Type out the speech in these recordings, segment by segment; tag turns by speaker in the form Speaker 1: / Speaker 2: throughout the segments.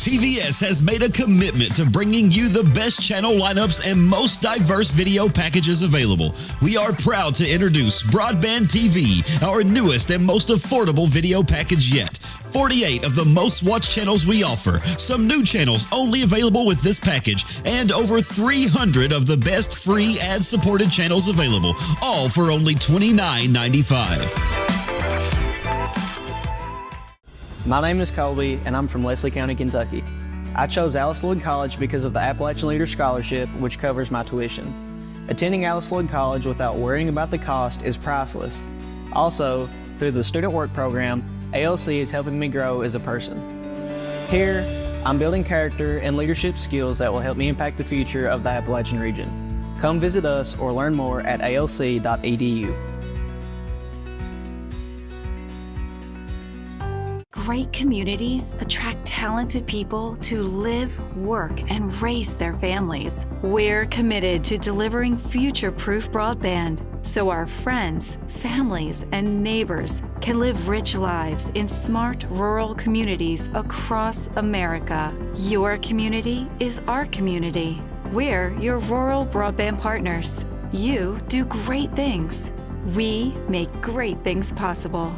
Speaker 1: TVS has made a commitment to bringing you the best channel lineups and most diverse video packages available. We are proud to introduce Broadband TV, our newest and most affordable video package yet. 48 of the most watched channels we offer, some new channels only available with this package, and over 300 of the best free ad-supported channels available, all for only $29.95.
Speaker 2: My name is Colby, and I'm from Leslie County, Kentucky. I chose Alice Lloyd College because of the Appalachian Leader Scholarship, which covers my tuition. Attending Alice Lloyd College without worrying about the cost is priceless. Also, through the Student Work Program, ALC is helping me grow as a person. Here, I'm building character and leadership skills that will help me impact the future of the Appalachian region. Come visit us or learn more at alc.edu.
Speaker 3: Great communities attract talented people to live, work, and raise their families. We're committed to delivering future-proof broadband so our friends, families, and neighbors can live rich lives in smart rural communities across America. Your community is our community. We're your rural broadband partners. You do great things. We make great things possible.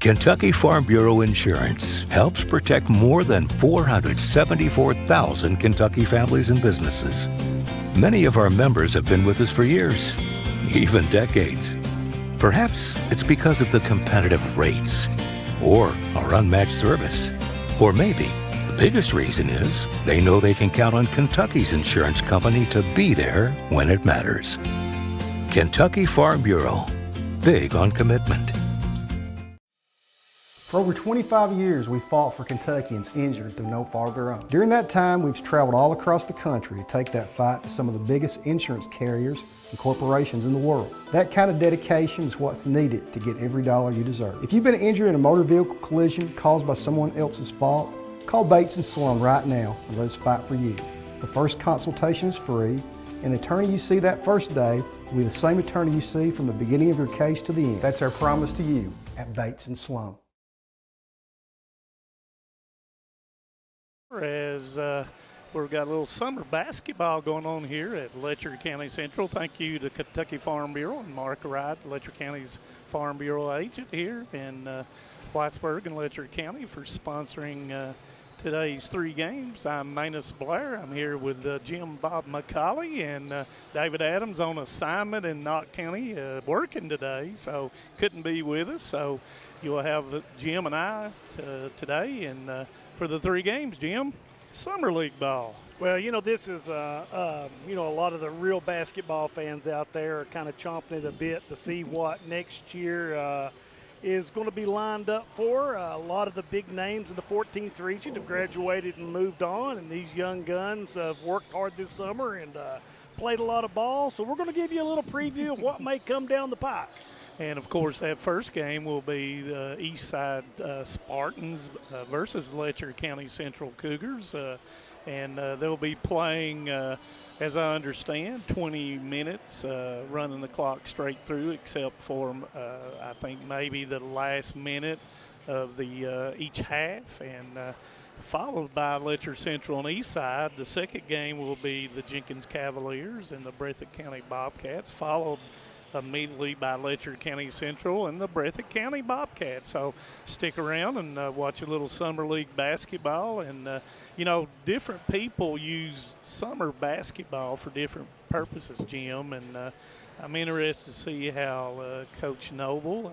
Speaker 4: Kentucky Farm Bureau Insurance helps protect more than 474,000 Kentucky families and businesses. Many of our members have been with us for years, even decades. Perhaps it's because of the competitive rates or our unmatched service. Or maybe the biggest reason is they know they can count on Kentucky's insurance company to be there when it matters. Kentucky Farm Bureau, big on commitment.
Speaker 5: For over 25 years, we've fought for Kentuckians injured through no fault of their own. During that time, we've traveled all across the country to take that fight to some of the biggest insurance carriers and corporations in the world. That kind of dedication is what's needed to get every dollar you deserve. If you've been injured in a motor vehicle collision caused by someone else's fault, call Bates & Slum right now and let us fight for you. The first consultation is free, and the attorney you see that first day will be the same attorney you see from the beginning of your case to the end. That's our promise to you at Bates & Slum.
Speaker 6: As we've got a little summer basketball going on here at Letcher County Central. Thank you to Kentucky Farm Bureau and Mark Wright, Letcher County's Farm Bureau agent here in Whitesburg and Letcher County, for sponsoring today's three games. I'm Manus Blair. I'm here with Jim Bob McCauley and David Adams on assignment in Knott County working today, so couldn't be with us. So you'll have Jim and I today, and for the three games, Jim, Summer League ball.
Speaker 7: Well, you know, this is, a lot of the real basketball fans out there are kind of chomping at a bit to see what next year is going to be lined up for. A lot of the big names in the 14th region have graduated and moved on, and these young guns have worked hard this summer and played a lot of ball. So we're going to give you a little preview of what may come down the pike.
Speaker 6: And, of course, that first game will be the East Side Spartans versus Letcher County Central Cougars. And they'll be playing, as I understand, 20 minutes, running the clock straight through, except for, I think, maybe the last minute of the each half. And followed by Letcher Central and East Side. The second game will be the Jenkins Cavaliers and the Breathitt County Bobcats, followed immediately by Letcher County Central and the Breathitt County Bobcats. So stick around and watch a little summer league basketball. And different people use summer basketball for different purposes, Jim. And I'm interested to see how Coach Noble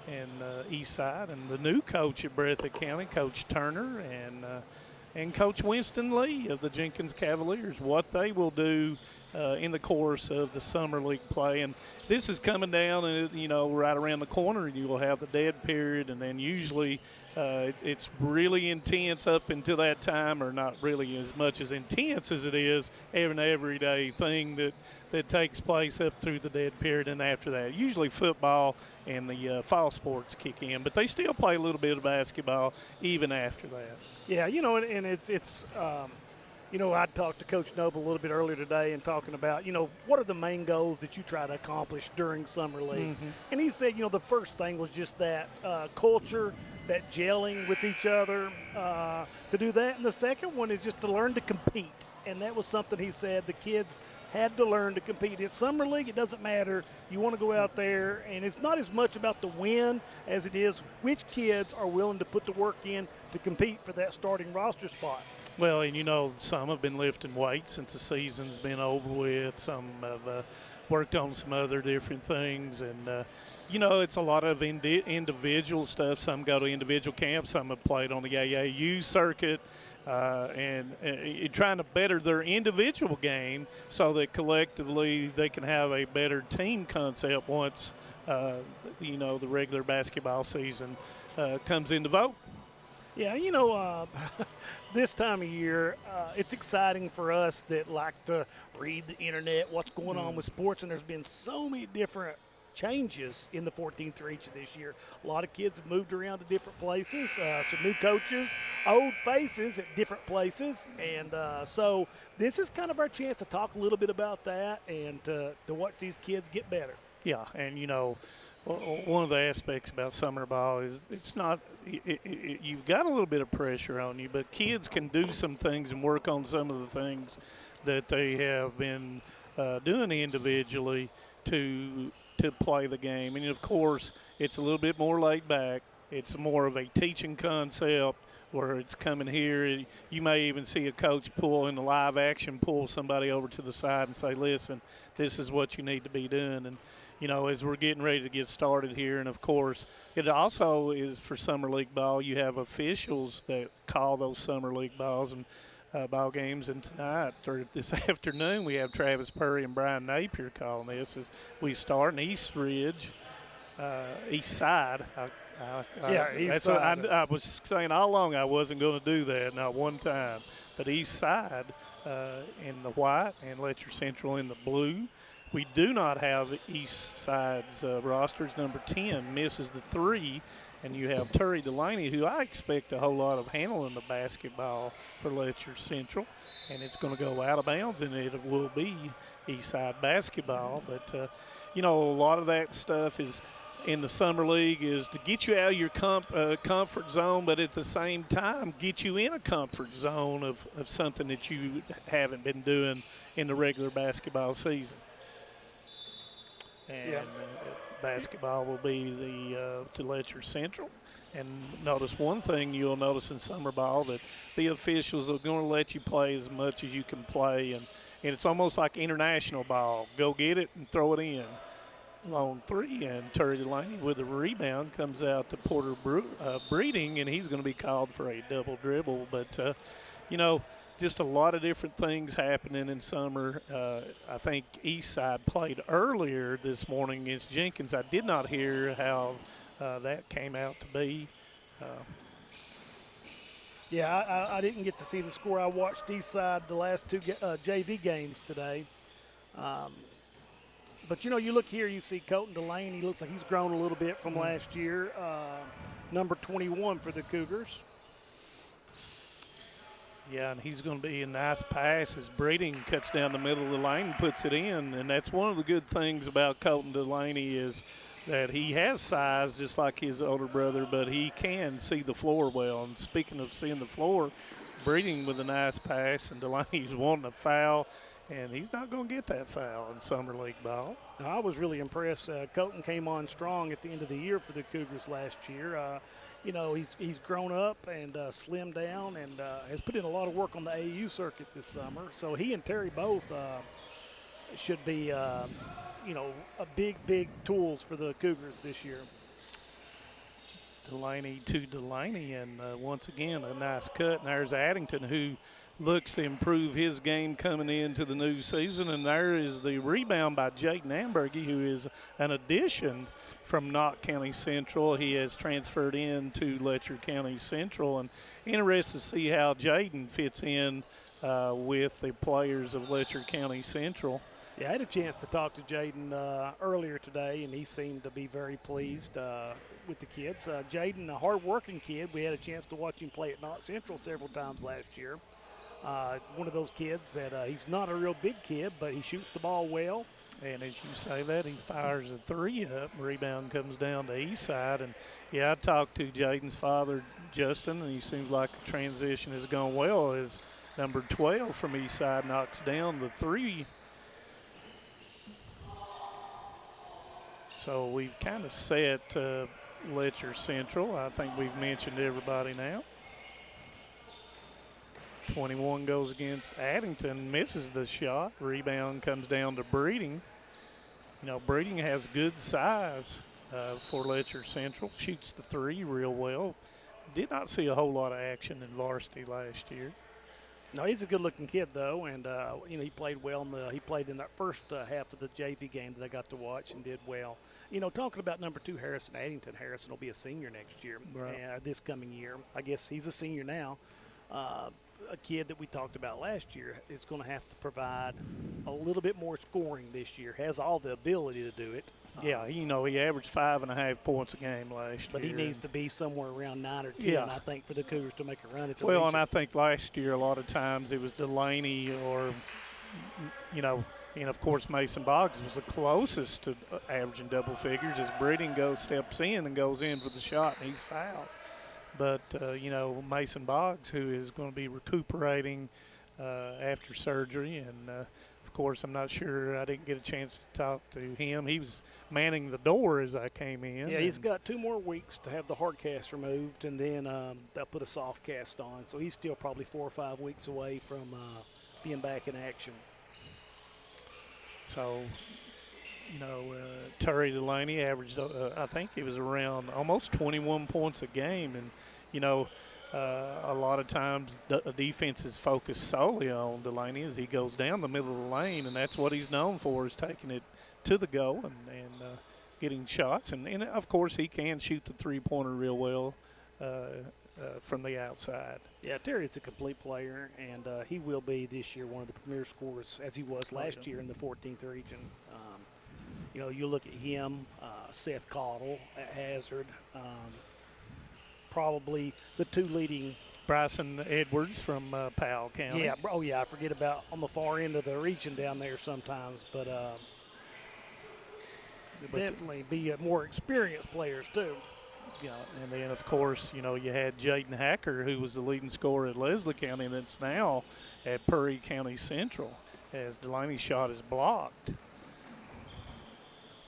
Speaker 6: and Eastside and the new coach at Breathitt County, Coach Turner, and Coach Winston Lee of the Jenkins Cavaliers, what they will do in the course of the summer league play. And this is coming down, and right around the corner, you will have the dead period, and then usually it's really intense up until that time, or not really as much as intense as it is an everyday thing that takes place up through the dead period. And after that, usually football and the fall sports kick in, but they still play a little bit of basketball even after that.
Speaker 7: Yeah, and it's You know, I talked to Coach Noble a little bit earlier today and talking about, you know, what are the main goals that you try to accomplish during Summer League? And he said, you know, the first thing was just that culture, that gelling with each other, to do that. And the second one is just to learn to compete. And that was something he said the kids had to learn to compete. In Summer League, it doesn't matter. You want to go out there, and it's not as much about the win as it is which kids are willing to put the work in to compete for that starting roster spot.
Speaker 6: Well, and you know, some have been lifting weights since the season's been over with. Some have worked on some other different things. And, you know, it's a lot of individual stuff. Some go to individual camps. Some have played on the AAU circuit. And trying to better their individual game so that collectively they can have a better team concept once, you know, the regular basketball season comes into vogue.
Speaker 7: Yeah, you know, this time of year, it's exciting for us that like to read the internet, what's going on with sports, and there's been so many different changes in the 14th region this year. A lot of kids have moved around to different places, some new coaches, old faces at different places, and so this is kind of our chance to talk a little bit about that and to watch these kids get better.
Speaker 6: Yeah, and you know, one of the aspects about summer ball is it's not you've got a little bit of pressure on you, but kids can do some things and work on some of the things that they have been doing individually to play the game. And of course, it's a little bit more laid back. It's more of a teaching concept where it's coming here. You may even see a coach pull in the live action, pull somebody over to the side and say, listen, this is what you need to be doing. And you know, as we're getting ready to get started here, and of course, it also is for Summer League ball. You have officials that call those Summer League balls and ball games. And tonight, or this afternoon, we have Travis Perry and Brian Napier calling this as we start in East Ridge, East Side.
Speaker 7: East Side.
Speaker 6: I was saying all along I wasn't going to do that, not one time. But East Side in the white and Letcher Central in the blue. We do not have East Side's rosters. Number 10 misses the 3, and you have Terry Delaney, who I expect a whole lot of handling the basketball for Letcher Central, and it's going to go out of bounds, and it will be East Side basketball. But, you know, a lot of that stuff is in the Summer League is to get you out of your comfort zone, but at the same time get you in a comfort zone of something that you haven't been doing in the regular basketball season. And basketball will be to Letcher Central. And notice one thing you'll notice in summer ball, that the officials are going to let you play as much as you can play. And it's almost like international ball. Go get it and throw it in. On 3, and Terry Delaney with a rebound comes out to Porter Breeding, and he's going to be called for a double dribble. But, you know, just a lot of different things happening in summer. I think Eastside played earlier this morning against Jenkins. I did not hear how that came out to be.
Speaker 7: I didn't get to see the score. I watched Eastside the last 2 JV games today. But, you know, you look here, you see Colton Delaney. He looks like he's grown a little bit from last year. Number 21 for the Cougars.
Speaker 6: Yeah, and he's going to be a nice pass as Breeding cuts down the middle of the lane and puts it in. And that's one of the good things about Colton Delaney is that he has size just like his older brother, but he can see the floor well. And speaking of seeing the floor, Breeding with a nice pass, and Delaney's wanting a foul, and he's not going to get that foul in Summer League ball.
Speaker 7: I was really impressed. Colton came on strong at the end of the year for the Cougars last year. You know, he's grown up and slimmed down and has put in a lot of work on the AAU circuit this summer. So he and Terry both should be, you know, a big tools for the Cougars this year.
Speaker 6: Delaney to Delaney, and once again, a nice cut. And there's Addington, who looks to improve his game coming into the new season. And there is the rebound by Jaden Ambergy, who is an addition from Knott County Central. He has transferred in to Letcher County Central, and interested to see how Jaden fits in with the players of Letcher County Central.
Speaker 7: Yeah, I had a chance to talk to Jaden earlier today, and he seemed to be very pleased with the kids. Jaden, a hard-working kid. We had a chance to watch him play at Knott Central several times last year. One of those kids that he's not a real big kid, but he shoots the ball well.
Speaker 6: And as you say that, he fires a three up. Rebound comes down to east side. And, yeah, I talked to Jaden's father, Justin, and he seems like the transition has gone well as number 12 from east side knocks down the three. So we've kind of set Letcher Central. I think we've mentioned everybody now. 21 goes against Addington, misses the shot. Rebound comes down to Breeding. You know, Breeding has good size for Letcher Central. Shoots the three real well. Did not see a whole lot of action in varsity last year.
Speaker 7: No, he's a good-looking kid, though, and you know, he played well. He played in that first half of the JV game that I got to watch and did well. You know, talking about number 2, Harrison Addington. Harrison will be a senior next year,
Speaker 6: right.
Speaker 7: This coming year. I guess he's a senior now. A kid that we talked about last year is going to have to provide a little bit more scoring this year. Has all the ability to do it.
Speaker 6: Yeah, you know, he averaged 5.5 points a game last
Speaker 7: but
Speaker 6: year.
Speaker 7: But he needs to be somewhere around 9 or 10,
Speaker 6: yeah.
Speaker 7: I think, for the Cougars to make a run at the
Speaker 6: Well,
Speaker 7: region.
Speaker 6: and I think last year a lot of times it was Delaney or, you know, and of course Mason Boggs was the closest to averaging double figures as Breeding steps in and goes in for the shot, and he's fouled. But, you know, Mason Boggs, who is going to be recuperating after surgery. And, of course, I'm not sure. I didn't get a chance to talk to him. He was manning the door as I came in.
Speaker 7: Yeah, he's got 2 more weeks to have the hard cast removed, and then they'll put a soft cast on. So he's still probably 4 or 5 weeks away from being back in action.
Speaker 6: So, you know, Terry Delaney averaged, I think he was around almost 21 points a game. And, you know, a lot of times the defense is focused solely on Delaney as he goes down the middle of the lane, and that's what he's known for, is taking it to the goal and getting shots. And, of course, he can shoot the three-pointer real well from the outside.
Speaker 7: Yeah, Terry's a complete player, and he will be this year one of the premier scorers as he was last year in the 14th region. You know, you look at him, Seth Cottle at Hazard, probably the 2 leading.
Speaker 6: Bryson Edwards from Powell County.
Speaker 7: Yeah, oh yeah, I forget about on the far end of the region down there sometimes, but definitely be more experienced players too.
Speaker 6: Yeah, and then, of course, you know, you had Jaden Hacker, who was the leading scorer at Leslie County, and it's now at Perry County Central as Delaney's shot is blocked.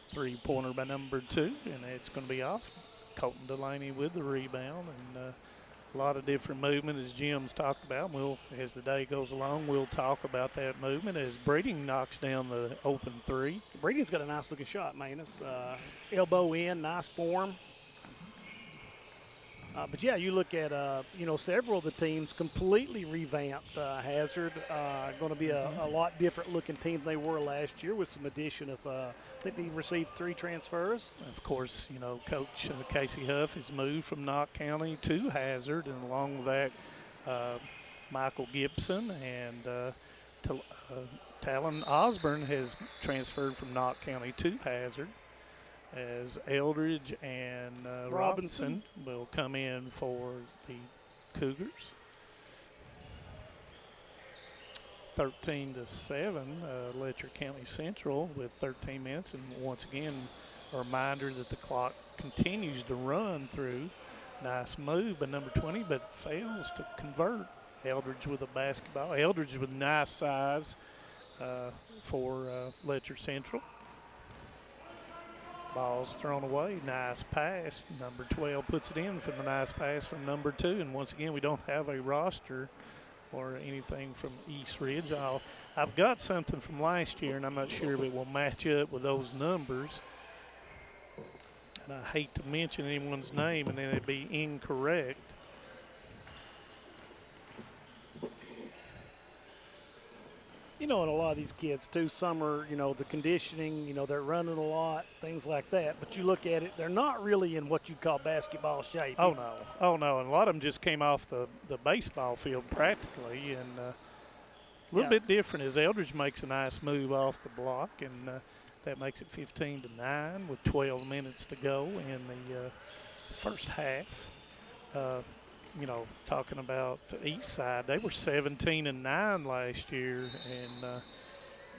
Speaker 6: Three-pointer by number 2, and it's going to be off. Colton Delaney with the rebound, and a lot of different movement as Jim's talked about. As the day goes along, we'll talk about that movement as Breeding knocks down the open 3.
Speaker 7: Breeding's got a nice-looking shot, Manus. Elbow in, nice form. But, yeah, you look at, you know, several of the teams completely revamped. Hazard going to be a lot different-looking team than they were last year with some addition of I think they received 3 transfers.
Speaker 6: Of course, you know, Coach Casey Huff has moved from Knott County to Hazard, and along with that, Michael Gibson and Talon Osborne has transferred from Knott County to Hazard, as Eldridge and Robinson will come in for the Cougars. 13-7, Letcher County Central with 13 minutes. And once again, a reminder that the clock continues to run through. Nice move by number 20, but fails to convert. Eldridge with a basketball. Eldridge with nice size for Letcher Central. Ball's thrown away. Nice pass. Number 12 puts it in for the nice pass from number 2. And once again, we don't have a roster or anything from East Ridge. I've got something from last year, and I'm not sure if it will match up with those numbers. And I hate to mention anyone's name, and then it'd be incorrect.
Speaker 7: You know, and a lot of these kids, too, some are, you know, the conditioning, you know, they're running a lot, things like that. But you look at it, they're not really in what you call basketball shape.
Speaker 6: Oh, no. Oh, no. And a lot of them just came off the baseball field practically. And a little bit different as Eldridge makes a nice move off the block. And that makes it 15-9 with 12 minutes to go in the first half. talking about the East Side, they were 17-9 last year, and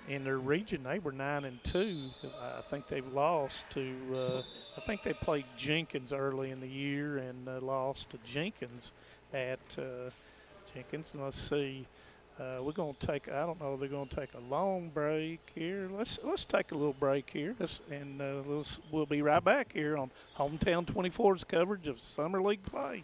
Speaker 6: in their region they were 9-2. I think they've lost to. I think they played Jenkins early in the year and lost to Jenkins at Jenkins. And let's see. We're going to take. I don't know. They're going to take a long break here. Let's take a little break here, we'll be right back here on Hometown 24's coverage of Summer League play.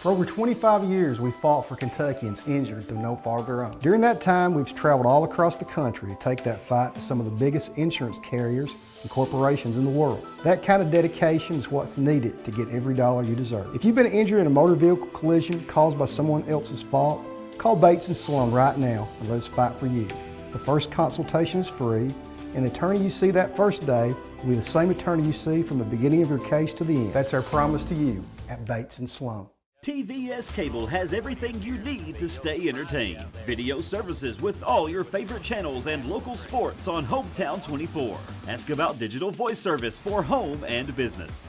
Speaker 5: For over 25 years, we've fought for Kentuckians injured through no fault of their own. During that time, we've traveled all across the country to take that fight to some of the biggest insurance carriers and corporations in the world. That kind of dedication is what's needed to get every dollar you deserve. If you've been injured in a motor vehicle collision caused by someone else's fault, call Bates & Sloan right now and let us fight for you. The first consultation is free, and the attorney you see that first day will be the same attorney you see from the beginning of your case to the end. That's our promise to you at Bates & Sloan.
Speaker 1: TVS Cable has everything you need to stay entertained. Video services with all your favorite channels and local sports on Hometown 24. Ask about digital voice service for home and business.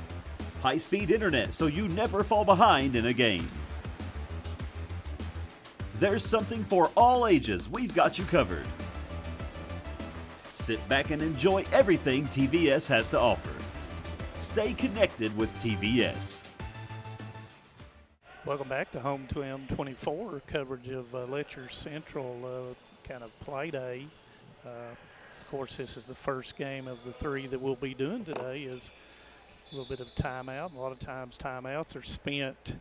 Speaker 1: High-speed internet so you never fall behind in a game. There's something for all ages. We've got you covered. Sit back and enjoy everything TVS has to offer. Stay connected with TVS.
Speaker 6: Welcome back to Hometown 24 coverage of Letcher Central kind of play day. Of course, this is the first game of the three that we'll be doing today. Is a little bit of timeout. A lot of times timeouts are spent,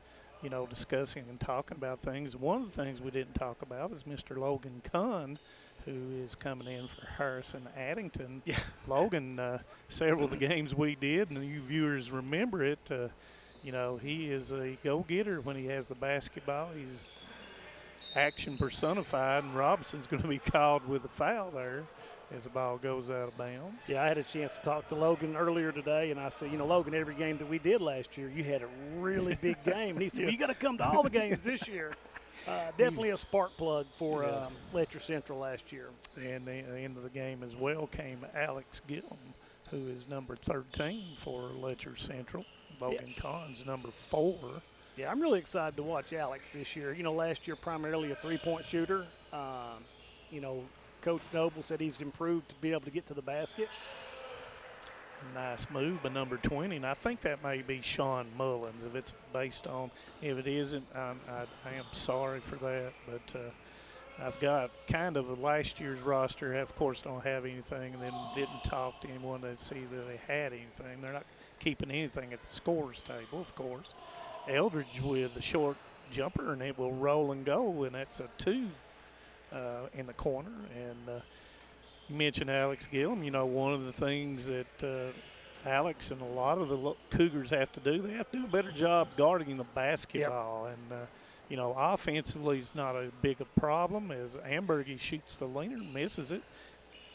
Speaker 6: discussing and talking about things. One of the things we didn't talk about is Mr. Logan Kahn, who is coming in for Harrison Addington. Yeah. Logan, several of the games we did, and you viewers remember it, he is a go-getter when he has the basketball. He's action personified, and Robinson's going to be called with a foul there as the ball goes out of bounds.
Speaker 7: Yeah, I had a chance to talk to Logan earlier today, and I said, Logan, every game that we did last year, you had a really big game. And he said, well, you got to come to all the games this year. Definitely a spark plug for Letcher Central last year.
Speaker 6: And the end of the game as well came Alex Gillum, who is number 13 for Letcher Central. Logan Kahn's number 4.
Speaker 7: Yeah, I'm really excited to watch Alex this year. Last year primarily a three-point shooter. Coach Noble said he's improved to be able to get to the basket.
Speaker 6: Nice move by number 20, and I think that may be Sean Mullins. If it isn't, I am sorry for that, but I've got kind of last year's roster. Of course, don't have anything, and then didn't talk to anyone to see that they had anything. They're not keeping anything at the scorers table, of course. Eldridge with the short jumper, and it will roll and go, and that's a 2 in the corner. And you mentioned Alex Gillum. One of the things that Alex and a lot of the Cougars have to do, they have to do a better job guarding the basketball. Yep. And, offensively is not a big a problem as Ambergy shoots the leaner, misses it.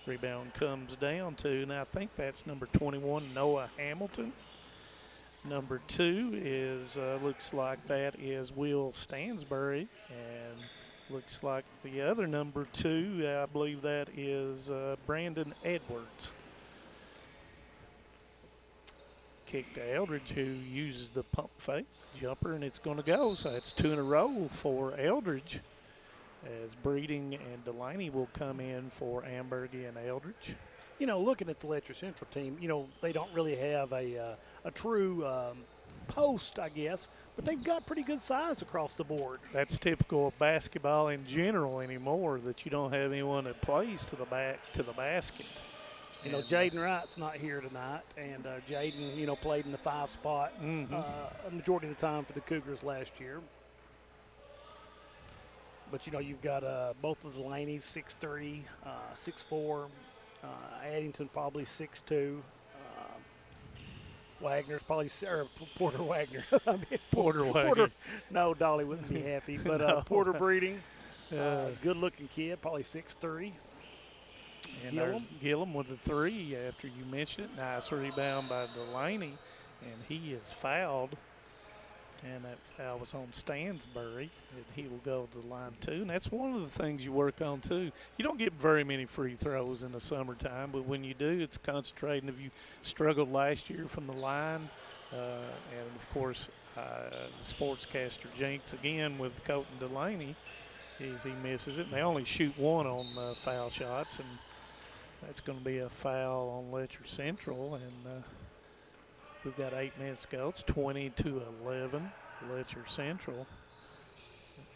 Speaker 6: Rebound comes down to, and I think that's number 21, Noah Hamilton. Number 2 is, looks like that is Will Stansbury. And looks like the other number 2, I believe that is Brandon Edwards. Kick to Eldridge, who uses the pump fake jumper, and it's going to go. So it's 2 in a row for Eldridge, as Breeding and Delaney will come in for Ambergy and Eldridge.
Speaker 7: Looking at the Letcher Central team, they don't really have a true post, I guess, but they've got pretty good size across the board.
Speaker 6: That's typical of basketball in general anymore, that you don't have anyone that plays to the basket.
Speaker 7: Jaden Wright's not here tonight, and Jaden, played in the 5 spot a majority of the time for the Cougars last year. But, you've got both of the Delaney's 6'3", 6'4", Addington probably 6'2". Wagner's probably, or Porter Wagner.
Speaker 6: Porter Wagner.
Speaker 7: No, Dolly wouldn't be happy. But
Speaker 6: No.
Speaker 7: Porter Breeding, good-looking kid, probably 6'3".
Speaker 6: And there's Gillum with the 3 after you mentioned it. Nice rebound by Delaney, and he is fouled. And that foul was on Stansbury, and he will go to the line 2. And that's one of the things you work on, too. You don't get very many free throws in the summertime, but when you do, it's concentrating. If you struggled last year from the line, and, of course, Sportscaster jinx again with Colton Delaney is he misses it. And they only shoot one on foul shots, and that's going to be a foul on Letcher Central. And we've got 8 minutes to go. It's 20-11, Letcher Central.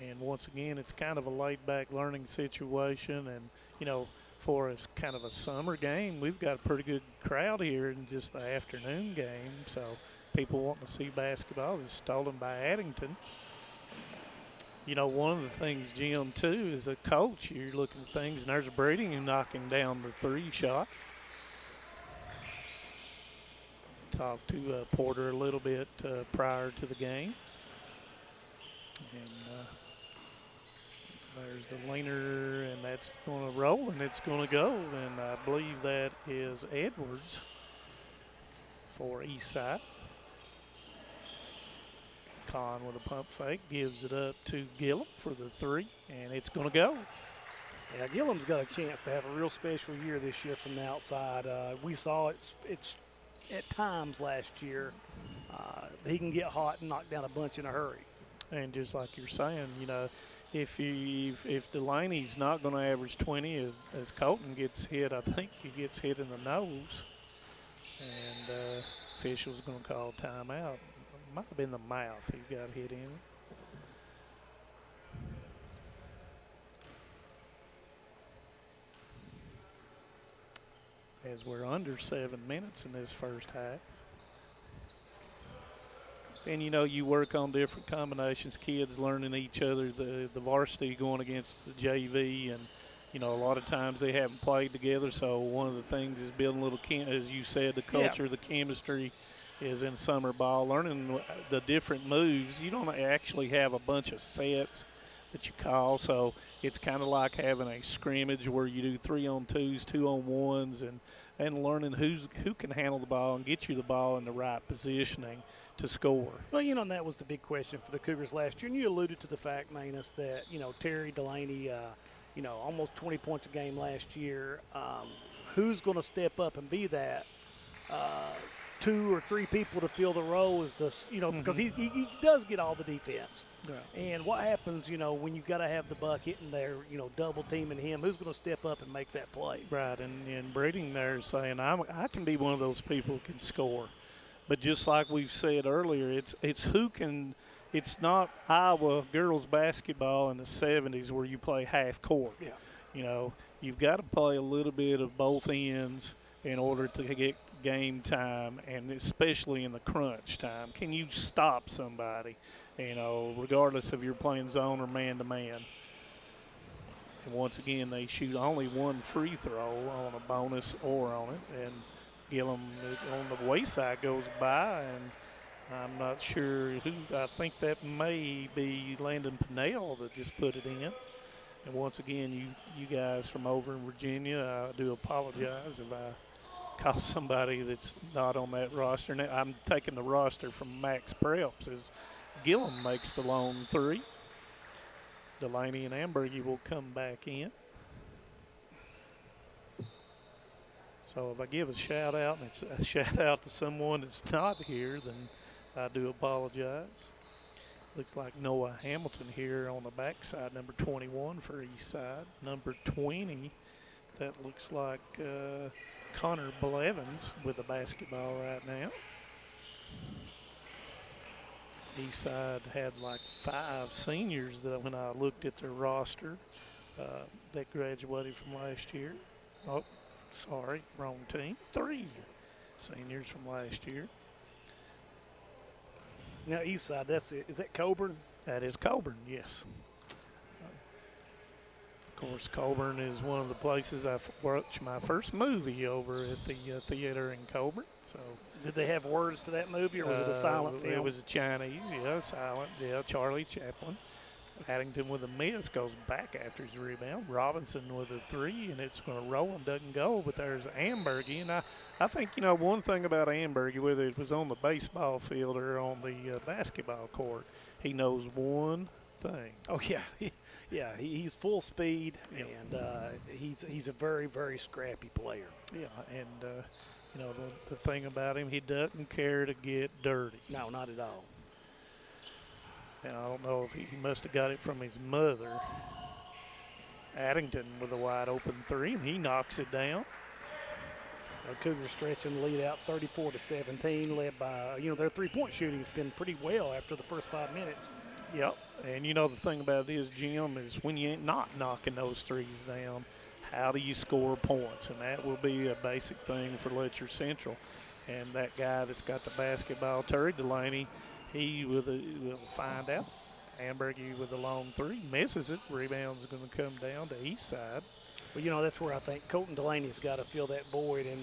Speaker 6: And once again, it's kind of a laid-back learning situation. And, you know, for us kind of a summer game, we've got a pretty good crowd here in just the afternoon game. So people wanting to see basketball is stolen by Addington. You know, one of the things, Jim, too, is a coach, you're looking at things, and there's a Breeding knocking down the 3 shot. Talked to Porter a little bit prior to the game. And there's the leaner, and that's going to roll, and it's going to go. And I believe that is Edwards for Eastside. Kahn with a pump fake, gives it up to Gillum for the 3, and it's going to go.
Speaker 7: Yeah, Gillum's got a chance to have a real special year this year from the outside. We saw it's at times last year. He can get hot and knock down a bunch in a hurry.
Speaker 6: And just like you're saying, you know, if Delaney's not going to average 20 as Colton gets hit, I think he gets hit in the nose. And official's going to call timeout. Might have been the mouth he got hit in. As we're under 7 minutes in this first half. And, you know, you work on different combinations, kids learning each other, the varsity going against the JV, and, you know, a lot of times they haven't played together. So one of the things is building a little, as you said, the culture, the chemistry is in summer ball, learning the different moves. You don't actually have a bunch of sets that you call, so it's kind of like having a scrimmage where you do 3-on-2s, 2-on-1s, and learning who can handle the ball and get you the ball in the right positioning to score.
Speaker 7: Well, you know, and that was the big question for the Cougars last year, and you alluded to the fact, Manus, that, you know, Terry Delaney, you know, almost 20 points a game last year. Who's going to step up and be that 2 or 3 people to fill the role is this, you know, because he does get all the defense. Yeah. And what happens, you know, when you got to have the bucket and they're, you know, double teaming him, who's going to step up and make that play?
Speaker 6: Right, and Breeding there is saying, I can be one of those people who can score. But just like we've said earlier, it's who can. It's not Iowa girls basketball in the 70s where you play half court.
Speaker 7: Yeah.
Speaker 6: You know, you've got to play a little bit of both ends in order to get game time, and especially in the crunch time. Can you stop somebody, you know, regardless if you're playing zone or man-to-man? And once again, they shoot only 1 free throw on a bonus or on it, and Gillum on the wayside goes by, and I'm not sure who. I think that may be Landon Pinnell that just put it in. And once again, you guys from over in Virginia, I do apologize if I call somebody that's not on that roster. Now, I'm taking the roster from Max Preps as Gillum makes the lone 3. Delaney and Ambergy will come back in. So if I give a shout out, and it's a shout out to someone that's not here, then I do apologize. Looks like Noah Hamilton here on the backside, number 21 for Eastside. Number 20, that looks like Connor Blevins with the basketball right now. Eastside had like 5 seniors that when I looked at their roster that graduated from last year. Oh, sorry, wrong team. 3 seniors from last year.
Speaker 7: Now, Eastside, that's it. Is that Coburn?
Speaker 6: That is Coburn, yes. Of course, Coburn is one of the places I watched my first movie over at the theater in Coburn. So,
Speaker 7: did they have words to that movie, or was it a silent film?
Speaker 6: It was a Chinese, silent, Charlie Chaplin. Addington with a miss, goes back after his rebound. Robinson with a 3, and it's going to roll and doesn't go. But there's Ambergy, and I think, you know, one thing about Ambergy, whether it was on the baseball field or on the basketball court, he knows one thing.
Speaker 7: Oh, yeah. He's full speed, and he's a very, very scrappy player.
Speaker 6: Yeah, and, you know, the thing about him, he doesn't care to get dirty.
Speaker 7: No, not at all.
Speaker 6: And I don't know if he must have got it from his mother. Addington with a wide open three, and he knocks it down.
Speaker 7: Cougars stretching the lead out 34-17, led by, their three-point shooting has been pretty well after the first 5 minutes.
Speaker 6: Yep, and the thing about it is, Jim, is when you ain't not knocking those threes down, how do you score points? And that will be a basic thing for Letcher Central. And that guy that's got the basketball, Terry Delaney, he will find out. Ambergy with the long three, misses it. Rebound's going to come down to east side.
Speaker 7: Well, that's where I think Colton Delaney's got to fill that void and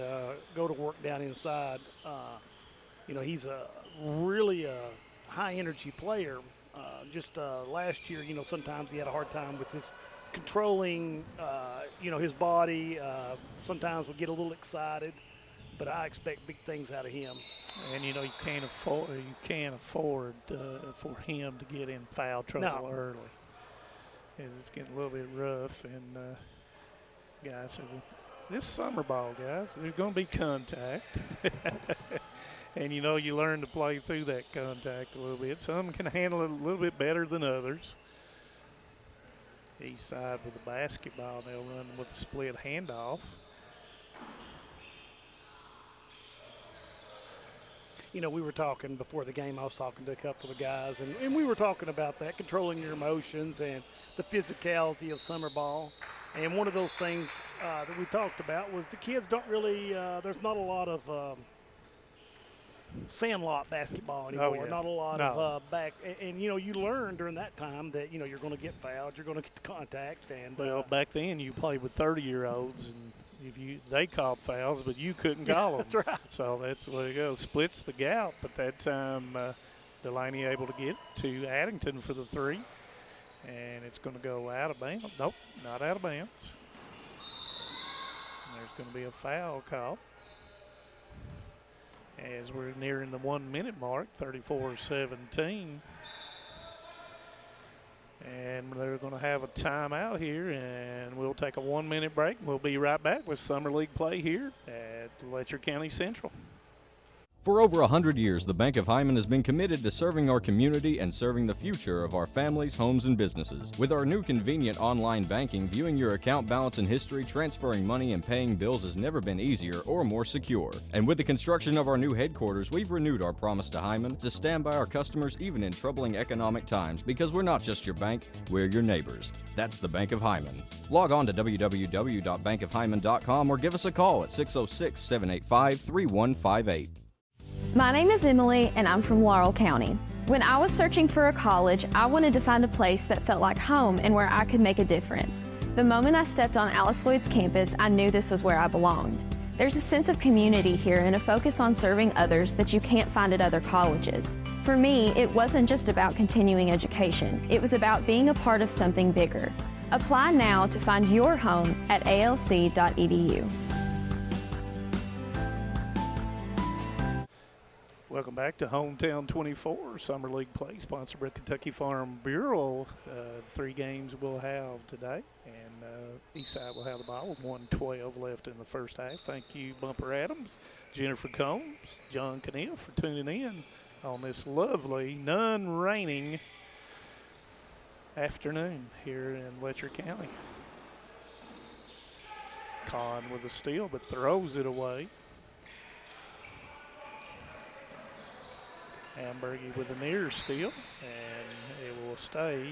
Speaker 7: go to work down inside. He's a really high-energy player. Just last year, sometimes he had a hard time with his controlling, his body. Sometimes would get a little excited, but I expect big things out of him.
Speaker 6: And you can't afford for him to get in foul trouble early. It's getting a little bit rough, and guys, this summer ball, guys, there's going to be contact. And you learn to play through that contact a little bit. Some can handle it a little bit better than others. East side with the basketball, they'll run with a split handoff.
Speaker 7: We were talking before the game. I was talking to a couple of guys, and we were talking about that, controlling your emotions and the physicality of summer ball. And one of those things that we talked about was the kids don't really there's not a lot of sandlot basketball anymore.
Speaker 6: Oh, yeah.
Speaker 7: Not a lot of back. And you learn during that time that, you're going to get fouled. You're going to get the contact. And
Speaker 6: well, back then you played with 30-year-olds, and they called fouls, but you couldn't call them.
Speaker 7: That's right.
Speaker 6: So that's the way it goes. Splits the gap. But that time Delaney able to get to Addington for the three. And it's going to go out of bounds. Nope, not out of bounds. And there's going to be a foul call as we're nearing the 1 minute mark, 34-17. And they're going to have a timeout here, and we'll take a 1 minute break. We'll be right back with Summer League play here at Letcher County Central.
Speaker 8: For over 100 years, the Bank of Hyman has been committed to serving our community and serving the future of our families, homes, and businesses. With our new convenient online banking, viewing your account balance and history, transferring money, and paying bills has never been easier or more secure. And with the construction of our new headquarters, we've renewed our promise to Hyman to stand by our customers even in troubling economic times, because we're not just your bank, we're your neighbors. That's the Bank of Hyman. Log on to www.bankofhyman.com or give us a call at 606-785-3158.
Speaker 9: My name is Emily, and I'm from Laurel County. When I was searching for a college, I wanted to find a place that felt like home and where I could make a difference. The moment I stepped on Alice Lloyd's campus, I knew this was where I belonged. There's a sense of community here and a focus on serving others that you can't find at other colleges. For me, it wasn't just about continuing education. It was about being a part of something bigger. Apply now to find your home at alc.edu.
Speaker 6: Welcome back to Hometown 24, Summer League play, sponsored by Kentucky Farm Bureau. 3 games we'll have today, and Eastside will have the ball with 1:12 left in the first half. Thank you, Bumper Adams, Jennifer Combs, John Cannell for tuning in on this lovely, non-raining afternoon here in Letcher County. Kahn with a steal, but throws it away. Ambergy with a near steal, and it will stay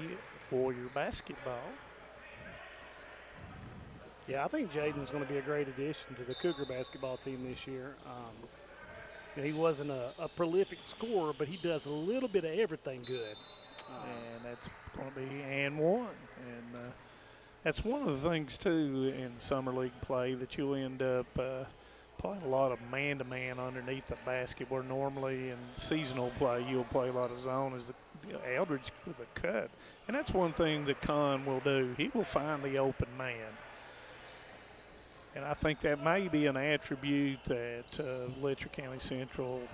Speaker 6: Warrior basketball.
Speaker 7: Yeah, I think Jaden's going to be a great addition to the Cougar basketball team this year. He wasn't a prolific scorer, but he does a little bit of everything good.
Speaker 6: And that's going to be and one. And that's one of the things, too, in Summer League play that you'll end up playing a lot of man-to-man underneath the basket, where normally in seasonal play you'll play a lot of zone as the Eldridge with a cut. And that's one thing that Kahn will do. He will find the open man. And I think that may be an attribute that Letcher County Central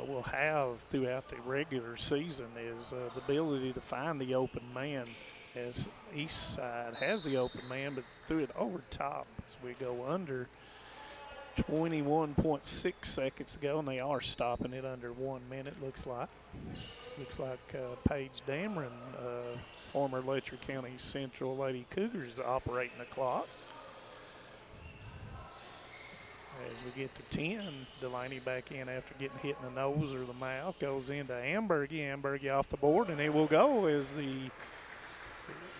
Speaker 6: will have throughout the regular season, is the ability to find the open man, as East Side has the open man, but threw it over top as we go under. 21.6 seconds to go, and they are stopping it under 1 minute, looks like. Looks like Paige Dameron, former Letcher County Central Lady Cougars, operating the clock. As we get to 10, Delaney back in after getting hit in the nose or the mouth, goes into Ambergy. Ambergy off the board, and it will go as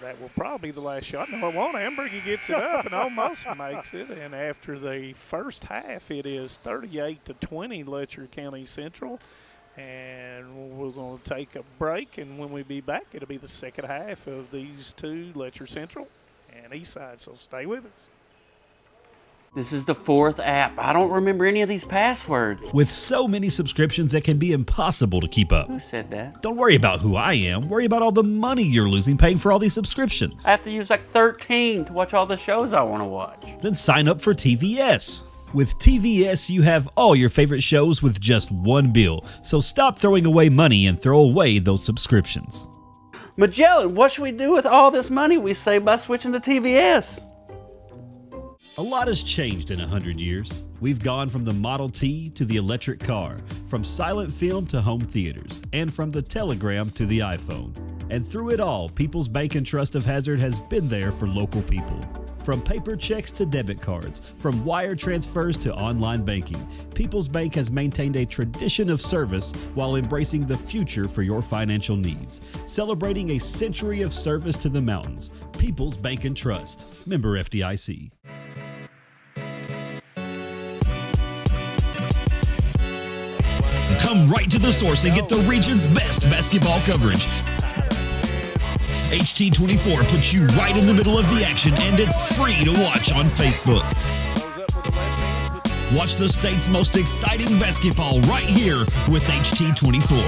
Speaker 6: that will probably be the last shot. No, it won't. Ambergy gets it up and almost makes it. And after the first half, it is 38-20 Letcher County Central. And we're going to take a break, and when we be back, it'll be the second half of these two, Letcher Central and Eastside. So stay with us.
Speaker 10: This is the fourth app. I don't remember any of these passwords.
Speaker 1: With so many subscriptions, it can be impossible to keep up.
Speaker 10: Who said that?
Speaker 1: Don't worry about who I am. Worry about all the money you're losing paying for all these subscriptions.
Speaker 10: I have to use like 13 to watch all the shows I want to watch.
Speaker 1: Then sign up for TVS. With TVS, you have all your favorite shows with just one bill. So stop throwing away money and throw away those subscriptions.
Speaker 10: Magellan, what should we do with all this money we save by switching to TVS?
Speaker 1: A lot has changed in 100 years. We've gone from the Model T to the electric car, from silent film to home theaters, and from the telegram to the iPhone. And through it all, People's Bank and Trust of Hazard has been there for local people. From paper checks to debit cards, from wire transfers to online banking, People's Bank has maintained a tradition of service while embracing the future for your financial needs. Celebrating a century of service to the mountains. People's Bank and Trust. Member FDIC. Come right to the source and get the region's best basketball coverage. HT24 puts you right in the middle of the action, and it's free to watch on Facebook. Watch the state's most exciting basketball right here with HT24.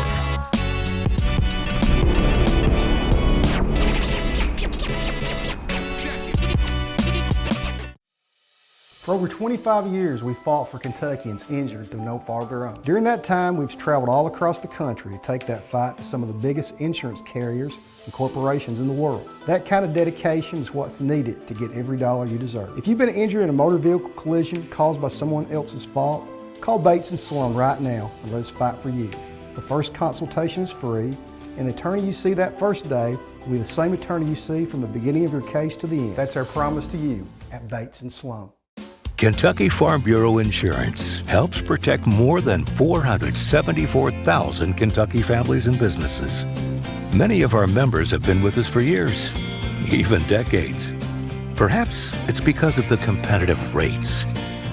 Speaker 5: For over 25 years, we fought for Kentuckians injured through no fault of their own. During that time, we've traveled all across the country to take that fight to some of the biggest insurance carriers and corporations in the world. That kind of dedication is what's needed to get every dollar you deserve. If you've been injured in a motor vehicle collision caused by someone else's fault, call Bates & Sloan right now and let us fight for you. The first consultation is free, and the attorney you see that first day will be the same attorney you see from the beginning of your case to the end. That's our promise to you at Bates & Sloan.
Speaker 4: Kentucky Farm Bureau Insurance helps protect more than 474,000 Kentucky families and businesses. Many of our members have been with us for years, even decades. Perhaps it's because of the competitive rates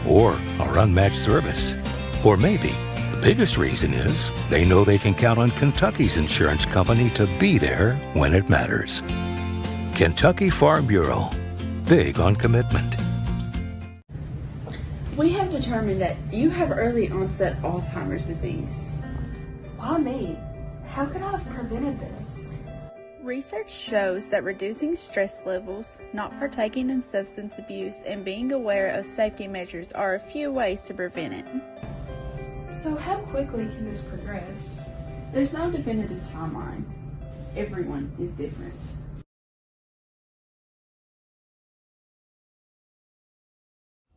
Speaker 4: or our unmatched service. Or maybe the biggest reason is they know they can count on Kentucky's insurance company to be there when it matters. Kentucky Farm Bureau, big on commitment.
Speaker 11: We have determined that you have early onset Alzheimer's disease.
Speaker 12: Why me? How could I have prevented this?
Speaker 11: Research shows that reducing stress levels, not partaking in substance abuse, and being aware of safety measures are a few ways to prevent it.
Speaker 12: So how quickly can this progress?
Speaker 11: There's no definitive timeline. Everyone is different.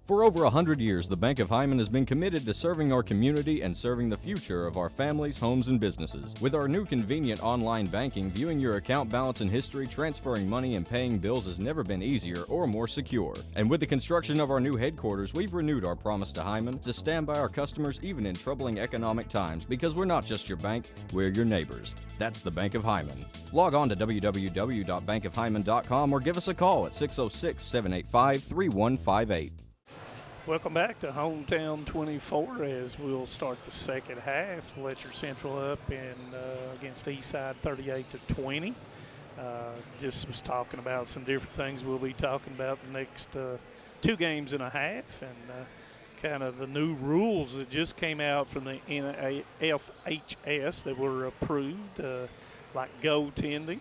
Speaker 8: For over 100 years, the Bank of Hyman has been committed to serving our community and serving the future of our families, homes, and businesses. With our new convenient online banking, viewing your account balance and history, transferring money, and paying bills has never been easier or more secure. And with the construction of our new headquarters, we've renewed our promise to Hyman to stand by our customers even in troubling economic times, because we're not just your bank, we're your neighbors. That's the Bank of Hyman. Log on to www.bankofhyman.com or give us a call at 606-785-3158.
Speaker 6: Welcome back to Hometown 24 as we'll start the second half. Letcher Central up against Eastside 38-20. Just was talking about some different things we'll be talking about the next 2 games and a half, and kind of the new rules that just came out from the NFHS that were approved, like goaltending.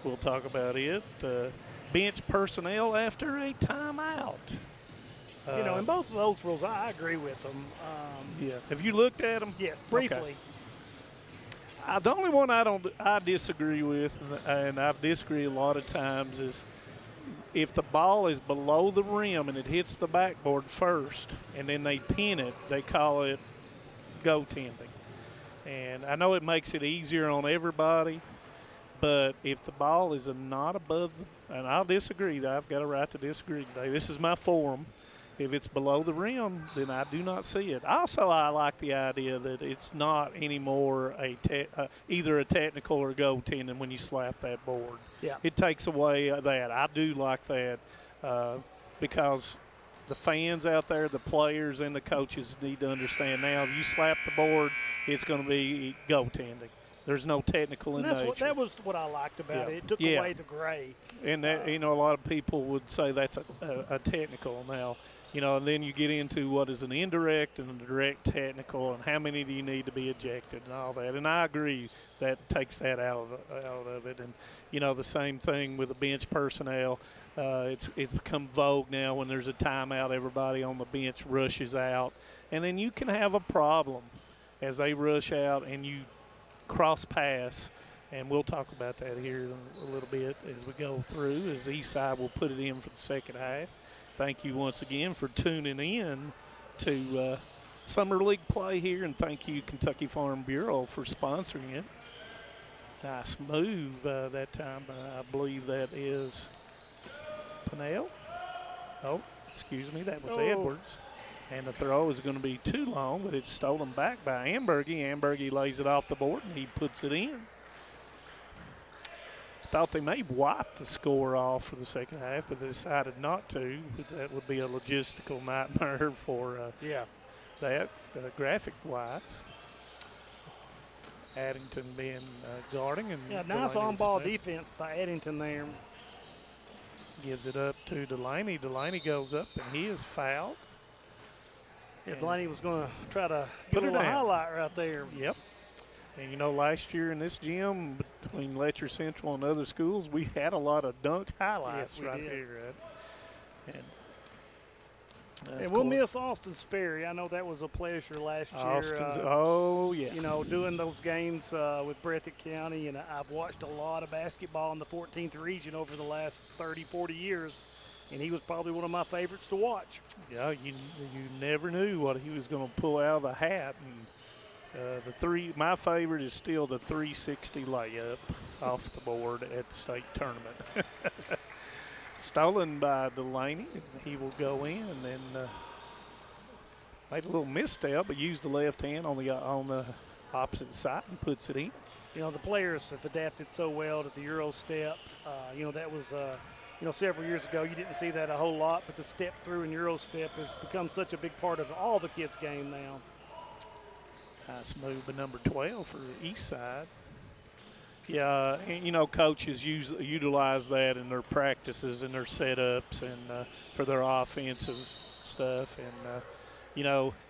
Speaker 6: We'll talk about it. Bench personnel after a timeout.
Speaker 7: In both of those rules, I agree with them.
Speaker 6: Yeah. Have you looked at them?
Speaker 7: Yes, briefly.
Speaker 6: Okay. The only one I disagree with, and I've disagreed a lot of times, is if the ball is below the rim and it hits the backboard first and then they pin it, they call it goaltending. And I know it makes it easier on everybody, but if the ball is not above, and I'll disagree, I've got a right to disagree today. This is my forum. If it's below the rim, then I do not see it. Also, I like the idea that it's not anymore either a technical or goaltending when you slap that board.
Speaker 7: Yeah.
Speaker 6: It takes away that. I do like that because the fans out there, the players and the coaches need to understand now if you slap the board, it's going to be goaltending. There's no technical in nature.
Speaker 7: That was what I liked about it. It took away the gray.
Speaker 6: And that, a lot of people would say that's a technical now. And then you get into what is an indirect and a direct technical, and how many do you need to be ejected and all that. And I agree that takes that out of it. And the same thing with the bench personnel. It's become vogue now when there's a timeout, everybody on the bench rushes out, and then you can have a problem as they rush out and you cross pass. And we'll talk about that here in a little bit as we go through, as Eastside will put it in for the second half. Thank you once again for tuning in to Summer League play here, and thank you Kentucky Farm Bureau for sponsoring it. Nice move that time. I believe that is Pinnell. Oh, excuse me, that was Edwards. And the throw is going to be too long, but it's stolen back by Ambergy. Ambergy lays it off the board, and he puts it in. Thought they may wipe the score off for the second half, but they decided not to. That would be a logistical nightmare for that graphic-wise. Addington being guarding. And
Speaker 7: nice on-ball defense by Addington there.
Speaker 6: Gives it up to Delaney. Delaney goes up, and he is fouled.
Speaker 7: Yeah, Delaney was going to try to put a highlight right there.
Speaker 6: Yep. And, last year in this gym, between Letcher Central and other schools, we had a lot of dunk highlights right here.
Speaker 7: And we'll miss Austin Sperry. I know that was a pleasure last year. Doing those games with Breathitt County. And I've watched a lot of basketball in the 14th region over the last 30, 40 years. And he was probably one of my favorites to watch.
Speaker 6: Yeah, you never knew what he was going to pull out of the hat. And my favorite is still the 360 layup off the board at the state tournament. Stolen by Delaney, and he will go in and then made a little misstep, but used the left hand on the opposite side and puts it in.
Speaker 7: The players have adapted so well to the Euro step. That was several years ago. You didn't see that a whole lot, but the step through and Euro step has become such a big part of all the kids' game now.
Speaker 6: Nice move by number 12 for Eastside. Yeah, and, coaches utilize that in their practices and their setups and for their offensive stuff. And,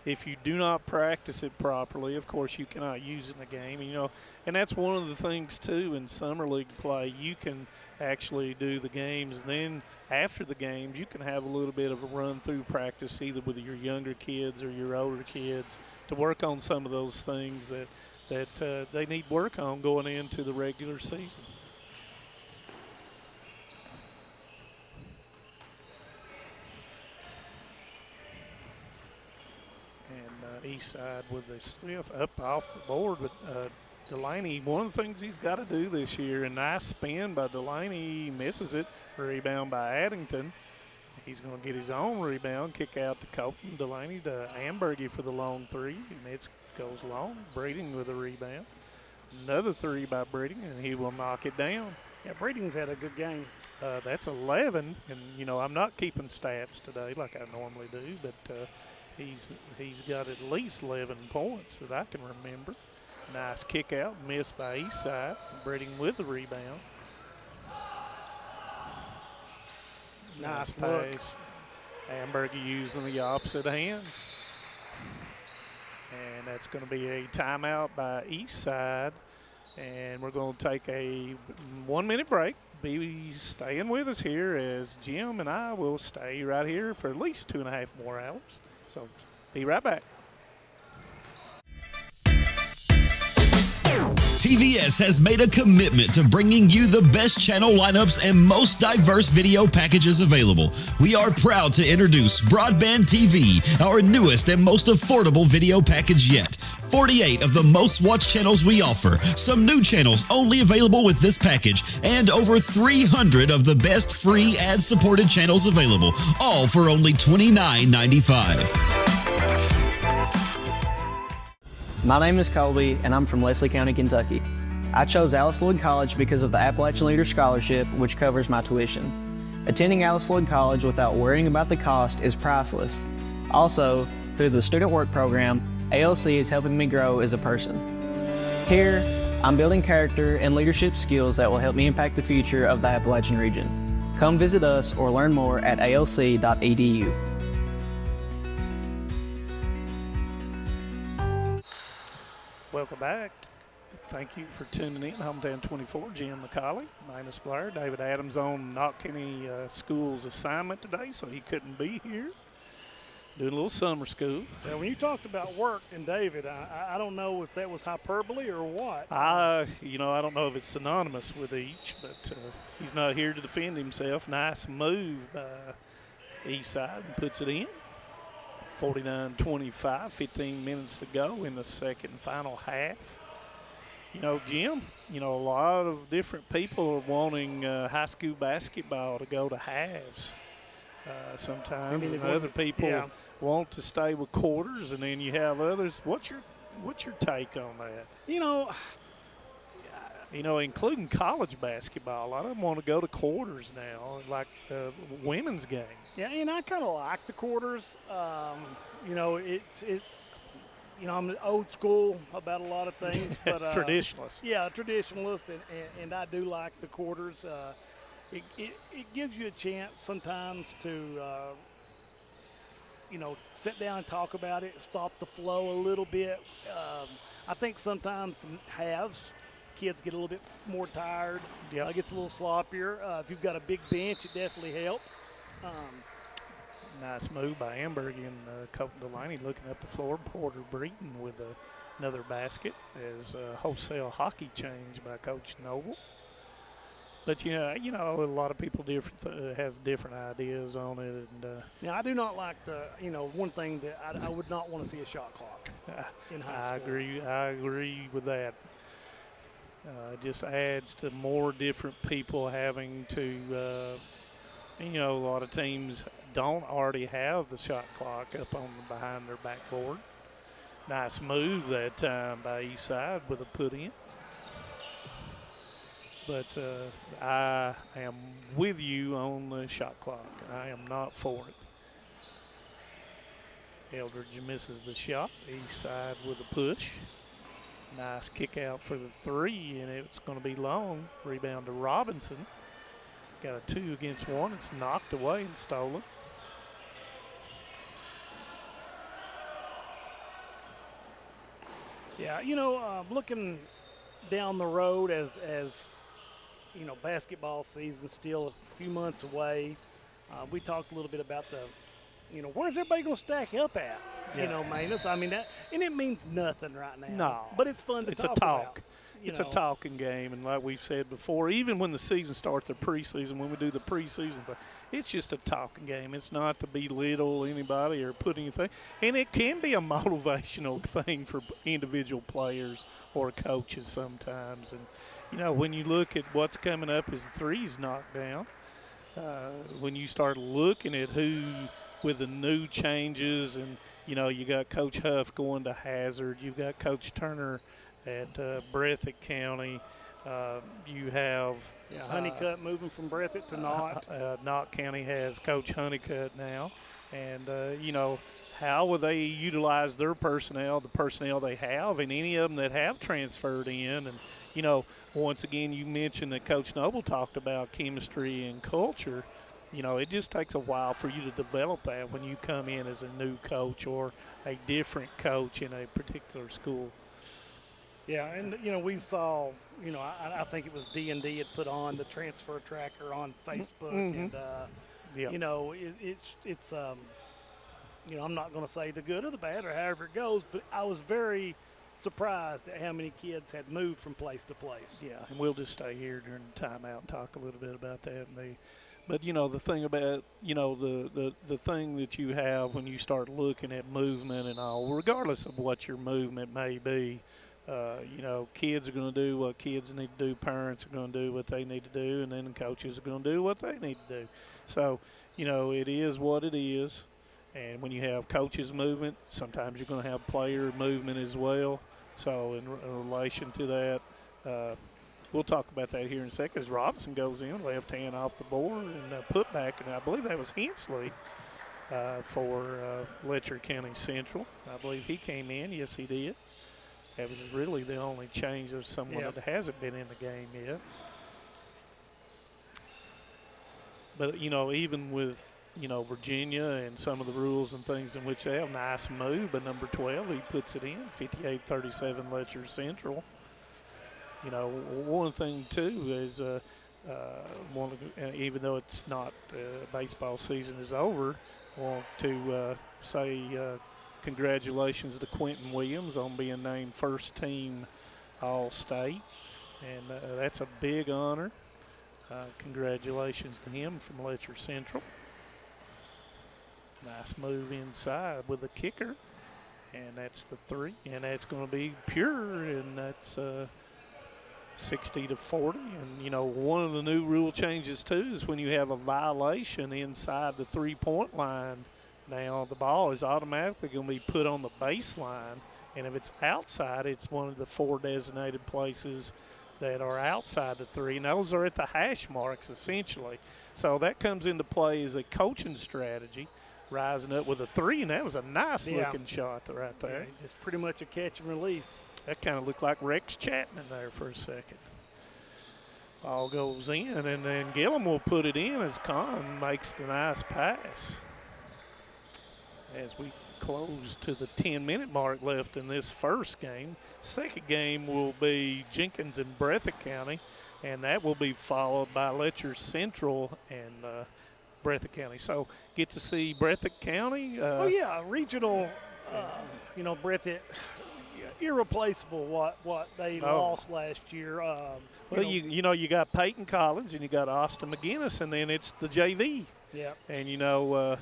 Speaker 6: if you do not practice it properly, of course, you cannot use it in the game. And that's one of the things, too, in Summer League play. You can actually do the games. And then after the games, you can have a little bit of a run-through practice either with your younger kids or your older kids to work on some of those things that they need work on going into the regular season. And Eastside with the stiff up off the board with Delaney. One of the things he's got to do this year, a nice spin by Delaney, he misses it. Rebound by Addington. He's going to get his own rebound, kick out to Colton. Delaney to Ambergy for the long three, and it goes long. Breeding with a rebound. Another three by Breeding, and he will knock it down.
Speaker 7: Yeah, Breeding's had a good game.
Speaker 6: That's 11, and, I'm not keeping stats today like I normally do, but he's got at least 11 points that I can remember. Nice kick out, missed by Eastside. Breeding with the rebound. Nice pass. Ambergy using the opposite hand. And that's going to be a timeout by Eastside. And we're going to take a 1-minute break. Be staying with us here as Jim and I will stay right here for at least 2.5 more hours. So be right back.
Speaker 1: TVS has made a commitment to bringing you the best channel lineups and most diverse video packages available. We are proud to introduce Broadband TV, our newest and most affordable video package yet. 48 of the most watched channels we offer, some new channels only available with this package, and over 300 of the best free ad-supported channels available, all for only $29.95.
Speaker 2: My name is Colby, and I'm from Leslie County, Kentucky. I chose Alice Lloyd College because of the Appalachian Leader Scholarship, which covers my tuition. Attending Alice Lloyd College without worrying about the cost is priceless. Also, through the Student Work Program, ALC is helping me grow as a person. Here, I'm building character and leadership skills that will help me impact the future of the Appalachian region. Come visit us or learn more at alc.edu.
Speaker 6: Welcome back. Thank you for tuning in. Hometown 24, Jim McCauley, Minus Blair. David Adams on Knott County School's assignment today, so he couldn't be here. Doing a little summer school.
Speaker 7: Yeah, when you talked about work and David, I don't know if that was hyperbole or what.
Speaker 6: I don't know if it's synonymous with each, but he's not here to defend himself. Nice move by Eastside and puts it in. 49-25, 15 minutes to go in the second and final half. Jim, a lot of different people are wanting high school basketball to go to halves sometimes, and other people want to stay with quarters, and then you have others. What's your take on that? Including college basketball, a lot of them want to go to quarters now, like the women's game.
Speaker 7: Yeah, and I kind of like the quarters. I'm old school about a lot of things, but
Speaker 6: traditionalist.
Speaker 7: Yeah, traditionalist, and I do like the quarters. It gives you a chance sometimes to sit down and talk about it, stop the flow a little bit. I think sometimes halves, kids get a little bit more tired.
Speaker 6: Yeah,
Speaker 7: gets a little sloppier. If you've got a big bench, it definitely helps.
Speaker 6: Nice move by Amberg and Coach Delaney looking up the floor. Porter Breeden with another basket as wholesale hockey change by Coach Noble. But a lot of people has different ideas on it. And
Speaker 7: now I do not like one thing that I would not want to see a shot clock in high school.
Speaker 6: I agree with that. It just adds to more different people having to. A lot of teams don't already have the shot clock up on behind their backboard. Nice move that time by Eastside with a put in. But I am with you on the shot clock. I am not for it. Eldridge misses the shot. Eastside with a push. Nice kick out for the three, and it's going to be long. Rebound to Robinson. Got a 2 against 1. It's knocked away and stolen.
Speaker 7: Yeah, looking down the road as basketball season still a few months away. We talked a little bit about where's everybody going to stack up at?
Speaker 6: Yeah.
Speaker 7: Manus. I mean, and it means nothing right now.
Speaker 6: No.
Speaker 7: But it's fun to talk about.
Speaker 6: It's a talking game, and like we've said before, even when the season starts, the preseason, when we do the preseason thing, it's just a talking game. It's not to belittle anybody or put anything. And it can be a motivational thing for individual players or coaches sometimes. And, when you look at what's coming up as the threes knocked down, when you start looking at who with the new changes, and, you got Coach Huff going to Hazard, you've got Coach Turner at Breathitt County. You have
Speaker 7: Honeycutt moving from Breathitt to Knott.
Speaker 6: Knott County has Coach Honeycutt now. And, how will they utilize their personnel, the personnel they have, and any of them that have transferred in? And, once again, you mentioned that Coach Noble talked about chemistry and culture. It just takes a while for you to develop that when you come in as a new coach or a different coach in a particular school.
Speaker 7: Yeah, and we saw, I think it was D&D had put on the transfer tracker on Facebook, and it's I'm not going to say the good or the bad or however it goes, but I was very surprised at how many kids had moved from place to place.
Speaker 6: Yeah, and we'll just stay here during the timeout and talk a little bit about that. But the thing about the thing that you have when you start looking at movement and all, regardless of what your movement may be, kids are going to do what kids need to do. Parents are going to do what they need to do, and then coaches are going to do what they need to do. So, it is what it is. And when you have coaches movement, sometimes you're going to have player movement as well. So in relation to that, we'll talk about that here in a second as Robinson goes in, left hand off the board and put back. And I believe that was Hensley for Letcher County Central. I believe he came in. Yes, he did. That was really the only change of someone that hasn't been in the game yet. But, even with Virginia and some of the rules and things in which they have, nice move, but number 12, he puts it in, 58-37 Letcher Central. One thing, too, is even though it's not baseball season is over, I want to say congratulations to Quentin Williams on being named first team All-State, and that's a big honor. Congratulations to him from Letcher Central. Nice move inside with the kicker, and that's the 3, and that's going to be pure, and that's 60-40. And one of the new rule changes too is when you have a violation inside the 3-point line, now the ball is automatically going to be put on the baseline, and if it's outside, it's one of the 4 designated places that are outside the 3, and those are at the hash marks essentially. So that comes into play as a coaching strategy, rising up with a 3, and that was a nice looking shot right there.
Speaker 7: Yeah, just pretty much a catch and release.
Speaker 6: That kind of looked like Rex Chapman there for a second. Ball goes in, and then Gillum will put it in as Kahn makes the nice pass. As we close to the 10-minute mark left in this first game. Second game will be Jenkins and Breathitt County, and that will be followed by Letcher Central and Breathitt County. So get to see Breathitt County.
Speaker 7: Regional, Breathitt, irreplaceable what they lost last year.
Speaker 6: You got Peyton Collins and you got Austin McGinnis, and then it's the JV.
Speaker 7: Yeah.
Speaker 6: And,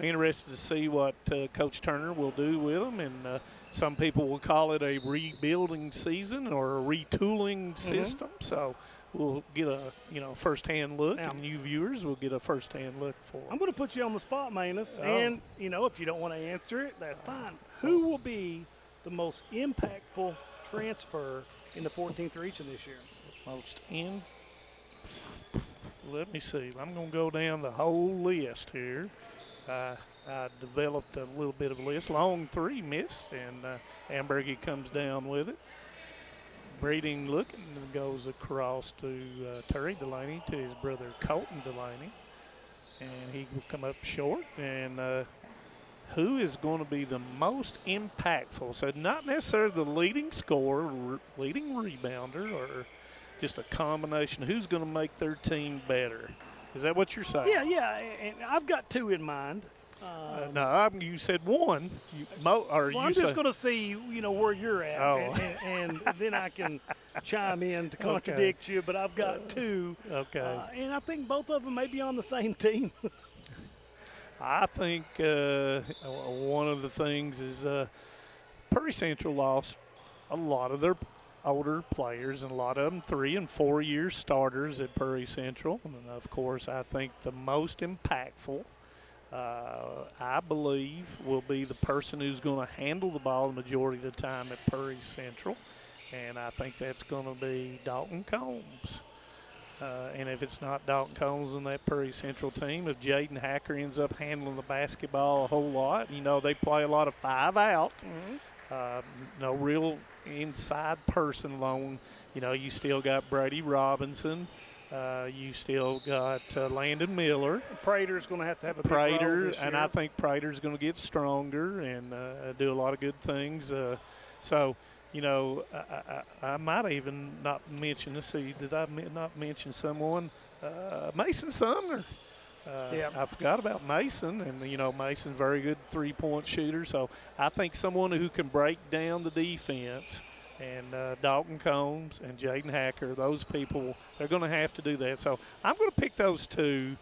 Speaker 6: interested to see what Coach Turner will do with them. And some people will call it a rebuilding season or a retooling system. So we'll get a first-hand look, and you viewers will get a first-hand look for it.
Speaker 7: I'm going to put you on the spot, Manus. And, if you don't want to answer it, that's fine. Who will be the most impactful transfer in the 14th region this year?
Speaker 6: Let me see. I'm going to go down the whole list here. I developed a little bit of a list. Long 3 missed, and Ambergy comes down with it. Breeding looking goes across to Terry Delaney, to his brother Colton Delaney, and he will come up short. And who is going to be the most impactful? So not necessarily the leading scorer, leading rebounder, or just a combination. Who's going to make their team better? Is that what you're saying?
Speaker 7: Yeah, and I've got 2 in mind.
Speaker 6: No, you said 1.
Speaker 7: I'm just going to see, where you're at, and then I can chime in to contradict you. But I've got 2.
Speaker 6: Okay.
Speaker 7: And I think both of them may be on the same team.
Speaker 6: I think one of the things is Prairie Central lost a lot of their older players, and a lot of them 3- and 4-year starters at Prairie Central. And of course, I think the most impactful, I believe, will be the person who's going to handle the ball the majority of the time at Prairie Central, and I think that's going to be Dalton Combs. And if it's not Dalton Combs in that Prairie Central team, if Jaden Hacker ends up handling the basketball a whole lot, they play a lot of 5 out. No real inside person alone. You still got Brady Robinson. You still got Landon Miller.
Speaker 7: Prater's going to have a big role this year.
Speaker 6: And I think Prater's going to get stronger and do a lot of good things. I might even not mention, let's see, did I not mention someone? Mason Sumner. I forgot about Mason, and, Mason's a very good three-point shooter. So I think someone who can break down the defense, and Dalton Combs and Jaden Hacker, those people, they're going to have to do that. So I'm going to pick those two.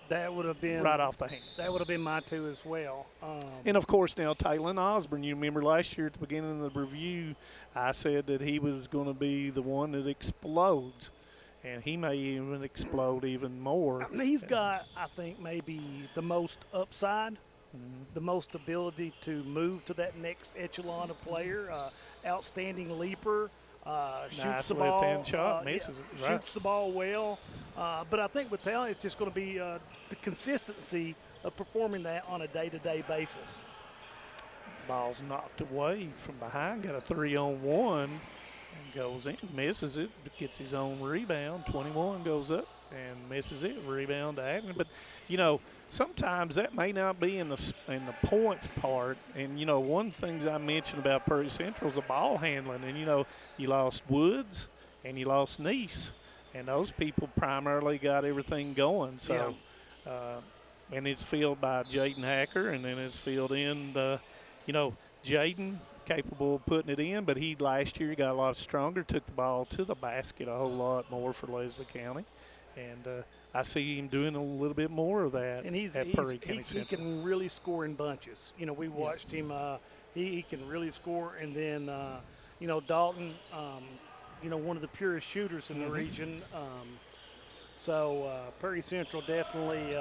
Speaker 7: That would have been
Speaker 6: right off the hand.
Speaker 7: That would have been my two as well.
Speaker 6: And, of course, now Taylon Osborne, you remember last year at the beginning of the review, I said that he was going to be the one that explodes, and he may even explode even more.
Speaker 7: I mean, he's got, I think, maybe the most upside, the most ability to move to that next echelon of player, outstanding leaper. Shoots
Speaker 6: nice
Speaker 7: the ball,
Speaker 6: left-hand shot, misses it. Right.
Speaker 7: Shoots the ball well. But I think with talent, it's just going to be the consistency of performing that on a day-to-day basis.
Speaker 6: Ball's knocked away from behind, got a 3-on-1, and goes in, misses it, but gets his own rebound. 21 goes up and misses it, rebound to Agnew. But, sometimes that may not be in the points part. And, one thing I mentioned about Prairie Central is the ball handling. And, you lost Woods and you lost Neese. And those people primarily got everything going. So, and it's filled by Jaden Hacker, and then it's filled in, Jaden capable of putting it in. But he last year got a lot stronger, took the ball to the basket a whole lot more for Leslie County. And I see him doing a little bit more of that
Speaker 7: and
Speaker 6: at Prairie County Central.
Speaker 7: He can really score in bunches. We watched him. He can really score. And then, Dalton, one of the purest shooters in the region. So Prairie Central definitely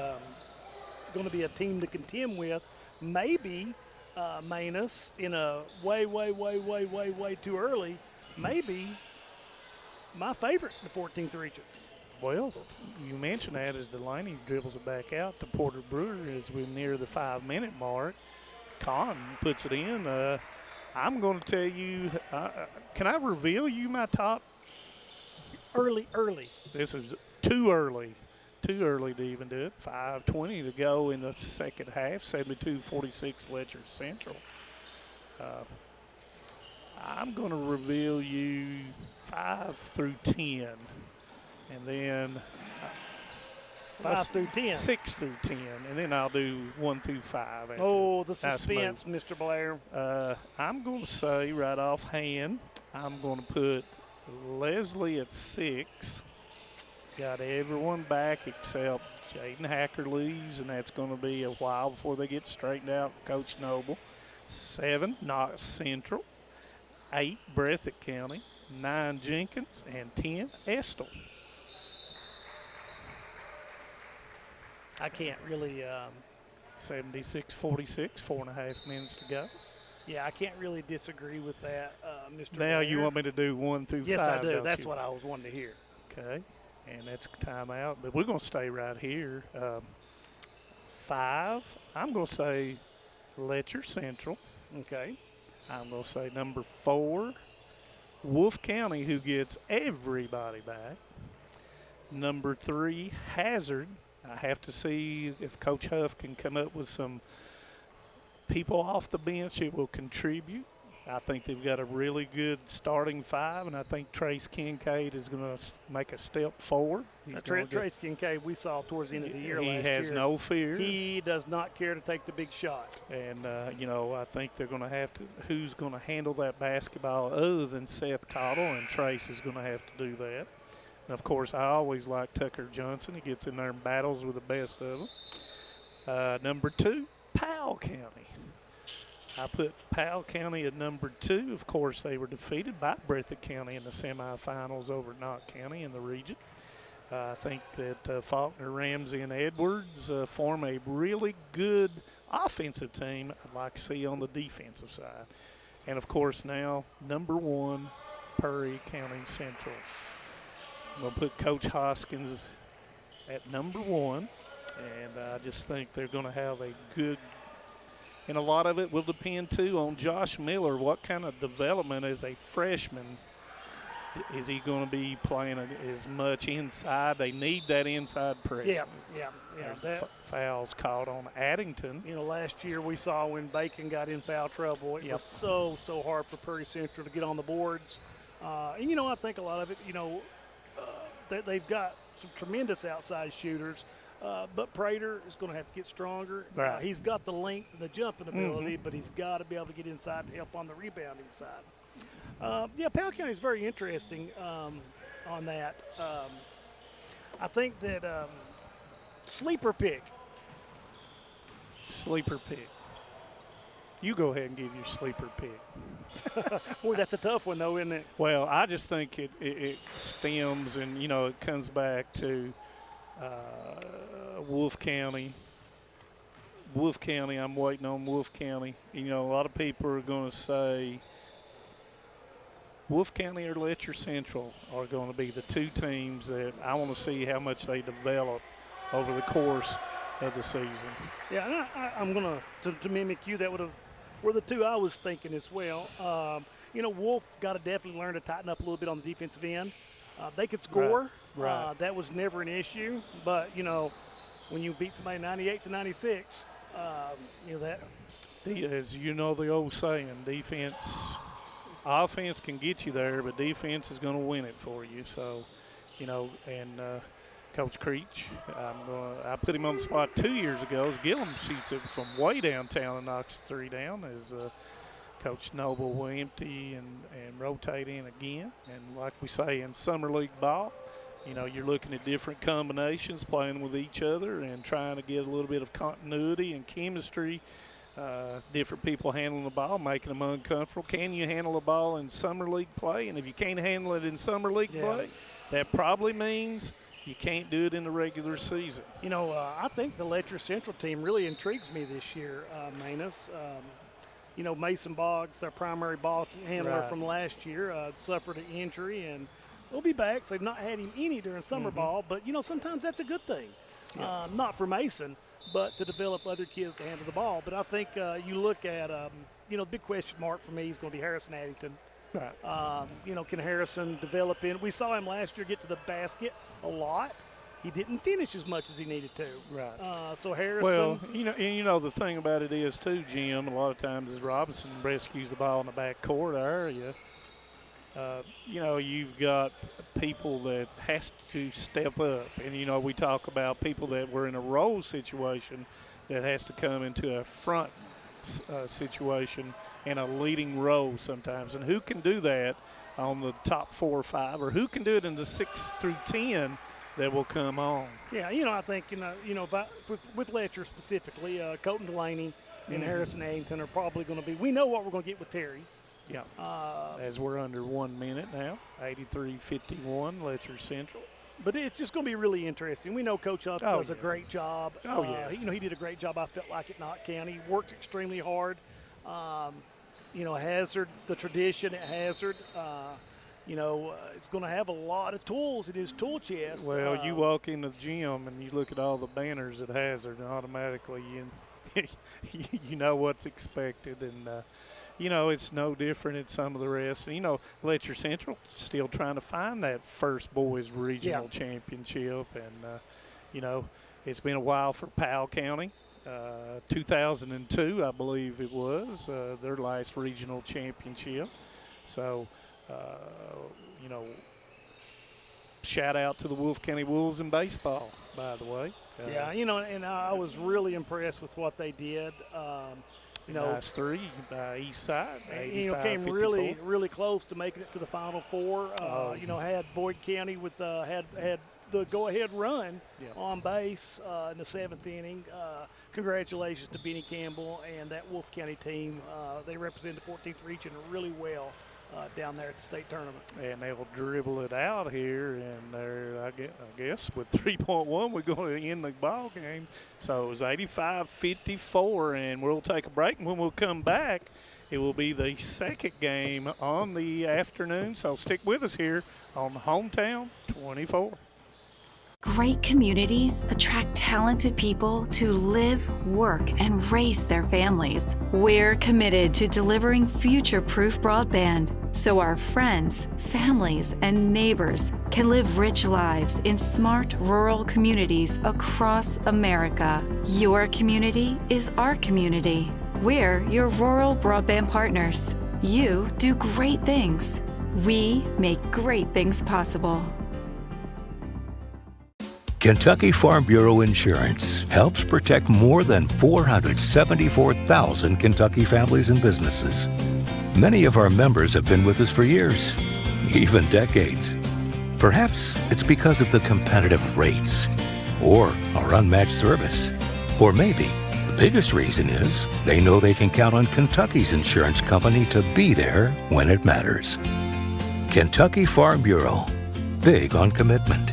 Speaker 7: going to be a team to contend with. Maybe Manus in a way too early. Maybe my favorite in the 14th region.
Speaker 6: Well, you mentioned that as Delaney dribbles it back out to Porter Brewer as we near the 5-minute mark. Con puts it in. I'm going to tell you, can I reveal you my top?
Speaker 7: Early.
Speaker 6: This is too early to even do it. 5:20 to go in the second half, 72-46 Letcher Central. I'm going to reveal you 5 through 10. And then
Speaker 7: 5 through 10.
Speaker 6: 6 through 10. And then I'll do 1 through 5.
Speaker 7: Oh, the suspense, Mr. Blair.
Speaker 6: I'm going to say right offhand, I'm going to put Leslie at 6. Got everyone back except Jaden Hacker leaves, and that's going to be a while before they get straightened out. Coach Noble. 7, Knox Central. 8, Breathitt County. 9, Jenkins. And 10, Estill.
Speaker 7: I can't really
Speaker 6: 76-46, 4.5 minutes to go.
Speaker 7: Yeah, I can't really disagree with that, Mr.
Speaker 6: Now
Speaker 7: Blair.
Speaker 6: you want me to do 1 through 5?
Speaker 7: Yes, I do.
Speaker 6: Don't
Speaker 7: That's
Speaker 6: you?
Speaker 7: what I was wanting to hear.
Speaker 6: Okay, and that's timeout. But we're going to stay right here. 5, I'm going to say Letcher Central.
Speaker 7: Okay.
Speaker 6: I'm going to say number 4, Wolfe County, who gets everybody back. Number 3, Hazard. I have to see if Coach Huff can come up with some people off the bench that will contribute. I think they've got a really good starting 5, and I think Trace Kincaid is going to make a step forward.
Speaker 7: Trace Kincaid, we saw towards the end of the year last year.
Speaker 6: He has no fear.
Speaker 7: He does not care to take the big shot.
Speaker 6: And, I think they're going to have to – who's going to handle that basketball other than Seth Cottle, and Trace is going to have to do that. And, of course, I always like Tucker Johnson. He gets in there and battles with the best of them. Number 2, Powell County. I put Powell County at number 2. Of course, they were defeated by Breathitt County in the semifinals over at Knott County in the region. I think that Faulkner, Ramsey, and Edwards form a really good offensive team I'd like to see on the defensive side. And, of course, now number 1, Prairie County Central. I'm going to put Coach Hoskins at number 1, and I just think they're going to have a good – and a lot of it will depend, too, on Josh Miller. What kind of development as a freshman is he going to be playing as much inside? They need that inside press.
Speaker 7: Yeah.
Speaker 6: There's fouls called on Addington.
Speaker 7: Last year we saw when Bacon got in foul trouble, it was so hard for Prairie Central to get on the boards. And, I think a lot of it, they've got some tremendous outside shooters. But Prater is going to have to get stronger.
Speaker 6: Right.
Speaker 7: He's got the length and the jumping ability, but he's got to be able to get inside to help on the rebounding side. Yeah, Powell County is very interesting on that. I think that sleeper pick.
Speaker 6: Sleeper pick. You go ahead and give your sleeper pick.
Speaker 7: Boy, that's a tough one, though, isn't it?
Speaker 6: Well, I just think it stems and, it comes back to Wolfe County. Wolfe County, I'm waiting on Wolfe County. A lot of people are going to say Wolfe County or Letcher Central are going to be the two teams that I want to see how much they develop over the course of the season.
Speaker 7: Yeah, and I'm going to mimic you. That were the two I was thinking as well. Wolfe got to definitely learn to tighten up a little bit on the defensive end. They could score.
Speaker 6: Right.
Speaker 7: That was never an issue. But, when you beat somebody 98-96, that.
Speaker 6: As you know the old saying, offense can get you there, but defense is going to win it for you. So, and Coach Creech, I put him on the spot 2 years ago as Gillum shoots it from way downtown and knocks the three down as Coach Noble will empty and rotate in again. And like we say in summer league ball, you're looking at different combinations, playing with each other and trying to get a little bit of continuity and chemistry. Different people handling the ball, making them uncomfortable. Can you handle the ball in summer league play? And if you can't handle it in summer league play, that probably means you can't do it in the regular season.
Speaker 7: I think the Letcher Central team really intrigues me this year, Manus. Mason Boggs, their primary ball handler from last year, suffered an injury, and he'll be back. So they've not had him any during summer ball, but, sometimes that's a good thing.
Speaker 6: Yeah.
Speaker 7: Not for Mason, but to develop other kids to handle the ball. But I think you look at, the big question mark for me is going to be Harrison Addington.
Speaker 6: Right.
Speaker 7: Can Harrison develop in? We saw him last year get to the basket a lot. He didn't finish as much as he needed to.
Speaker 6: Right.
Speaker 7: So Harrison.
Speaker 6: Well, the thing about it is too, Jim. A lot of times, as Robinson rescues the ball in the back court area, you've got people that has to step up, and we talk about people that were in a role situation that has to come into a front situation and a leading role sometimes, and who can do that on the top 4 or 5, or who can do it in the 6 through 10 that will come on.
Speaker 7: Yeah, I think with Letcher specifically, Colton Delaney and Harrison Addington are probably going to be. We know what we're going to get with Terry.
Speaker 6: Yeah. As we're under 1 minute now, 83-51, Letcher Central.
Speaker 7: But it's just going to be really interesting. We know Coach Huff does a great job. He did a great job, I felt like, at Knott County. He works extremely hard. Hazard, the tradition at Hazard, it's going to have a lot of tools in his tool chest.
Speaker 6: Well, you walk in the gym and you look at all the banners at Hazard, and automatically you know what's expected. And, it's no different at some of the rest. Letcher Central still trying to find that first boys regional championship. And, it's been a while for Powell County. 2002, I believe it was, their last regional championship. So, shout out to the Wolfe County Wolves in baseball, by the way.
Speaker 7: And I was really impressed with what they did.
Speaker 6: Nice three, east side.
Speaker 7: Came really, really close to making it to the Final Four. Had Boyd County with had the go-ahead run on base in the 7th inning. Congratulations to Benny Campbell and that Wolfe County team. They represent the 14th region really well down there at the state tournament.
Speaker 6: And they will dribble it out here, and I guess with 3.1 we're going to end the ball game. So it was 85-54, and we'll take a break. And when we'll come back, it will be the second game on the afternoon. So stick with us here on Hometown 24.
Speaker 3: Great communities attract talented people to live, work, and raise their families. We're committed to delivering future-proof broadband so our friends, families, and neighbors can live rich lives in smart rural communities across America. Your community is our community. We're your rural broadband partners. You do great things. We make great things possible.
Speaker 4: Kentucky Farm Bureau Insurance helps protect more than 474,000 Kentucky families and businesses. Many of our members have been with us for years, even decades. Perhaps it's because of the competitive rates, or our unmatched service. Or maybe the biggest reason is they know they can count on Kentucky's insurance company to be there when it matters. Kentucky Farm Bureau, big on commitment.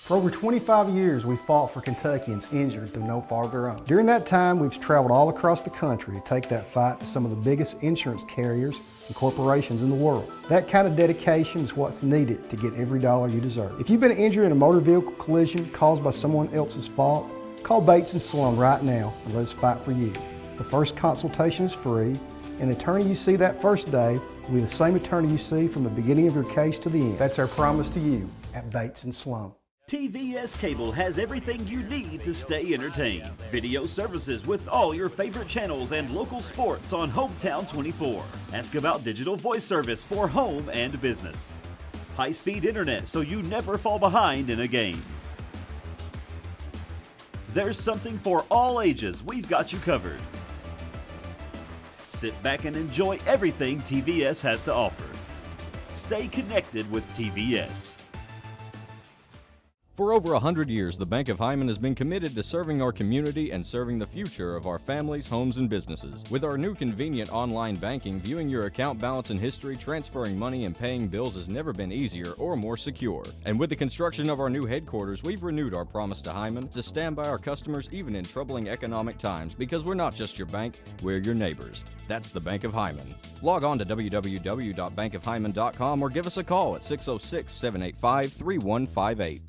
Speaker 5: For over 25 years, we've fought for Kentuckians injured through no fault of their own. During that time, we've traveled all across the country to take that fight to some of the biggest insurance carriers and corporations in the world. That kind of dedication is what's needed to get every dollar you deserve. If you've been injured in a motor vehicle collision caused by someone else's fault, call Bates & Sloan right now and let us fight for you. The first consultation is free, and the attorney you see that first day will be the same attorney you see from the beginning of your case to the end. That's our promise to you at Bates & Sloan.
Speaker 1: TVS Cable has everything you need to stay entertained. Video services with all your favorite channels and local sports on Hometown 24. Ask about digital voice service for home and business. High-speed internet so you never fall behind in a game. There's something for all ages. We've got you covered. Sit back and enjoy everything TVS has to offer. Stay connected with TVS.
Speaker 8: For over 100 years, the Bank of Hyman has been committed to serving our community and serving the future of our families, homes, and businesses. With our new convenient online banking, viewing your account balance and history, transferring money, and paying bills has never been easier or more secure. And with the construction of our new headquarters, we've renewed our promise to Hyman to stand by our customers even in troubling economic times, because we're not just your bank, we're your neighbors. That's the Bank of Hyman. Log on to www.bankofhyman.com or give us a call at 606-785-3158.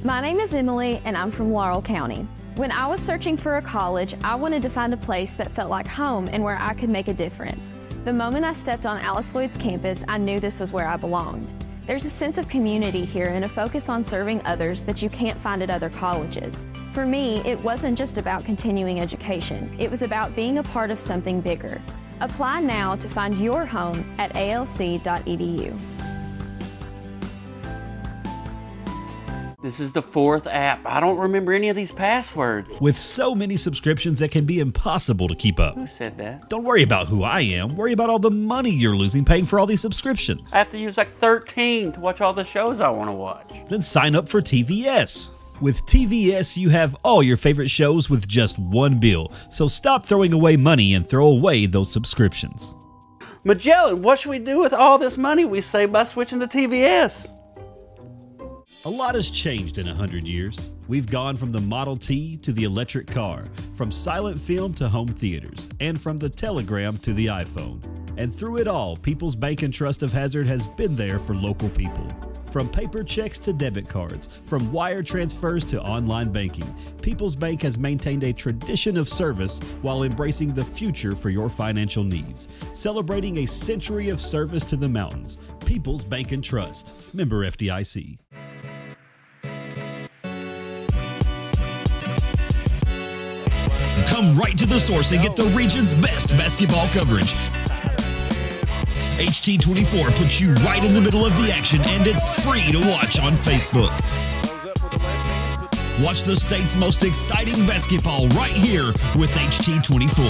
Speaker 9: My name is Emily, and I'm from Laurel County. When I was searching for a college, I wanted to find a place that felt like home and where I could make a difference. The moment I stepped on Alice Lloyd's campus, I knew this was where I belonged. There's a sense of community here and a focus on serving others that you can't find at other colleges. For me, it wasn't just about continuing education. It was about being a part of something bigger. Apply now to find your home at alc.edu.
Speaker 10: This is the fourth app. I don't remember any of these passwords.
Speaker 1: With so many subscriptions, it can be impossible to keep up.
Speaker 10: Who said that?
Speaker 1: Don't worry about who I am. Worry about all the money you're losing paying for all these subscriptions.
Speaker 10: I have to use like 13 to watch all the shows I want to watch.
Speaker 1: Then sign up for TVS. With TVS, you have all your favorite shows with just one bill. So stop throwing away money and throw away those subscriptions.
Speaker 10: Magellan, what should we do with all this money we save by switching to TVS?
Speaker 1: A lot has changed in 100 years. We've gone from the Model T to the electric car, from silent film to home theaters, and from the telegram to the iPhone. And through it all, People's Bank and Trust of Hazard has been there for local people. From paper checks to debit cards, from wire transfers to online banking, People's Bank has maintained a tradition of service while embracing the future for your financial needs. Celebrating a century of service to the mountains. People's Bank and Trust. Member FDIC. Come right to the source and get the region's best basketball coverage. HT24 puts you right in the middle of the action, and it's free to watch on Facebook. Watch the state's most exciting basketball right here with HT24.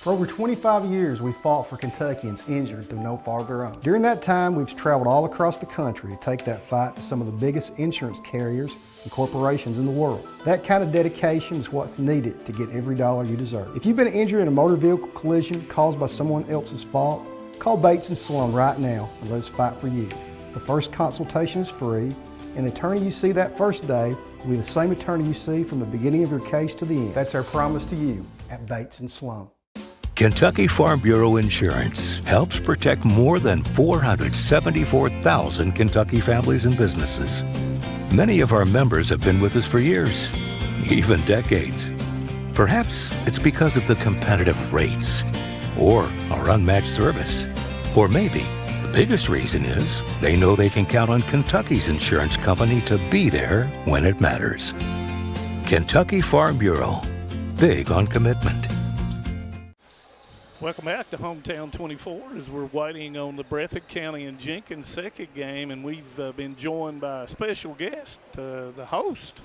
Speaker 5: For over 25 years, we've fought for Kentuckians injured through no fault of their own. During that time, we've traveled all across the country to take that fight to some of the biggest insurance carriers and corporations in the world. That kind of dedication is what's needed to get every dollar you deserve. If you've been injured in a motor vehicle collision caused by someone else's fault, call Bates & Sloan right now and let us fight for you. The first consultation is free, and the attorney you see that first day will be the same attorney you see from the beginning of your case to the end. That's our promise to you at Bates & Sloan.
Speaker 4: Kentucky Farm Bureau Insurance helps protect more than 474,000 Kentucky families and businesses. Many of our members have been with us for years, even decades. Perhaps it's because of the competitive rates, or our unmatched service. Or maybe the biggest reason is they know they can count on Kentucky's insurance company to be there when it matters. Kentucky Farm Bureau, big on commitment.
Speaker 6: Welcome back to Hometown 24 as we're waiting on the Breathitt County and Jenkins second game, and we've been joined by a special guest, the host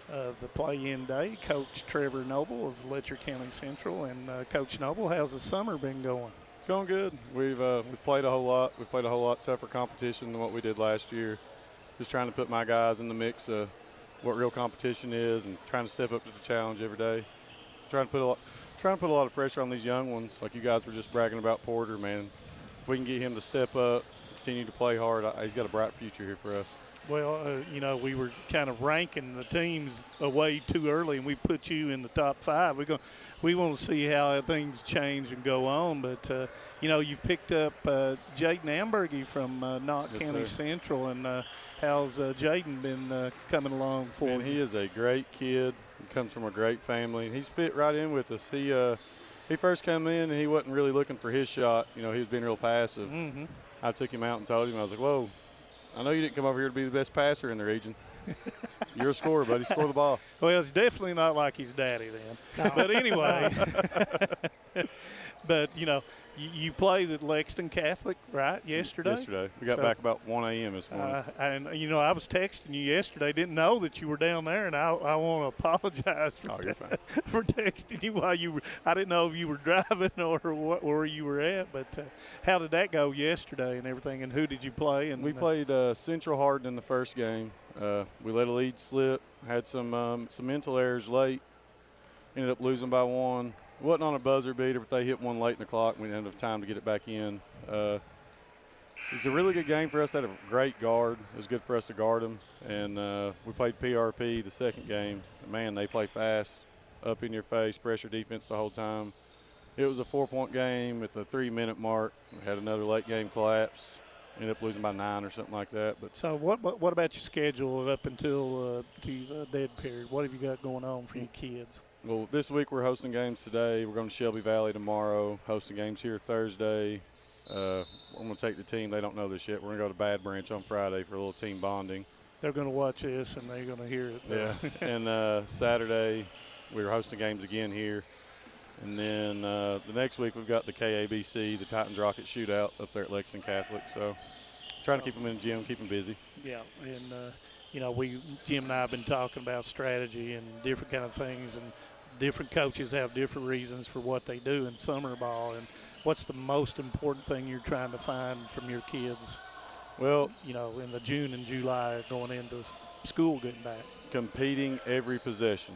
Speaker 6: of the play-in day, Coach Trevor Noble of Letcher County Central. And Coach Noble, how's the summer been going?
Speaker 13: It's going good. We've played a whole lot. We've played a whole lot tougher competition than what we did last year. Just trying to put my guys in the mix of what real competition is and trying to step up to the challenge every day. Trying to put a lot of pressure on these young ones, like you guys were just bragging about Porter, man. If we can get him to step up, continue to play hard, he's got a bright future here for us.
Speaker 6: Well, we were kind of ranking the teams away too early, and we put you in the top 5. We want to see how things change and go on. But, you've picked up Jaden Ambergy from Knott County Central. And how's Jaden been coming along for you?
Speaker 13: He is a great kid. He comes from a great family. He's fit right in with us. He first came in, and he wasn't really looking for his shot. He was being real passive.
Speaker 6: Mm-hmm.
Speaker 13: I took him out and told him, I was like, whoa, I know you didn't come over here to be the best passer in the region. You're a scorer, buddy. Score the ball.
Speaker 6: Well, it's definitely not like his daddy then. No. But anyway, you played at Lexington Catholic, right, yesterday?
Speaker 13: Yesterday. We got back about 1 a.m. this morning.
Speaker 6: And I was texting you yesterday. Didn't know that you were down there, and I want to apologize for texting you I didn't know if you were driving or where you were at. But how did that go yesterday and everything, and who did you play? And
Speaker 13: we played Central Hardin in the first game. We let a lead slip, had some mental errors late, ended up losing by 1. Wasn't on a buzzer beater, but they hit one late in the clock, and we didn't have time to get it back in. It was a really good game for us. They had a great guard. It was good for us to guard them. And we played PRP the second game. Man, they play fast, up in your face, pressure defense the whole time. It was a 4-point game at the 3-minute mark. We had another late game collapse. Ended up losing by 9 or something like that. But
Speaker 6: so what about your schedule up until the dead period? What have you got going on for your kids?
Speaker 13: Well, this week we're hosting games today. We're going to Shelby Valley tomorrow, hosting games here Thursday. I'm going to take the team. They don't know this yet. We're going to go to Bad Branch on Friday for a little team bonding.
Speaker 6: They're going to watch this, and they're going to hear it.
Speaker 13: Yeah. And Saturday we're hosting games again here. And then the next week we've got the KABC, the Titans Rocket Shootout up there at Lexington Catholic. So trying to keep them in the gym, keep them busy.
Speaker 6: Yeah, and Jim and I have been talking about strategy and different kind of things, and different coaches have different reasons for what they do in summer ball. And what's the most important thing you're trying to find from your kids?
Speaker 13: Well,
Speaker 6: in the June and July going into school getting back.
Speaker 13: Competing every possession.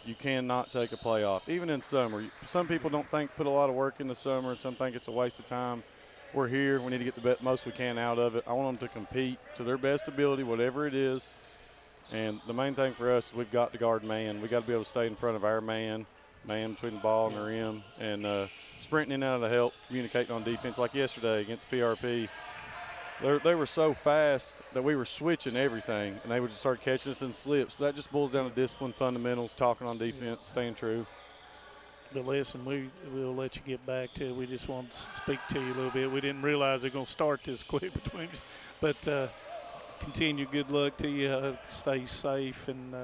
Speaker 13: You cannot take a play off, even in summer. Some people don't put a lot of work in the summer, and some think it's a waste of time. We're here. We need to get the most we can out of it. I want them to compete to their best ability, whatever it is. And the main thing for us is we've got to guard man. We've got to be able to stay in front of our man between the ball and the rim, and sprinting in and out of the help, communicating on defense. Like yesterday against PRP, they were so fast that we were switching everything, and they would just start catching us in slips. That just boils down to discipline, fundamentals, talking on defense, staying true.
Speaker 6: But listen, we'll let you get back to it. We just want to speak to you a little bit. We didn't realize they're going to start this quick between us. But continue good luck to you. Stay safe and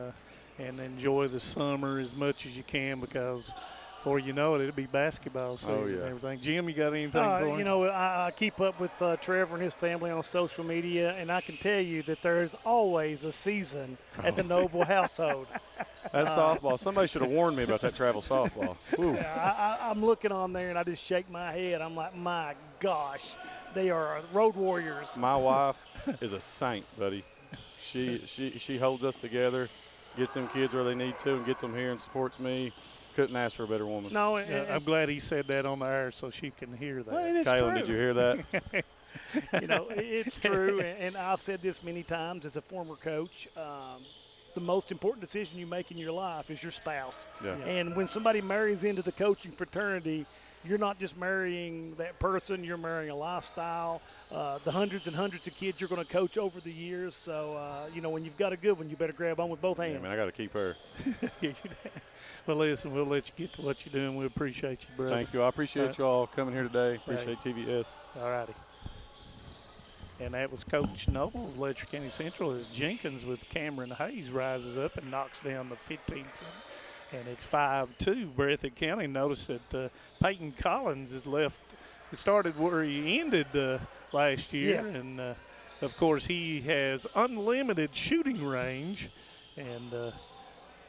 Speaker 6: enjoy the summer as much as you can, because before you know it, it'll be basketball season and everything. Jim, you got anything for him?
Speaker 7: I keep up with Trevor and his family on social media, and I can tell you that there is always a season at the Noble household.
Speaker 13: That's softball. Somebody should have warned me about that travel softball.
Speaker 7: I'm looking on there, and I just shake my head. I'm like, my gosh, they are road warriors.
Speaker 13: My wife is a saint, buddy. She holds us together, gets them kids where they need to, and gets them here and supports me. Couldn't ask for a better woman.
Speaker 6: No, I'm glad he said that on the air so she can hear that.
Speaker 7: Well,
Speaker 13: Kaylin, did you hear that?
Speaker 7: It's true, and I've said this many times as a former coach. The most important decision you make in your life is your spouse.
Speaker 13: Yeah.
Speaker 7: And when somebody marries into the coaching fraternity, you're not just marrying that person, you're marrying a lifestyle, the hundreds and hundreds of kids you're going to coach over the years. So, when you've got a good one, you better grab on with both hands.
Speaker 13: Yeah, man, I got to keep her.
Speaker 6: Well, listen, we'll let you get to what you're doing. We appreciate you, brother.
Speaker 13: Thank you. I appreciate you all coming here today. Appreciate TVS.
Speaker 6: All righty. And that was Coach Noble of Letcher County Central as Jenkins with Cameron Hayes rises up and knocks down the 15th and it's 5-2 Breathitt County. Notice that Peyton Collins has left. It started where he ended last year,
Speaker 7: Yes.
Speaker 6: and of course he has unlimited shooting range. And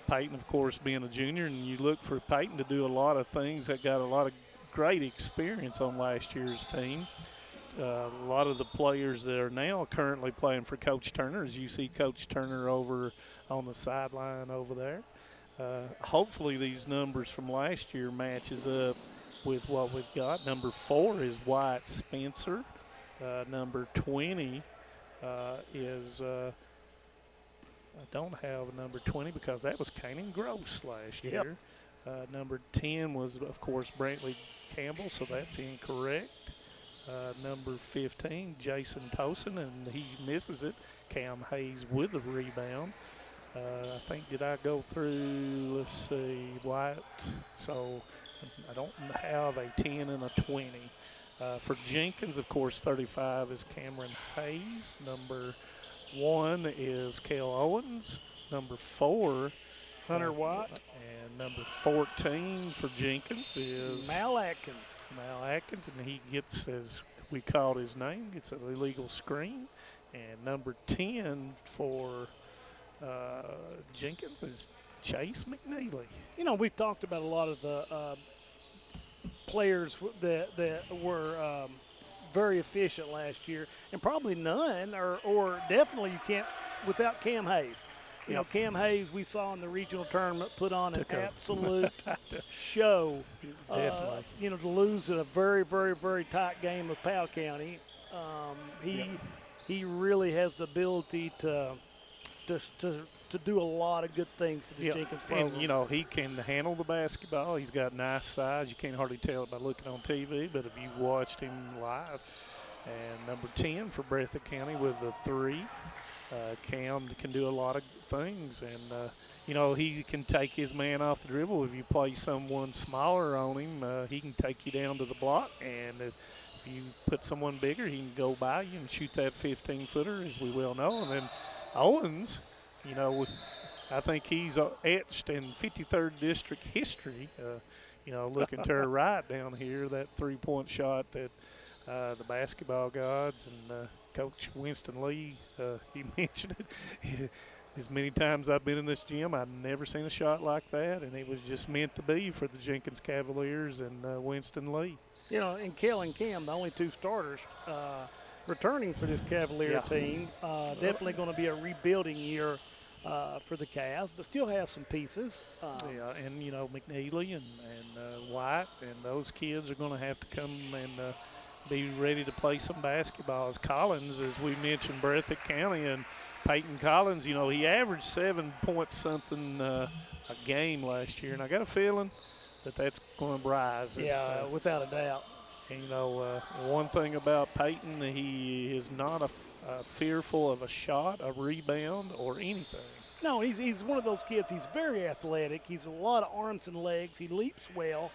Speaker 6: Peyton, of course, being a junior, and you look for Peyton to do a lot of things. That got a lot of great experience on last year's team. A lot of the players that are now currently playing for Coach Turner, as you see Coach Turner over on the sideline over there. Hopefully these numbers from last year matches up with what we've got. Number 4 is Wyatt Spencer. Number 20 is I don't have a number 20 because that was Kanan Gross last year. Number 10 was, of course, Brantley Campbell, so that's incorrect. Number 15, Jason Tosin, and he misses it. Cam Hayes with the rebound. I think, did I go through, let's see, White? So I don't have a 10 and a 20. For Jenkins, of course, 35 is Cameron Hayes. Number 1 is Cale Owens. Number 4,
Speaker 7: Hunter White.
Speaker 6: And number 14 for Jenkins is
Speaker 7: Mal Atkins.
Speaker 6: Mal Atkins, and he gets, as we called his name, gets an illegal screen. And number 10 for Jenkins is Chase McNeely.
Speaker 7: You know, we've talked about a lot of the players that were very efficient last year, and probably none, or definitely you can't without Cam Hayes. You know, Cam Hayes, we saw in the regional tournament, put on an absolute show.
Speaker 6: Definitely.
Speaker 7: You know, to lose in a very, very, very tight game with Powell County. He really has the ability to do a lot of good things for this Jenkins program.
Speaker 6: And, you know, he can handle the basketball. He's got nice size. You can't hardly tell it by looking on TV, but if you've watched him live. And number 10 for Breathitt County with the 3. Cam can do a lot of things, and you know, he can take his man off the dribble. If you play someone smaller on him, he can take you down to the block, and if you put someone bigger, he can go by you and shoot that 15-footer, as we well know. And then Owens, you know, I think he's etched in 53rd District history. You know, looking to her right down here, that three-point shot that the basketball gods and Coach Winston Lee, he mentioned it. As many times I've been in this gym, I've never seen a shot like that, and it was just meant to be for the Jenkins Cavaliers and Winston Lee.
Speaker 7: You know, and Kel and Cam, the only 2 starters returning for this Cavalier team. Definitely going to be a rebuilding year for the Cavs, but still have some pieces.
Speaker 6: And, you know, McNeely and White and those kids are going to have to come and be ready to play some basketball. As Collins, as we mentioned, Breathitt County, and Peyton Collins, you know, he averaged 7 point something a game last year, and I got a feeling that that's going to rise.
Speaker 7: Without a doubt.
Speaker 6: And, you know, one thing about Peyton, he is not fearful of a shot, a rebound, or anything.
Speaker 7: No, he's one of those kids. He's very athletic. He's a lot of arms and legs. He leaps well.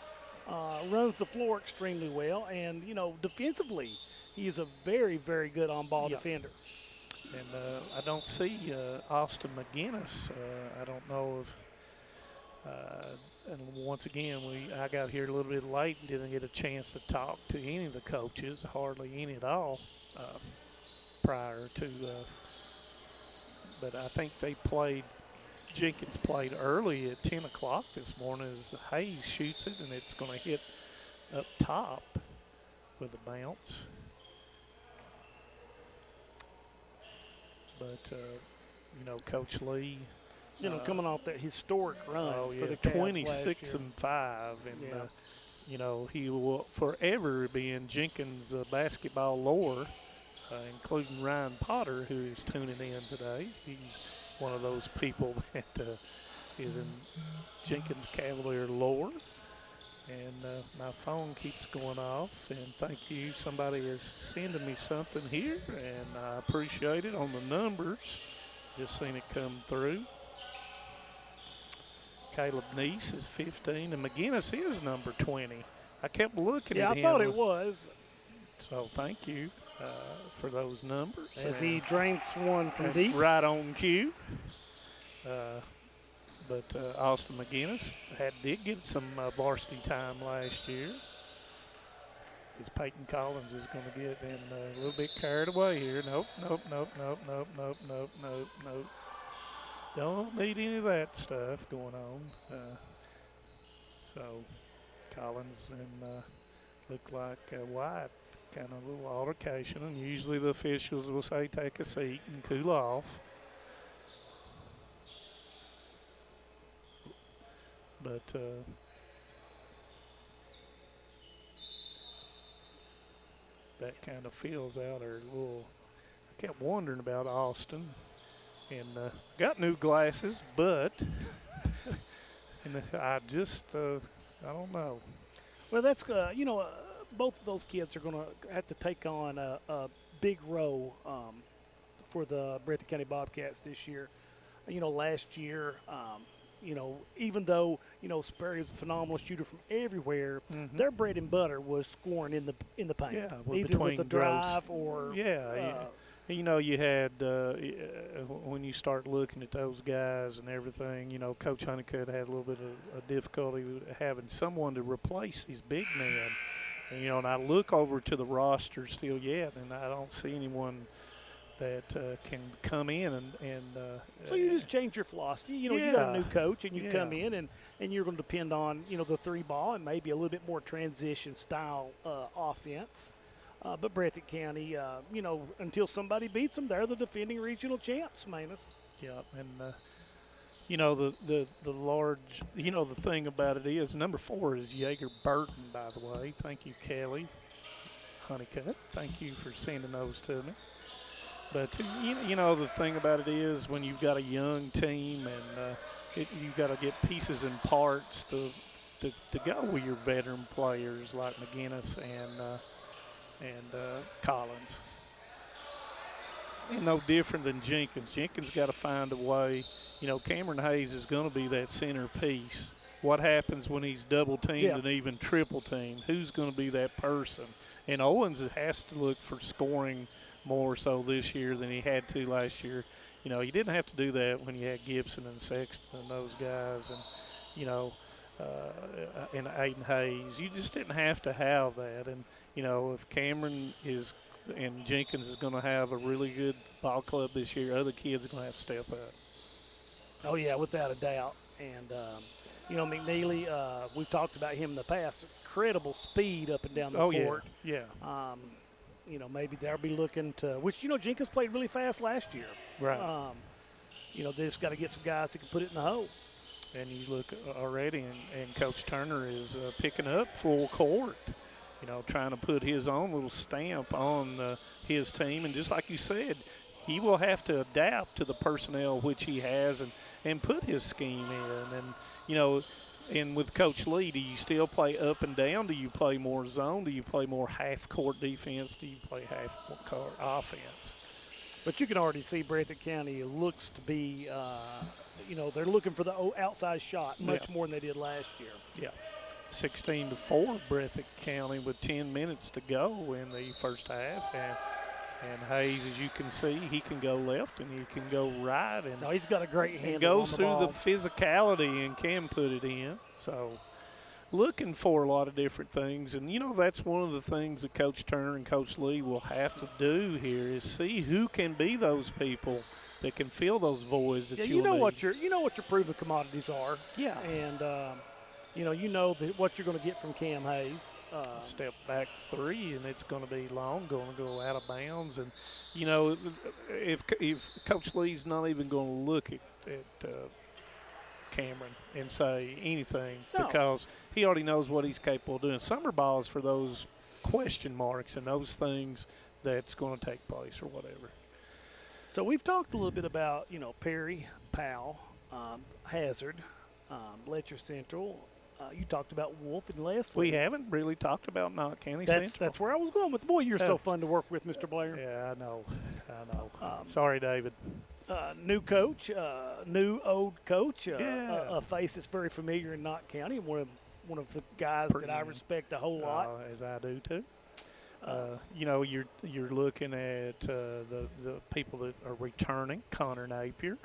Speaker 7: Runs the floor extremely well, and, you know, defensively, he is a very, very good on-ball defender.
Speaker 6: And I don't see Austin McGinnis. I don't know if and once again, I got here a little bit late and didn't get a chance to talk to any of the coaches, hardly any at all, prior to. But I think Jenkins played early at 10 o'clock this morning as Hayes shoots it, and it's going to hit up top with a bounce. But, you know, Coach Lee.
Speaker 7: You know, coming off that historic run for the Cavs
Speaker 6: 26 and 5. And, you know, he will forever be in Jenkins' basketball lore, including Ryan Potter, who is tuning in today. He's one of those people that is in Jenkins Cavalier lore. And my phone keeps going off, and thank you. Somebody is sending me something here, and I appreciate it on the numbers. Just seen it come through. Caleb Neese is 15, and McGinnis is number 20. I kept looking at him.
Speaker 7: Yeah, I thought it was.
Speaker 6: So thank you for those numbers.
Speaker 7: As he drains one from deep.
Speaker 6: Right on cue. but Austin McGinnis did get some varsity time last year. Is Peyton Collins is going to get a little bit carried away here. Nope. Don't need any of that stuff going on. So Collins and look like White, kind of a little altercation, and usually the officials will say take a seat and cool off. But that kind of fills out our little. I kept wondering about Austin, and got new glasses, but and I just I don't know.
Speaker 7: Well, that's both of those kids are going to have to take on a big role for the Breathitt County Bobcats this year. Last year, even though Sperry is a phenomenal shooter from everywhere, their bread and butter was scoring in the paint, either with the drive or
Speaker 6: you had when you start looking at those guys and everything, Coach Honeycutt had a little bit of difficulty with having someone to replace these big men. And I look over to the roster still yet, and I don't see anyone that can come in and
Speaker 7: so you just change your philosophy. You got a new coach, and you come in and you're going to depend on the three ball and maybe a little bit more transition style offense. But Breathitt County, until somebody beats them, they're the defending regional champs, Manus.
Speaker 6: Yeah, and the large, the thing about it is number 4 is Jaeger Burton, by the way. Thank you, Kelly Honeycutt. Thank you for sending those to me. But the thing about it is when you've got a young team and you've got to get pieces and parts to go with your veteran players like McGinnis and Collins. And no different than Jenkins. Jenkins got to find a way. Cameron Hayes is going to be that centerpiece. What happens when he's double teamed and even triple teamed? Who's going to be that person? And Owens has to look for scoring more so this year than he had to last year. You didn't have to do that when you had Gibson and Sexton and those guys and, and Aiden Hayes. You just didn't have to have that. And, if Cameron and Jenkins is going to have a really good ball club this year, other kids are going to have to step up.
Speaker 7: Oh, yeah, without a doubt. And, McNeely, we've talked about him in the past, incredible speed up and down the court.
Speaker 6: Yeah.
Speaker 7: Maybe they'll be looking to, which, Jenkins played really fast last year.
Speaker 6: Right.
Speaker 7: They just got to get some guys that can put it in the hole.
Speaker 6: And you look already, and Coach Turner is picking up full court, trying to put his own little stamp on his team. And just like you said, he will have to adapt to the personnel which he has and put his scheme in. And, and with Coach Lee, do you still play up and down? Do you play more zone? Do you play more half-court defense? Do you play half-court offense?
Speaker 7: But you can already see Breathitt County looks to be, they're looking for the outside shot much more than they did last year.
Speaker 6: Yeah. 16-4 Breathitt County with 10 minutes to go in the first half. And Hayes, as you can see, he can go left and he can go right. And
Speaker 7: he's got a great handle.
Speaker 6: He goes
Speaker 7: on the
Speaker 6: through
Speaker 7: ball.
Speaker 6: the physicality and can put it in. So looking for a lot of different things. And, that's one of the things that Coach Turner and Coach Lee will have to do here is see who can be those people that can fill those voids that you'll need.
Speaker 7: What your proven commodities are.
Speaker 6: Yeah.
Speaker 7: And, what you're going to get from Cam Hayes.
Speaker 6: Step back 3, and it's going to be long, going to go out of bounds. And, if Coach Lee's not even going to look at Cameron and say anything because he already knows what he's capable of doing. Summer ball is for those question marks and those things that's going to take place or whatever.
Speaker 7: So we've talked a little bit about, Perry, Powell, Hazard, Letcher Central. You talked about Wolf and Leslie.
Speaker 6: We haven't really talked about Knott County Central.
Speaker 7: That's where I was going with. Boy, you're so fun to work with, Mr. Blair.
Speaker 6: Yeah, I know. Sorry, David.
Speaker 7: New coach, new old coach, a face that's very familiar in Knott County. One of the guys that I respect a whole lot,
Speaker 6: as I do too. You're looking at the people that are returning. Connor Napier.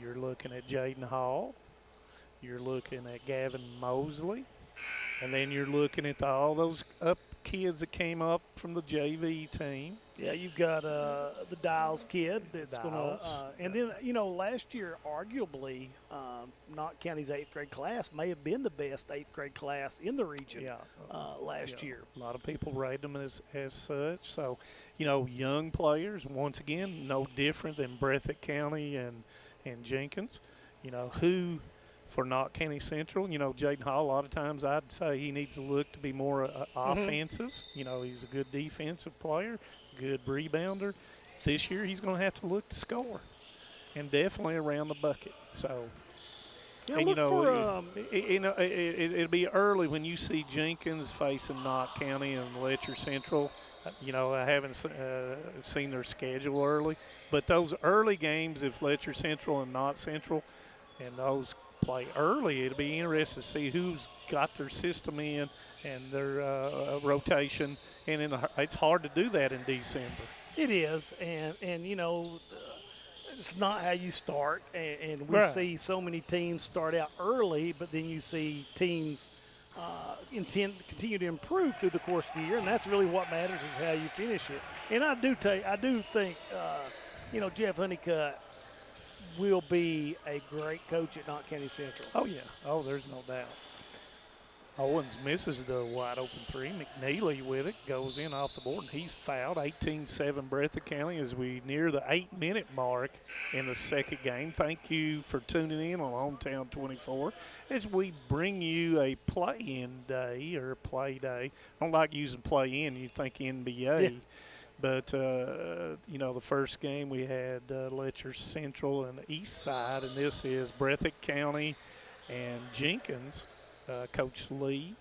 Speaker 6: You're looking at Jaden Hall. You're looking at Gavin Mosley. And then you're looking at all those kids that came up from the JV team.
Speaker 7: Yeah, you've got the Dials kid that's going to and then, last year, arguably, Knott County's 8th grade class may have been the best 8th grade class in the region last year.
Speaker 6: A lot of people rate them as such. So, young players, once again, no different than Breathitt County and Jenkins. Who – for Knott County Central, Jaden Hall, a lot of times I'd say he needs to look to be more offensive. He's a good defensive player, good rebounder. This year he's going to have to look to score, and definitely around the bucket. So, it'll be early when you see Jenkins facing Knott County and Letcher Central. I haven't seen their schedule early, but those early games, if Letcher Central and Knott Central and those play early, it'll be interesting to see who's got their system in and their rotation. And it's hard to do that in December.
Speaker 7: It is, and it's not how you start. And we see so many teams start out early, but then you see teams continue to improve through the course of the year, and that's really what matters is how you finish it. And I do think, Jeff Honeycutt will be a great coach at Knott County Central.
Speaker 6: Oh, yeah. Oh, there's no doubt. Owens misses the wide open three. McNeely with it goes in off the board, and he's fouled. 18-7 Breathitt County as we near the 8-minute mark in the second game. Thank you for tuning in on Hometown 24 as we bring you a play-in day or play day. I don't like using play-in. You think NBA. Yeah. But, the first game we had Letcher Central and the East Side, and this is Breathitt County and Jenkins. Coach Lee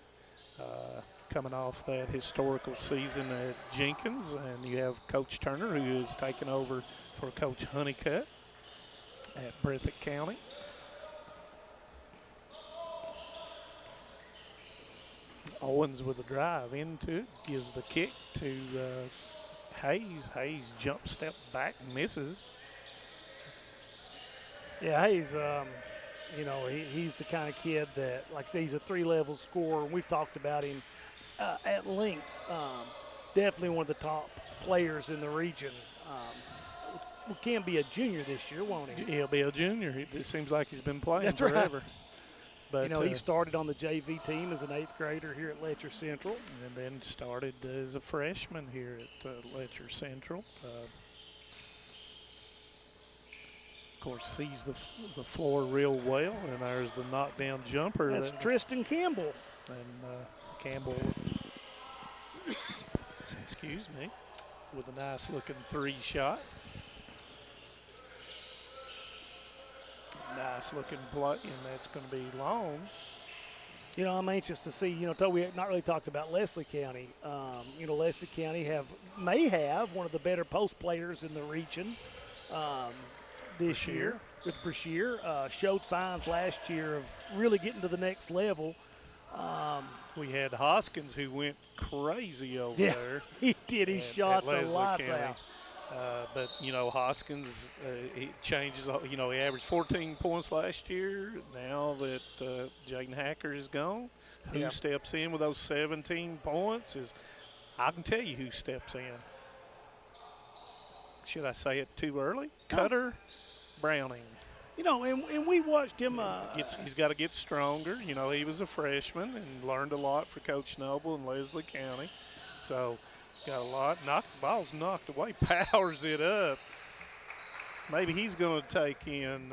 Speaker 6: coming off that historical season at Jenkins, and you have Coach Turner who is taking over for Coach Honeycutt at Breathitt County. Owens with a drive into it, gives the kick to Hayes. Hayes jump step back, misses.
Speaker 7: Yeah, Hayes, he's the kind of kid that, like I say, he's a 3-level scorer. We've talked about him at length. Definitely one of the top players in the region. Can be a junior this year, won't he?
Speaker 6: He'll be a junior. It seems like he's been playing
Speaker 7: That's
Speaker 6: forever.
Speaker 7: Right.
Speaker 6: But,
Speaker 7: he started on the JV team as an 8th grader here at Letcher Central.
Speaker 6: And then started as a freshman here at Letcher Central. Of course, sees the floor real well, and there's the knockdown jumper.
Speaker 7: That's Tristan Campbell.
Speaker 6: And Campbell, excuse me, with a nice-looking 3 shot. Nice-looking play, and that's going to be long.
Speaker 7: I'm anxious to see. We have not really talked about Leslie County. Leslie County may have one of the better post players in the region this year with Brashear. Showed signs last year of really getting to the next level.
Speaker 6: We had Hoskins who went crazy over there.
Speaker 7: He did. He shot the lights out.
Speaker 6: But, Hoskins, he changes. He averaged 14 points last year. Now that Jaden Hacker is gone, who steps in with those 17 points I can tell you who steps in. Should I say it too early? Cutter Browning.
Speaker 7: And we watched him.
Speaker 6: He's got to get stronger. He was a freshman and learned a lot for Coach Noble in Leslie County. So, got a lot. Ball's knocked away. Powers it up. Maybe he's going to take in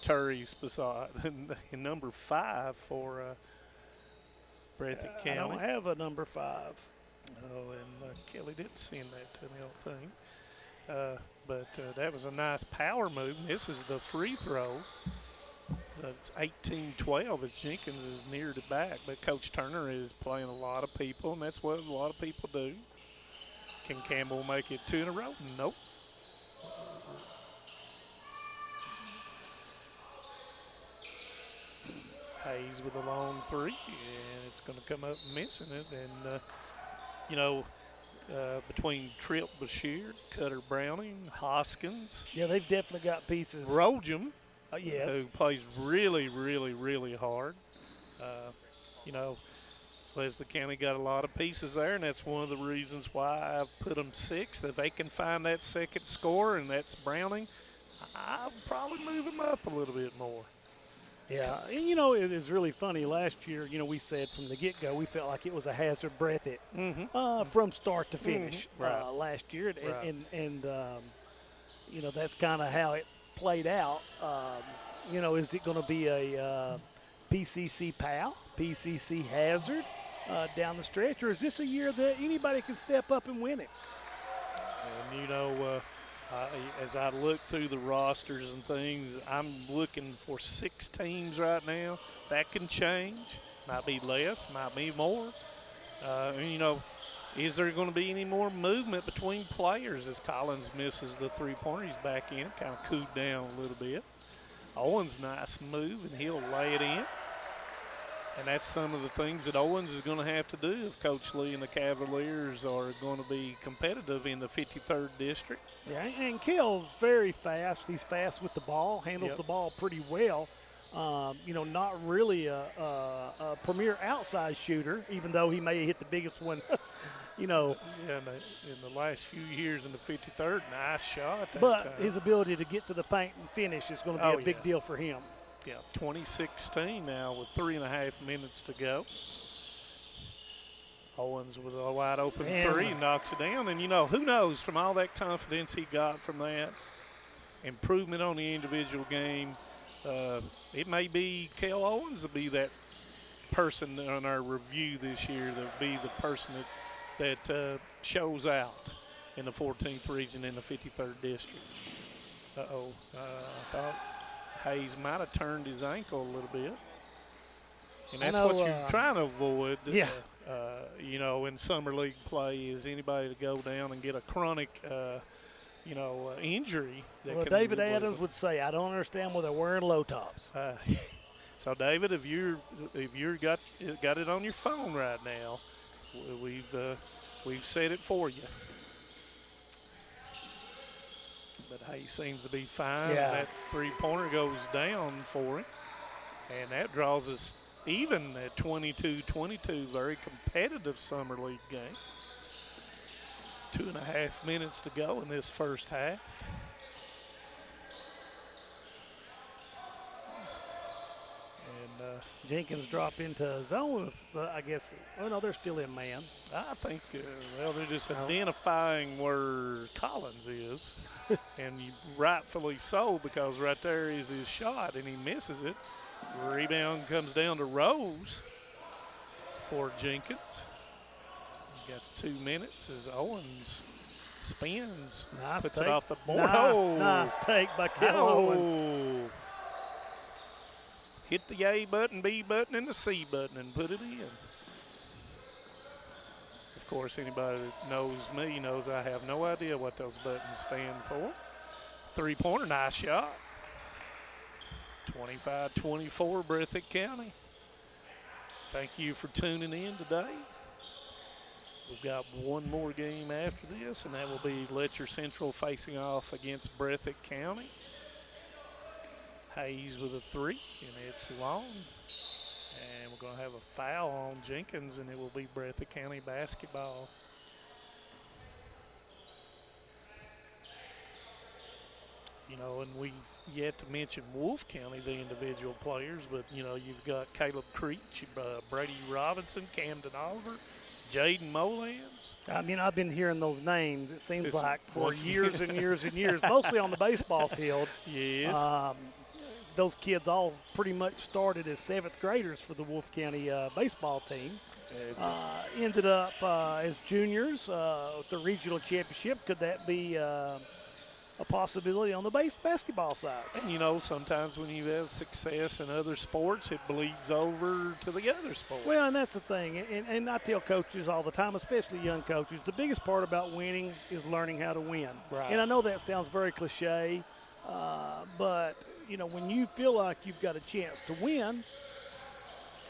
Speaker 6: Turry's beside in number 5 for Breathitt County.
Speaker 7: I don't have a number 5.
Speaker 6: Oh, and Kelly didn't send that to me, I don't think. But that was a nice power move. This is the free throw. It's 18-12 as Jenkins is near the back. But Coach Turner is playing a lot of people, and that's what a lot of people do. Can Campbell make it 2 in a row? Nope. Hayes with a long 3, and it's going to come up missing it. And, between Tripp Bashir, Cutter Browning, Hoskins.
Speaker 7: Yeah, they've definitely got pieces.
Speaker 6: Rojum,
Speaker 7: yes,
Speaker 6: who plays really, really, really hard. You know, Leslie County got a lot of pieces there, and that's one of the reasons why I've put them 6th. If they can find that second scorer, and that's Browning, I'll probably move them up a little bit more.
Speaker 7: Yeah, and you know, it is really funny. Last year, you know, we said from the get-go we felt like it was a hazard breath from start to finish last year, and you know, that's kind of how it played out. You know, is it going to be a PCC PAL, PCC hazard down the stretch, or is this a year that anybody can step up and win it?
Speaker 6: And you know, as I look through the rosters and things, I'm looking for 6 teams right now. That can change. Might be less, might be more. And, you know, is there going to be any more movement between players as Collins misses the three-pointer? He's back in, kind of cooled down a little bit. Owens, nice move, and he'll lay it in. And that's some of the things that Owens is going to have to do if Coach Lee and the Cavaliers are going to be competitive in the 53rd district.
Speaker 7: Yeah, and Kell's very fast. He's fast with the ball, handles the ball pretty well. You know, not really a premier outside shooter, even though he may have hit the biggest one, you know.
Speaker 6: Yeah, in the last few years in the 53rd, nice shot.
Speaker 7: But his ability to get to the paint and finish is going to be a big deal for him.
Speaker 6: Yeah, 2016 now with 3.5 minutes to go. Owens with a wide open three, knocks it down. And, you know, who knows, from all that confidence he got from that, improvement on the individual game, it may be Kel Owens to be that person on our review this year, that will be the person that shows out in the 14th region in the 53rd district. I thought Hayes might have turned his ankle a little bit. And that's what you're trying to avoid.
Speaker 7: Yeah.
Speaker 6: You know, in summer league play, is anybody to go down and get a chronic, injury.
Speaker 7: Well, David Adams would say, I don't understand why they're wearing low tops.
Speaker 6: So, David, if you're got it on your phone right now, we've said it for you. But Hayes seems to be fine.
Speaker 7: Yeah.
Speaker 6: That three-pointer goes down for him. And that draws us even at 22-22. Very competitive summer league game. 2.5 minutes to go in this first half. And
Speaker 7: Jenkins drop into zone. I guess, well, no, they're still in man.
Speaker 6: I think, they're just identifying where Collins is. And rightfully so, because right there is his shot, and he misses it. Rebound comes down to Rose for Jenkins. Got 2 minutes as Owens spins, puts it off the board.
Speaker 7: Nice take by Kel Owens.
Speaker 6: Hit the A button, B button, and the C button and put it in. Of course, anybody that knows me knows I have no idea what those buttons stand for. Three-pointer, nice shot. 25-24, Breathitt County. Thank you for tuning in today. We've got one more game after this, and that will be Letcher Central facing off against Breathitt County. Hayes with a three, and it's long. And we're going to have a foul on Jenkins, and it will be Breathitt County basketball. You know, and we've yet to mention Wolfe County, the individual players, but, you know, you've got Caleb Creech, Brady Robinson, Camden Oliver, Jaden Molans.
Speaker 7: I mean, I've been hearing those names, it seems like, for years and years and years, mostly on the baseball field.
Speaker 6: Yes.
Speaker 7: Those kids all pretty much started as 7th graders for the Wolfe County baseball team. Ended up as juniors at the regional championship. Could that be a possibility on the basketball side?
Speaker 6: And, you know, sometimes when you have success in other sports, it bleeds over to the other sports.
Speaker 7: Well, and that's the thing. And I tell coaches all the time, especially young coaches, the biggest part about winning is learning how to win.
Speaker 6: Right.
Speaker 7: And I know that sounds very cliche, but, you know, when you feel like you've got a chance to win,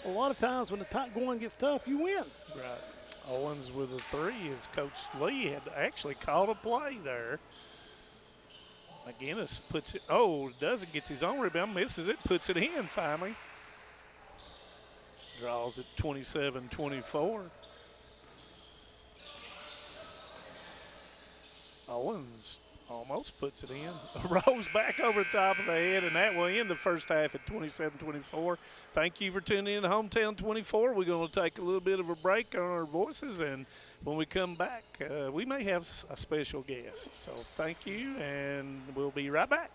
Speaker 7: a lot of times when the going gets tough, you win.
Speaker 6: Right. Owens with a three as Coach Lee had actually called a play there. McGinnis puts it, doesn't, gets his own rebound, misses it, puts it in finally. Draws it 27-24. Owens almost puts it in. Rolls back over the top of the head, and that will end the first half at 27-24. Thank you for tuning in to Hometown 24. We're going to take a little bit of a break on our voices, and when we come back, we may have a special guest. So thank you, and we'll be right back.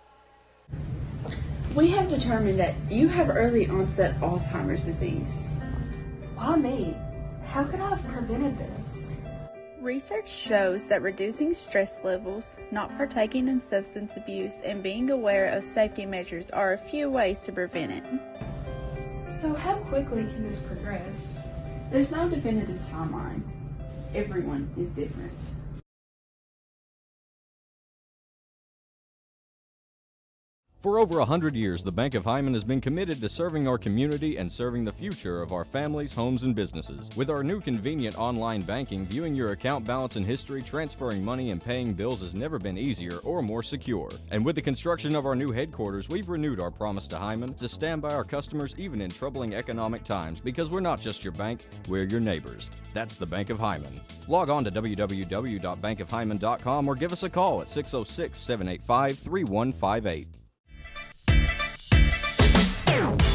Speaker 11: We have determined that you have early onset Alzheimer's disease.
Speaker 12: Why me? How could I have prevented this?
Speaker 11: Research shows that reducing stress levels, not partaking in substance abuse, and being aware of safety measures are a few ways to prevent it.
Speaker 12: So how quickly can this progress?
Speaker 11: There's no definitive timeline. Everyone is different.
Speaker 8: For over 100 years, the Bank of Hyman has been committed to serving our community and serving the future of our families, homes, and businesses. With our new convenient online banking, viewing your account balance and history, transferring money, and paying bills has never been easier or more secure. And with the construction of our new headquarters, we've renewed our promise to Hyman to stand by our customers even in troubling economic times, because we're not just your bank, we're your neighbors. That's the Bank of Hyman. Log on to www.bankofhyman.com or give us a call at 606-785-3158.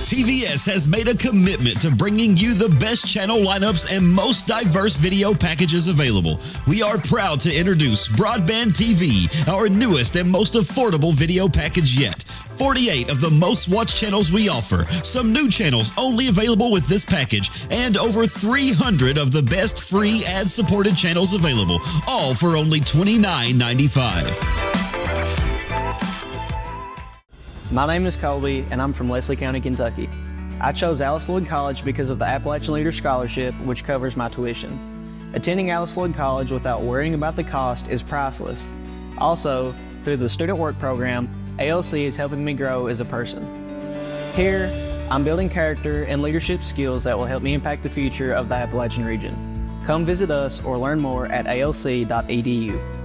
Speaker 1: TVS has made a commitment to bringing you the best channel lineups and most diverse video packages available. We are proud to introduce Broadband TV, our newest and most affordable video package yet. 48 of the most watched channels we offer, some new channels only available with this package, and over 300 of the best free ad-supported channels available, all for only $29.95.
Speaker 2: My name is Colby, and I'm from Leslie County, Kentucky. I chose Alice Lloyd College because of the Appalachian Leader Scholarship, which covers my tuition. Attending Alice Lloyd College without worrying about the cost is priceless. Also, through the Student Work Program, ALC is helping me grow as a person. Here, I'm building character and leadership skills that will help me impact the future of the Appalachian region. Come visit us or learn more at alc.edu.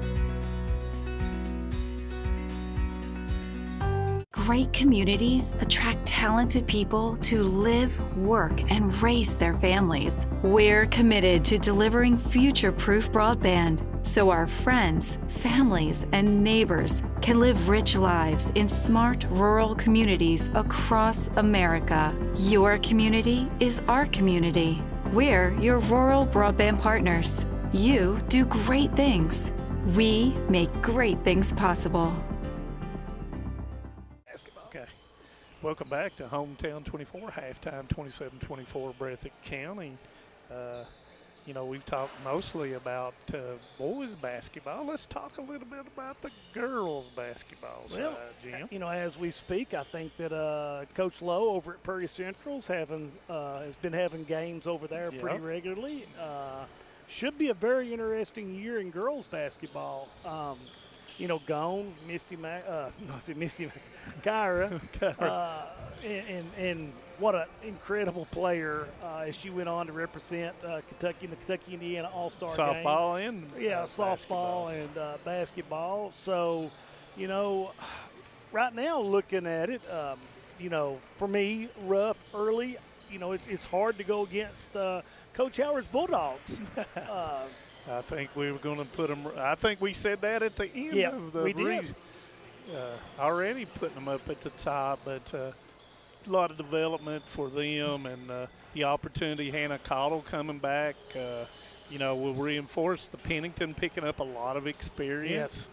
Speaker 3: Great communities attract talented people to live, work, and raise their families. We're committed to delivering future-proof broadband so our friends, families, and neighbors can live rich lives in smart rural communities across America. Your community is our community. We're your rural broadband partners. You do great things. We make great things possible.
Speaker 6: Welcome back to Hometown 24, halftime 27-24 Breathitt County. We've talked mostly about boys basketball. Let's talk a little bit about the girls basketball side, Jim.
Speaker 7: As we speak, I think that Coach Lowe over at Prairie Central's has been having games over there pretty regularly. Should be a very interesting year in girls basketball. Gone, Kyra, and what an incredible player as she went on to represent Kentucky in the Kentucky-Indiana All-Star game.
Speaker 6: Softball and
Speaker 7: softball and basketball. So, right now looking at it, for me, rough early. It's hard to go against Coach Howard's Bulldogs.
Speaker 6: I think we were going to put them. I think we said that at the end of the
Speaker 7: did.
Speaker 6: Already putting them up at the top, but a lot of development for them and the opportunity. Hannah Cottle coming back, will reinforce the Pennington picking up a lot of experience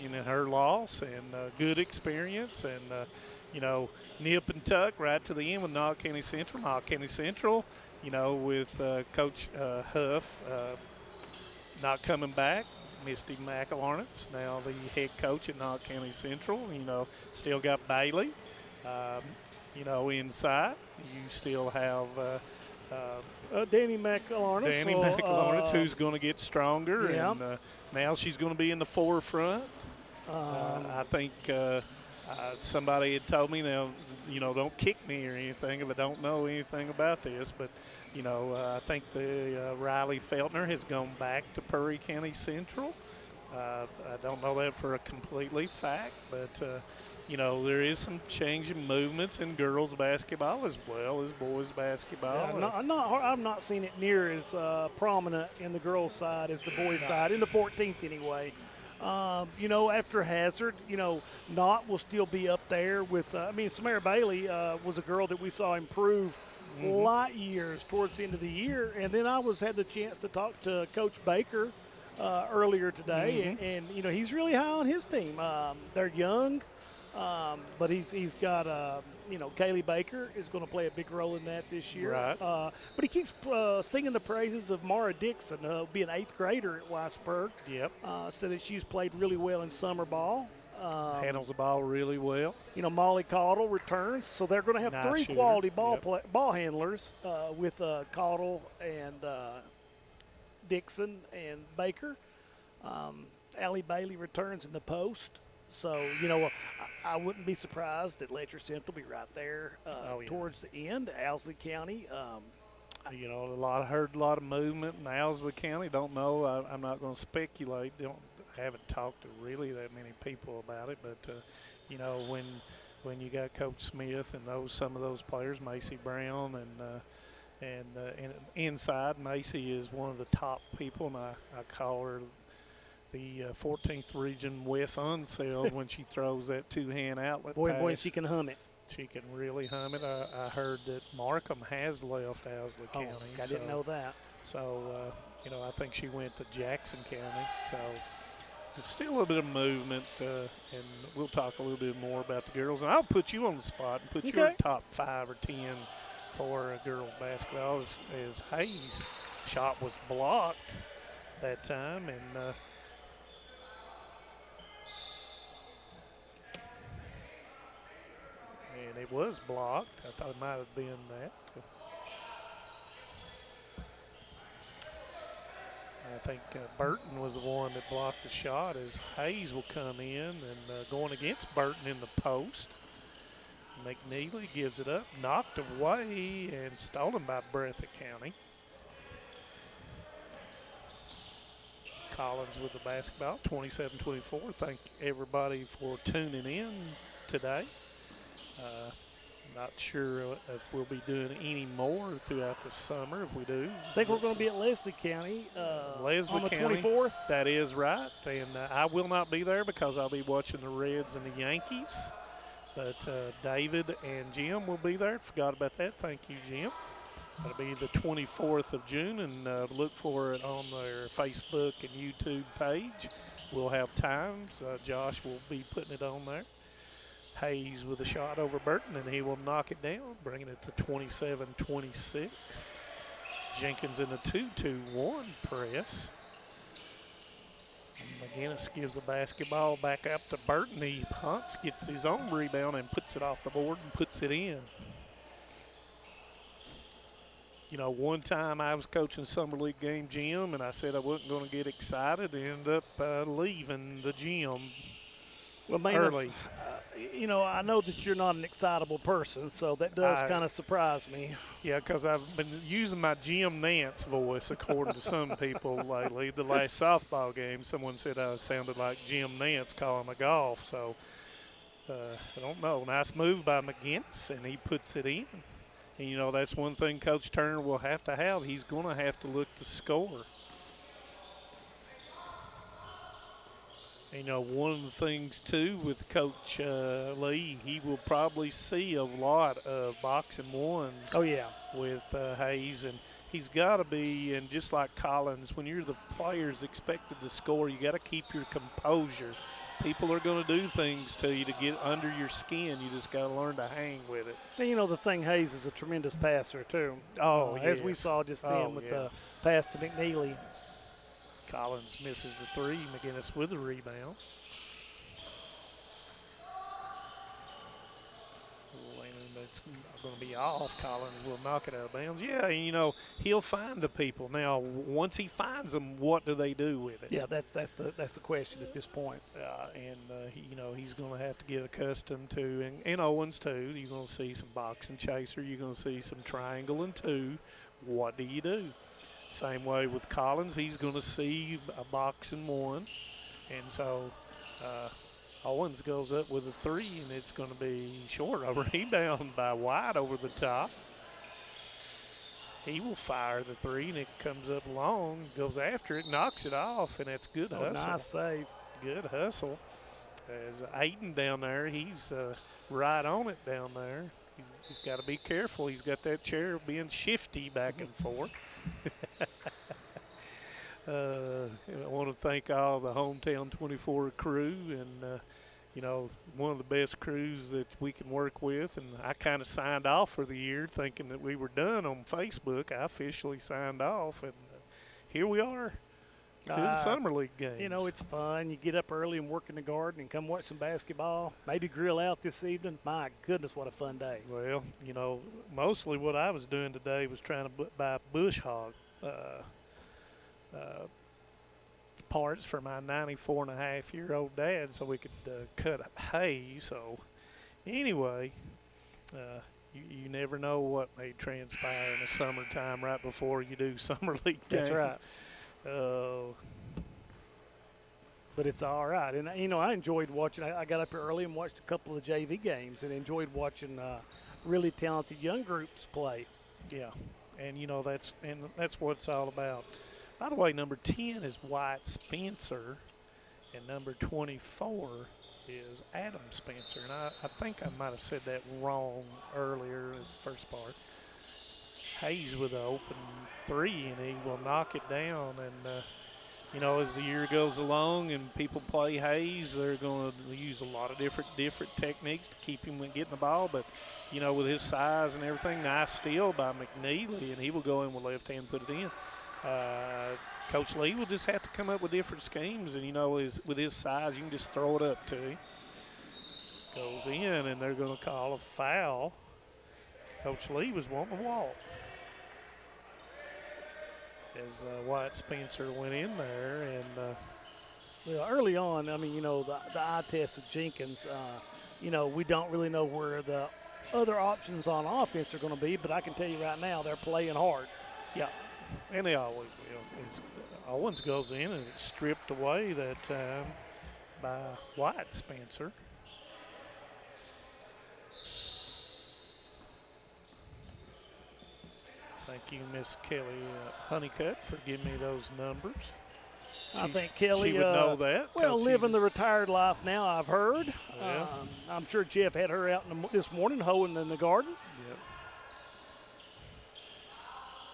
Speaker 6: in her loss and good experience. And, nip and tuck right to the end with Knox County Central. Knox County Central, with Coach Huff not coming back. Misty McAlarnance, now the head coach at Knox County Central. Still got Bailey. Inside, you still have
Speaker 7: Danny McAlarnance.
Speaker 6: Who's going to get stronger. And now she's going to be in the forefront. I think somebody had told me, now, don't kick me or anything if I don't know anything about this, but I think the Riley Feltner has gone back to Perry County Central. I don't know that for a completely fact, but there is some changing movements in girls basketball as well as boys basketball.
Speaker 7: Yeah, I've not seen it near as prominent in the girls' side as the boys' side, in the 14th anyway. After Hazard, Knott will still be up there with, Samara Bailey was a girl that we saw improve light years towards the end of the year. And then I had the chance to talk to Coach Baker earlier today, and he's really high on his team. They're young, but he's got, Kaylee Baker is going to play a big role in that this year.
Speaker 6: Right.
Speaker 7: But he keeps singing the praises of Mara Dixon, being an 8th grader at Weisberg.
Speaker 6: Yep.
Speaker 7: So that she's played really well in summer ball.
Speaker 6: Handles the ball really well.
Speaker 7: Molly Caudle returns, so they're going to have
Speaker 6: Nice
Speaker 7: 3
Speaker 6: shooter.
Speaker 7: quality
Speaker 6: Yep.
Speaker 7: ball handlers with Caudle and Dixon and Baker. Allie Bailey returns in the post, so I wouldn't be surprised that Letcher Central will be right there towards the end. Owsley County.
Speaker 6: Heard a lot of movement in Owsley County. Don't know. I'm not going to speculate. Haven't talked to really that many people about it, but when you got Coach Smith and some of those players, Macy Brown and inside, Macy is one of the top people, and I call her the 14th Region West Unseld when she throws that 2-hand outlet pass.
Speaker 7: Boy, she can hum it.
Speaker 6: She can really hum it. I heard that Markham has left Owsley County.
Speaker 7: I didn't know that.
Speaker 6: So, I think she went to Jackson County. So it's still a little bit of movement, and we'll talk a little bit more about the girls. And I'll put you on the spot and put your top 5 or 10 for girls basketball as Hayes' shot was blocked that time. And it was blocked. I thought it might have been that. I think Burton was the one that blocked the shot as Hayes will come in and going against Burton in the post. McNeely gives it up, knocked away and stolen by Breathitt County. Collins with the basketball, 27-24. Thank everybody for tuning in today. Not sure if we'll be doing any more throughout the summer. If we do,
Speaker 7: I think we're going to be at Leslie County on the
Speaker 6: County,
Speaker 7: 24th.
Speaker 6: That is right, and I will not be there because I'll be watching the Reds and the Yankees. But David and Jim will be there. Forgot about that. Thank you, Jim. That'll be the 24th of June, and look for it on their Facebook and YouTube page. We'll have times. Josh will be putting it on there. Hayes with a shot over Burton, and he will knock it down, bringing it to 27-26. Jenkins in the 2-2-1 press. McGinnis gives the basketball back up to Burton. He pumps, gets his own rebound, and puts it off the board and puts it in. One time I was coaching summer league game gym, and I said I wasn't going to get excited. Ended up leaving the gym early.
Speaker 7: I know that you're not an excitable person, so that does kind of surprise me.
Speaker 6: Yeah, because I've been using my Jim Nance voice, according to some people lately. The last softball game, someone said I sounded like Jim Nance calling a golf. So I don't know. Nice move by McGinnis, and he puts it in. And, that's one thing Coach Turner will have to have. He's going to have to look to score. One of the things, too, with Coach Lee, he will probably see a lot of boxing ones.
Speaker 7: Oh, yeah.
Speaker 6: With Hayes. And he's got to be, and just like Collins, when you're the players expected to score, you got to keep your composure. People are going to do things to you to get under your skin. You just got to learn to hang with it.
Speaker 7: And, the thing, Hayes is a tremendous passer, too. As we saw just then with the pass to McNeely.
Speaker 6: Collins misses the 3. McGinnis with the rebound. That's going to be off. Collins will knock it out of bounds. Yeah, he'll find the people. Now, once he finds them, what do they do with it?
Speaker 7: Yeah, that's the question at this point.
Speaker 6: He's going to have to get accustomed to, and Owens too. You're going to see some boxing chaser. You're going to see some triangle and 2. what do you do? Same way with Collins, he's going to see a box and one. And so Owens goes up with a three, and it's going to be short. A rebound by White over the top. He will fire the three, and it comes up long, goes after it, knocks it off, and that's good hustle.
Speaker 7: Nice save.
Speaker 6: Good hustle. As Aiden down there, he's right on it down there. He's got to be careful. He's got that chair being shifty back and forth. I want to thank all the Hometown 24 crew and, one of the best crews that we can work with. And I kind of signed off for the year thinking that we were done on Facebook. I officially signed off, and here we are doing Summer League games.
Speaker 7: It's fun. You get up early and work in the garden and come watch some basketball, maybe grill out this evening. My goodness, what a fun day.
Speaker 6: Well, mostly what I was doing today was trying to buy bush hog parts for my 94-and-a-half-year-old dad so we could cut hay. So anyway, you never know what may transpire in the summertime right before you do Summer League games.
Speaker 7: That's right. But it's all right. And, I enjoyed watching. I got up early and watched a couple of the JV games and enjoyed watching really talented young groups play.
Speaker 6: Yeah, and, that's what it's all about. By the way, number 10 is White Spencer, and number 24 is Adam Spencer. And I think I might have said that wrong earlier in the first part. Hayes with an open three, and he will knock it down. And, as the year goes along and people play Hayes, they're going to use a lot of different techniques to keep him getting the ball. But, with his size and everything, nice steal by McNeely, and he will go in with left hand and put it in. Coach Lee will just have to come up with different schemes, and with his size, you can just throw it up to him. Goes in, and they're going to call a foul. Coach Lee was wanting to walk. As White Spencer went in there, and
Speaker 7: early on, the eye test of Jenkins, we don't really know where the other options on offense are going to be, but I can tell you right now they're playing hard.
Speaker 6: Yeah. And they always will. Owens goes in, and it's stripped away that time by White Spencer. Thank you, Miss Kelly Honeycutt, for giving me those numbers.
Speaker 7: I think Kelly
Speaker 6: she would know that.
Speaker 7: Well, living the retired life now, I've heard.
Speaker 6: Yeah.
Speaker 7: I'm sure Jeff had her out this morning hoeing in the garden.
Speaker 6: Yep.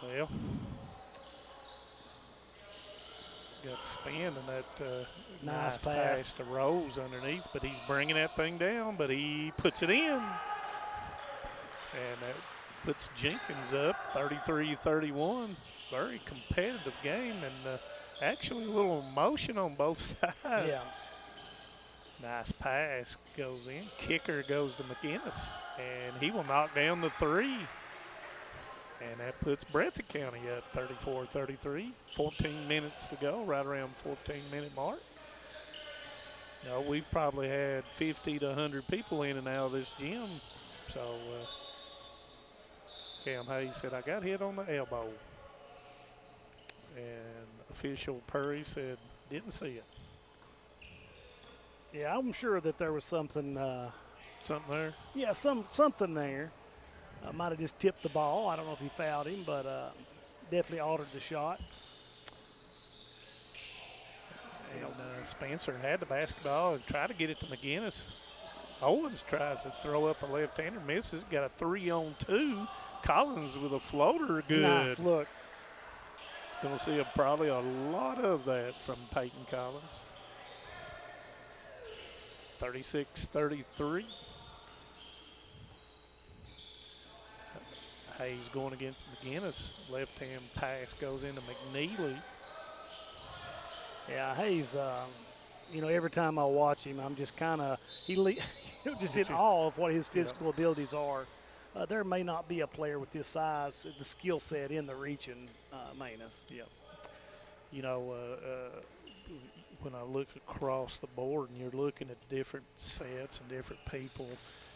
Speaker 6: Well, got spin, and that nice pass to Rose underneath, but he's bringing that thing down, but he puts it in. And that puts Jenkins up 33-31. Very competitive game, and actually a little emotion on both sides.
Speaker 7: Yeah.
Speaker 6: Nice pass goes in. Kicker goes to McInnes, and he will knock down the three. And that puts Breathitt County up 34-33. 14 minutes to go, right around 14-minute mark. We've probably had 50 to 100 people in and out of this gym. So Cam Hayes said, I got hit on the elbow. And official Purry said, didn't see it.
Speaker 7: Yeah, I'm sure that there was something.
Speaker 6: Something there?
Speaker 7: Yeah, something there. Might have just tipped the ball. I don't know if he fouled him, but definitely altered the shot.
Speaker 6: And Spencer had the basketball and tried to get it to McInnes. Owens tries to throw up a left-hander, misses. Got a 3-on-2. Collins with a floater, good.
Speaker 7: Nice look.
Speaker 6: Going to see probably a lot of that from Peyton Collins. 36-33. Hayes going against McInnes. Left-hand pass goes into McNeely.
Speaker 7: Yeah, Hayes, every time I watch him, I'm just kind of, just in awe of what his physical abilities are. There may not be a player with this size, the skill set in the region, Manus.
Speaker 6: Yeah. When I look across the board and you're looking at different sets and different people,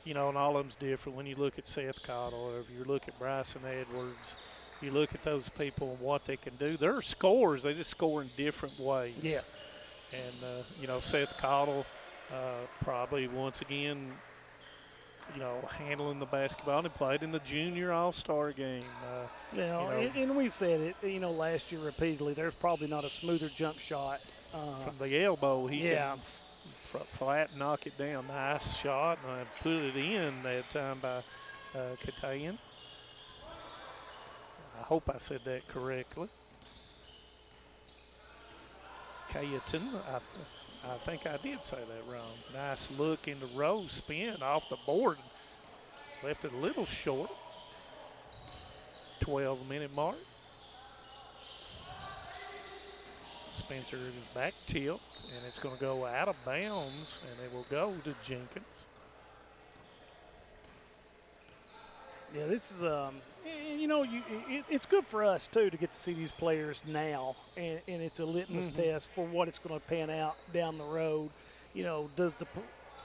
Speaker 6: and all of them's different. When you look at Seth Cottle, or if you look at Bryson Edwards, you look at those people and what they can do. They're scorers. They just score in different ways.
Speaker 7: Yes.
Speaker 6: And, you know, Seth Cottle probably once again, you know, handling the basketball. And he played in the junior all-star game.
Speaker 7: And we've said it, you know, last year repeatedly, there's probably not a smoother jump shot.
Speaker 6: From the elbow, he can flat knock it down. Nice shot, and I put it in that time by Katayan. I hope I said that correctly. Kayaton, I think I did say that wrong. Nice look into row, spin off the board. Left it a little short. 12-minute mark. Spencer is back tilt, and it's going to go out of bounds, and it will go to Jenkins.
Speaker 7: Yeah, this is, you know, it's good for us, too, to get to see these players now, and it's a litmus test for what it's going to pan out down the road. You know,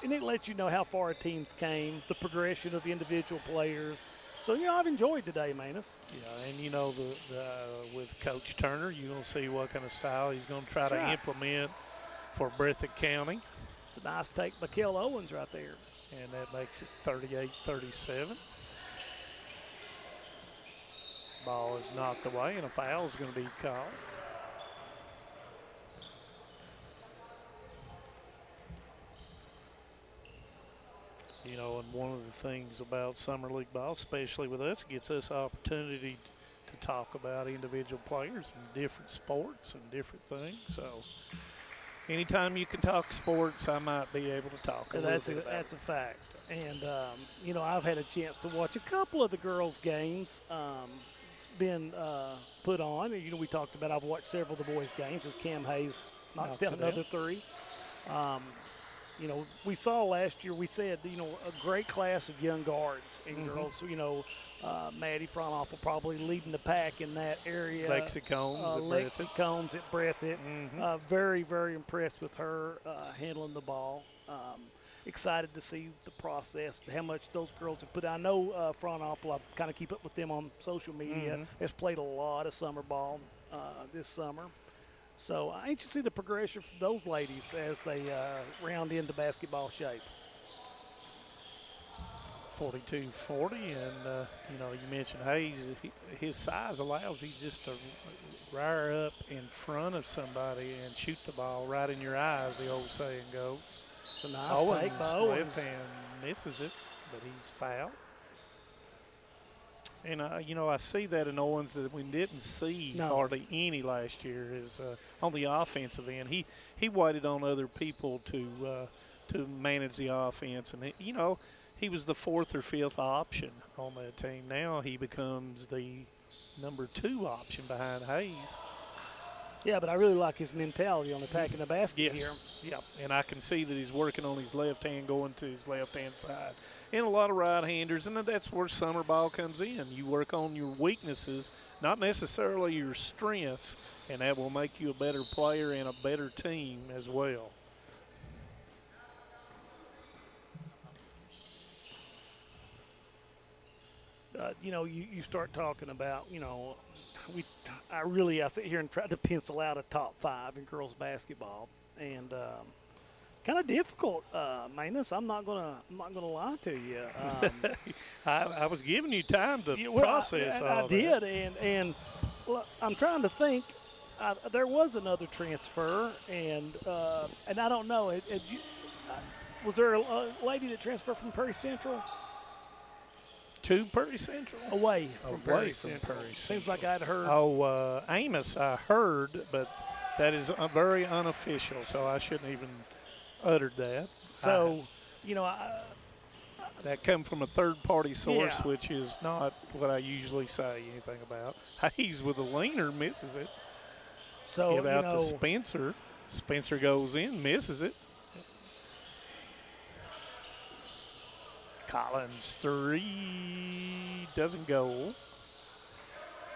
Speaker 7: and it lets you know how far teams came, the progression of individual players. So, you know, I've enjoyed today, Manus.
Speaker 6: Yeah, and, you know, with Coach Turner, you're going to see what kind of style he's going to try to implement for Breathitt County.
Speaker 7: It's a nice take by Kel Owens right there.
Speaker 6: And that makes it 38-37. Ball is knocked away, and a foul is going to be called. You know, and one of the things about Summer League ball, especially with us, gets us opportunity to talk about individual players in different sports and different things. So anytime you can talk sports, I might be able to talk a little bit about
Speaker 7: That's a fact. And, you know, I've had a chance to watch a couple of the girls' games. It's been put on. You know, we talked about I've watched several of the boys' games as Cam Hayes knocks down another three. You know, we saw last year, we said, you know, a great class of young guards and girls. You know, Maddie Fronopple probably leading the pack in that area.
Speaker 6: Lexi Combs
Speaker 7: at Breathitt. Very, very impressed with her handling the ball. Excited to see the process, how much those girls have put. I know Fronopple, I kind of keep up with them on social media, has played a lot of summer ball this summer. So I anxious to see the progression for those ladies as they round into basketball shape.
Speaker 6: 42-40, and you know, you mentioned Hayes. His size allows you just to rear up in front of somebody and shoot the ball right in your eyes, the old saying goes.
Speaker 7: It's a nice take by Owens.
Speaker 6: Left hand misses it, but he's fouled. And, you know, I see that in Owens that we didn't see hardly any last year is on the offensive end. He waited on other people to manage the offense. And, you know, he was the fourth or fifth option on that team. Now he becomes the number 2 option behind Hayes.
Speaker 7: Yeah, but I really like his mentality on attacking the basket here.
Speaker 6: Yeah, and I can see that he's working on his left hand, going to his left-hand side. And a lot of right-handers, and that's where summer ball comes in. You work on your weaknesses, not necessarily your strengths, and that will make you a better player and a better team as well.
Speaker 7: You know, you start talking about, you know, I sit here and try to pencil out a top 5 in girls basketball, and kind of difficult, Manus. I'm not gonna lie to you.
Speaker 6: I was giving you time to process all
Speaker 7: I did, and I'm trying to think. There was another transfer, and I don't know. Was there a lady that transferred from Perry Central?
Speaker 6: To Perry Central?
Speaker 7: Away from Perry Central. Seems like I'd heard.
Speaker 6: Oh, Amos, I heard, but that is very unofficial, so I shouldn't even uttered that.
Speaker 7: So, you know,
Speaker 6: that come from a third-party source, which is not what I usually say anything about. Hayes with a leaner misses it.
Speaker 7: So
Speaker 6: give out to Spencer. Spencer goes in, misses it. Collins 3 doesn't go.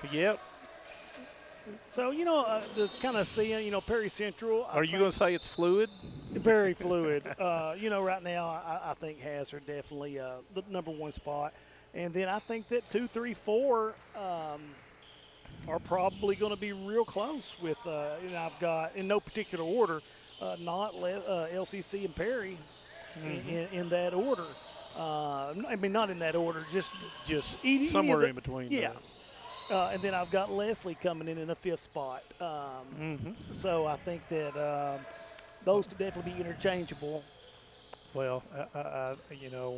Speaker 6: But yep.
Speaker 7: So, you know, the kind of seeing, you know, Perry Central.
Speaker 6: Are you going to say it's fluid?
Speaker 7: Very fluid. You know, right now I think Hazard definitely the number 1 spot. And then I think that 2, 3, 4, are probably going to be real close with, and I've got, in no particular order, LCC and Perry in that order. I mean, not in that order, just
Speaker 6: somewhere in between.
Speaker 7: Yeah. And then I've got Leslie coming in the 5th spot. So I think that those could definitely be interchangeable.
Speaker 6: Well,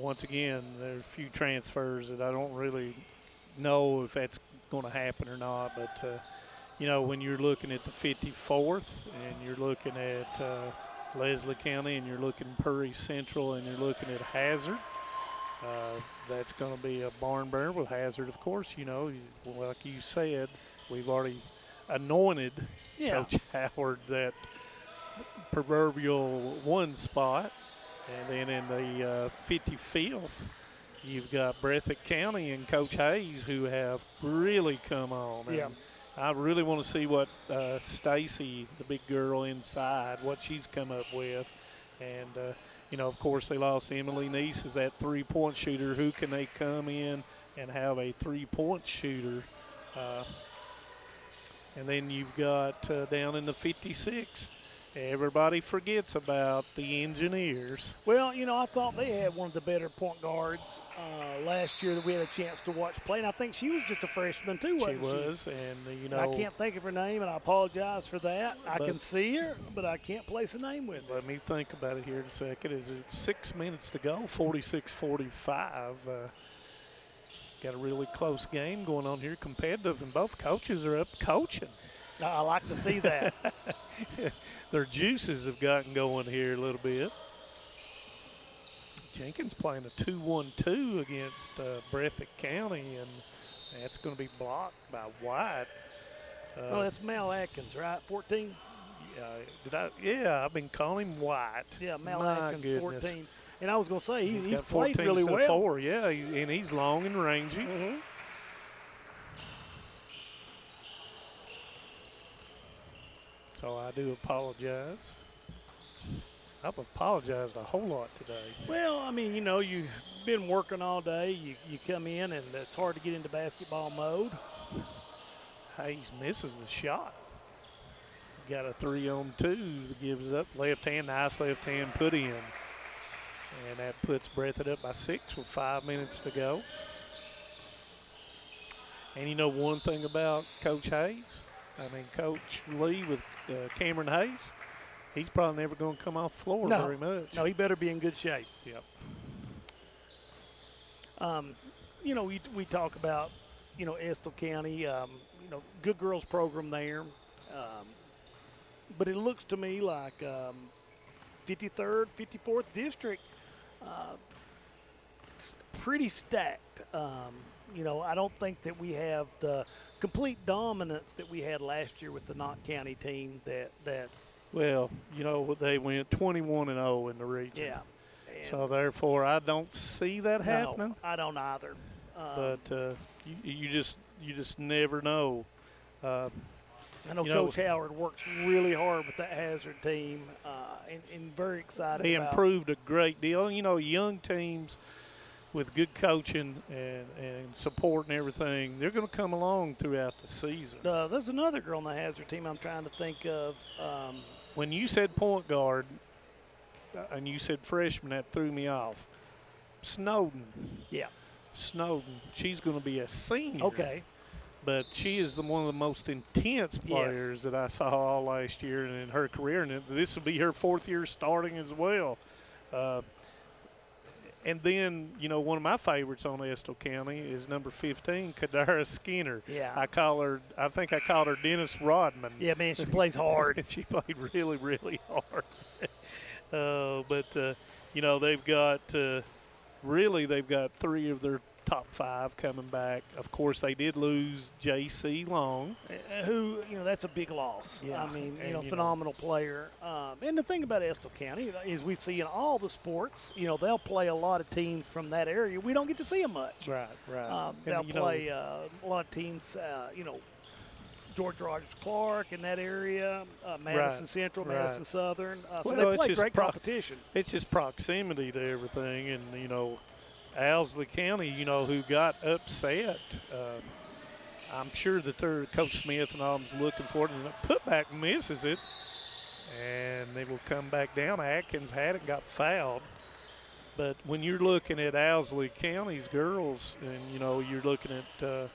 Speaker 6: once again, there's a few transfers that I don't really know if that's going to happen or not. But, when you're looking at the 54th and you're looking at Leslie County and you're looking Perry Central and you're looking at Hazard, that's going to be a barn burner with Hazard, of course. Like you said, we've already anointed Coach Howard that proverbial 1 spot. And then in the 55th, you've got Breathitt County and Coach Hayes, who have really come on.
Speaker 7: Yeah.
Speaker 6: And I really want to see what Stacy, the big girl inside, what she's come up with. And, of course, they lost Emily Neese as that 3-point shooter. Who can they come in and have a 3-point shooter? And then you've got down in the 56th, everybody forgets about the Engineers.
Speaker 7: Well, I thought they had one of the better point guards last year that we had a chance to watch play, and I think she was just a freshman too, wasn't she?
Speaker 6: She was, and
Speaker 7: I can't think of her name, and I apologize for that. I can see her, but I can't place a name with her.
Speaker 6: Let me think about it here in a second. Is it 6 minutes to go? 46-45. Got a really close game going on here, competitive, and both coaches are up coaching.
Speaker 7: I like to see that.
Speaker 6: Their juices have gotten going here a little bit. Jenkins playing a 2-1-2 against Breathitt County, and that's going to be blocked by White.
Speaker 7: That's Mal Atkins, right? 14?
Speaker 6: I've been calling him White.
Speaker 7: Yeah, Mal Atkins, 14. And I was going to say, he's played
Speaker 6: 14
Speaker 7: really well.
Speaker 6: 4, yeah, and he's long and rangy. So I do apologize. I've apologized a whole lot today.
Speaker 7: Well, I mean, you've been working all day. You come in, and it's hard to get into basketball mode.
Speaker 6: Hayes misses the shot. Got a 3-on-2 that gives it up. Left hand, nice left hand put in. And that puts Breathitt up by 6 with 5 minutes to go. And one thing about Coach Hayes? I mean, Coach Lee with Cameron Hayes, he's probably never going to come off the floor very much.
Speaker 7: No, he better be in good shape.
Speaker 6: Yep.
Speaker 7: We talk about, Estill County, good girls program there. But it looks to me like 53rd, 54th district, pretty stacked. I don't think that we have the complete dominance that we had last year with the Knott County team that
Speaker 6: Well, they went 21-0 in the region.
Speaker 7: Yeah.
Speaker 6: So, therefore, I don't see that happening.
Speaker 7: No, I don't either.
Speaker 6: But you just never know.
Speaker 7: I know Coach Howard works really hard with that Hazard team and very excited
Speaker 6: They
Speaker 7: about
Speaker 6: improved a great deal. Young teams with good coaching and support and everything, they're going to come along throughout the season.
Speaker 7: There's another girl on the Hazard team I'm trying to think of.
Speaker 6: When you said point guard and you said freshman, that threw me off. Snowden.
Speaker 7: Yeah.
Speaker 6: Snowden. She's going to be a senior.
Speaker 7: Okay.
Speaker 6: But she is one of the most intense players that I saw all last year and in her career, and this will be her 4th year starting as well. And then, one of my favorites on Estill County is number 15, Kadara Skinner.
Speaker 7: Yeah.
Speaker 6: I think I called her Dennis Rodman.
Speaker 7: Yeah, man, she plays hard.
Speaker 6: She played really, really hard. But they've got they've got 3 of their top 5 coming back. Of course, they did lose J.C. Long.
Speaker 7: Who, that's a big loss.
Speaker 6: Yeah.
Speaker 7: I mean, phenomenal player. And the thing about Estill County is we see in all the sports, they'll play a lot of teams from that area. We don't get to see them much.
Speaker 6: Right.
Speaker 7: They'll play a lot of teams, George Rogers Clark in that area, Madison Central, Madison Southern. So they play great competition.
Speaker 6: It's just proximity to everything. And, Owsley County, who got upset. I'm sure that Coach Smith and all them's looking for it, and the putback misses it, and they will come back down. Atkins had it, got fouled. But when you're looking at Owsley County's girls, and you're looking at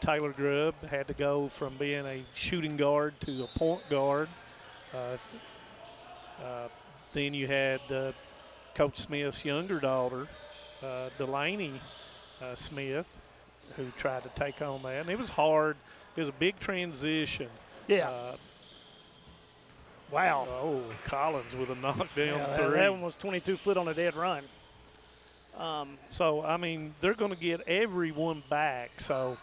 Speaker 6: Taylor Grubb had to go from being a shooting guard to a point guard. Then you had Coach Smith's younger daughter, Delaney Smith, who tried to take on that. And it was hard. It was a big transition.
Speaker 7: Yeah. Wow.
Speaker 6: Oh, Collins with a knockdown three.
Speaker 7: That one was 22 foot on a dead run.
Speaker 6: So, I mean, they're going to get everyone back. So,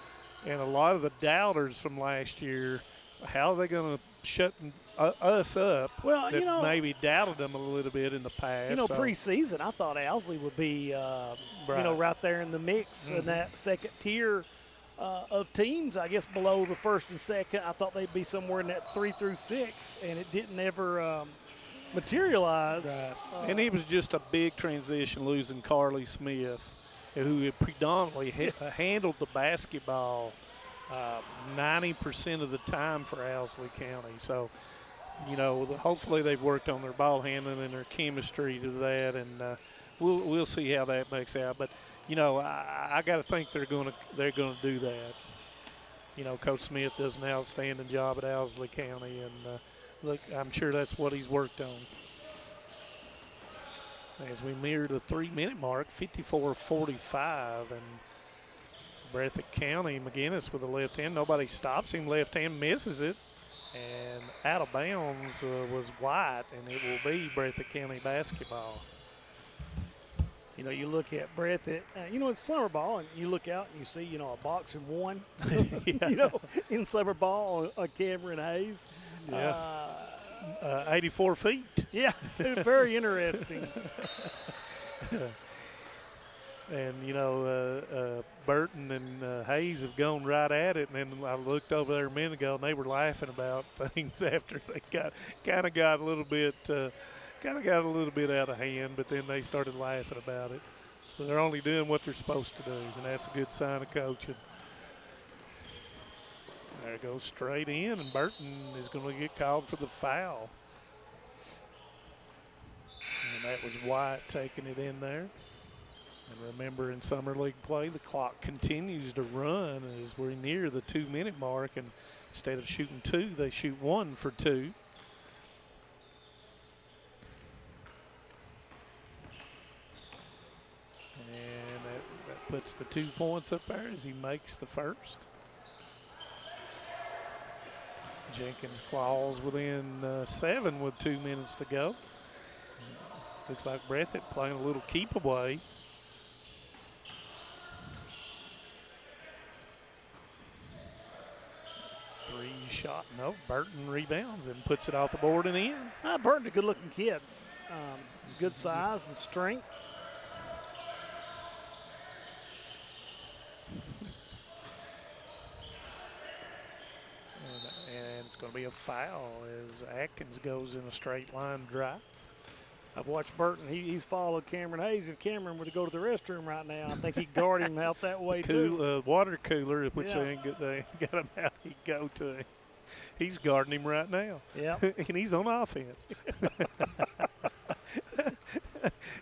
Speaker 6: and a lot of the doubters from last year, how are they going to shut us up?
Speaker 7: Well,
Speaker 6: that maybe doubted them a little bit in the past.
Speaker 7: Preseason, I thought Owsley would be, right there in the mix in that second tier of teams. I guess below the first and second, I thought they'd be somewhere in that 3 through 6, and it didn't ever materialize.
Speaker 6: Right. And it was just a big transition losing Carly Smith, who had predominantly handled the basketball 90% of the time for Owsley County. So, hopefully they've worked on their ball handling and their chemistry to that, and we'll see how that makes out. But I got to think they're going to do that. Coach Smith does an outstanding job at Owsley County, and look, I'm sure that's what he's worked on. As we near the 3-minute mark, 54-45, and Breathitt County, McGinnis with a left hand. Nobody stops him. Left hand misses it, and out of bounds was White, and it will be Breathitt County basketball.
Speaker 7: You look at Breathitt, it's summer ball, and you look out and you see, a box and one, in summer ball on Cameron Hayes.
Speaker 6: Yeah. 84 feet.
Speaker 7: Yeah, very interesting.
Speaker 6: And, Burton and Hayes have gone right at it. And then I looked over there a minute ago, and they were laughing about things after they got a little bit out of hand. But then they started laughing about it. So they're only doing what they're supposed to do, and that's a good sign of coaching. There it goes straight in, and Burton is going to get called for the foul. And that was White taking it in there. And remember, in Summer League play, the clock continues to run as we're near the 2-minute mark, and instead of shooting 2, they shoot 1 for 2. And that puts the 2 points up there as he makes the first. Jenkins claws within 7 with 2 minutes to go. Looks like Breathitt playing a little keep away. Shot, no. Burton rebounds and puts it off the board and in.
Speaker 7: Burton, a good-looking kid. Good size and strength.
Speaker 6: And it's going to be a foul as Atkins goes in a straight line drive.
Speaker 7: I've watched Burton. He's followed Cameron Hayes. If Cameron were to go to the restroom right now, I think he'd guard him out that way, too.
Speaker 6: Water cooler, which they ain't got him out, he'd go to. He's guarding him right now.
Speaker 7: Yeah.
Speaker 6: And he's on offense.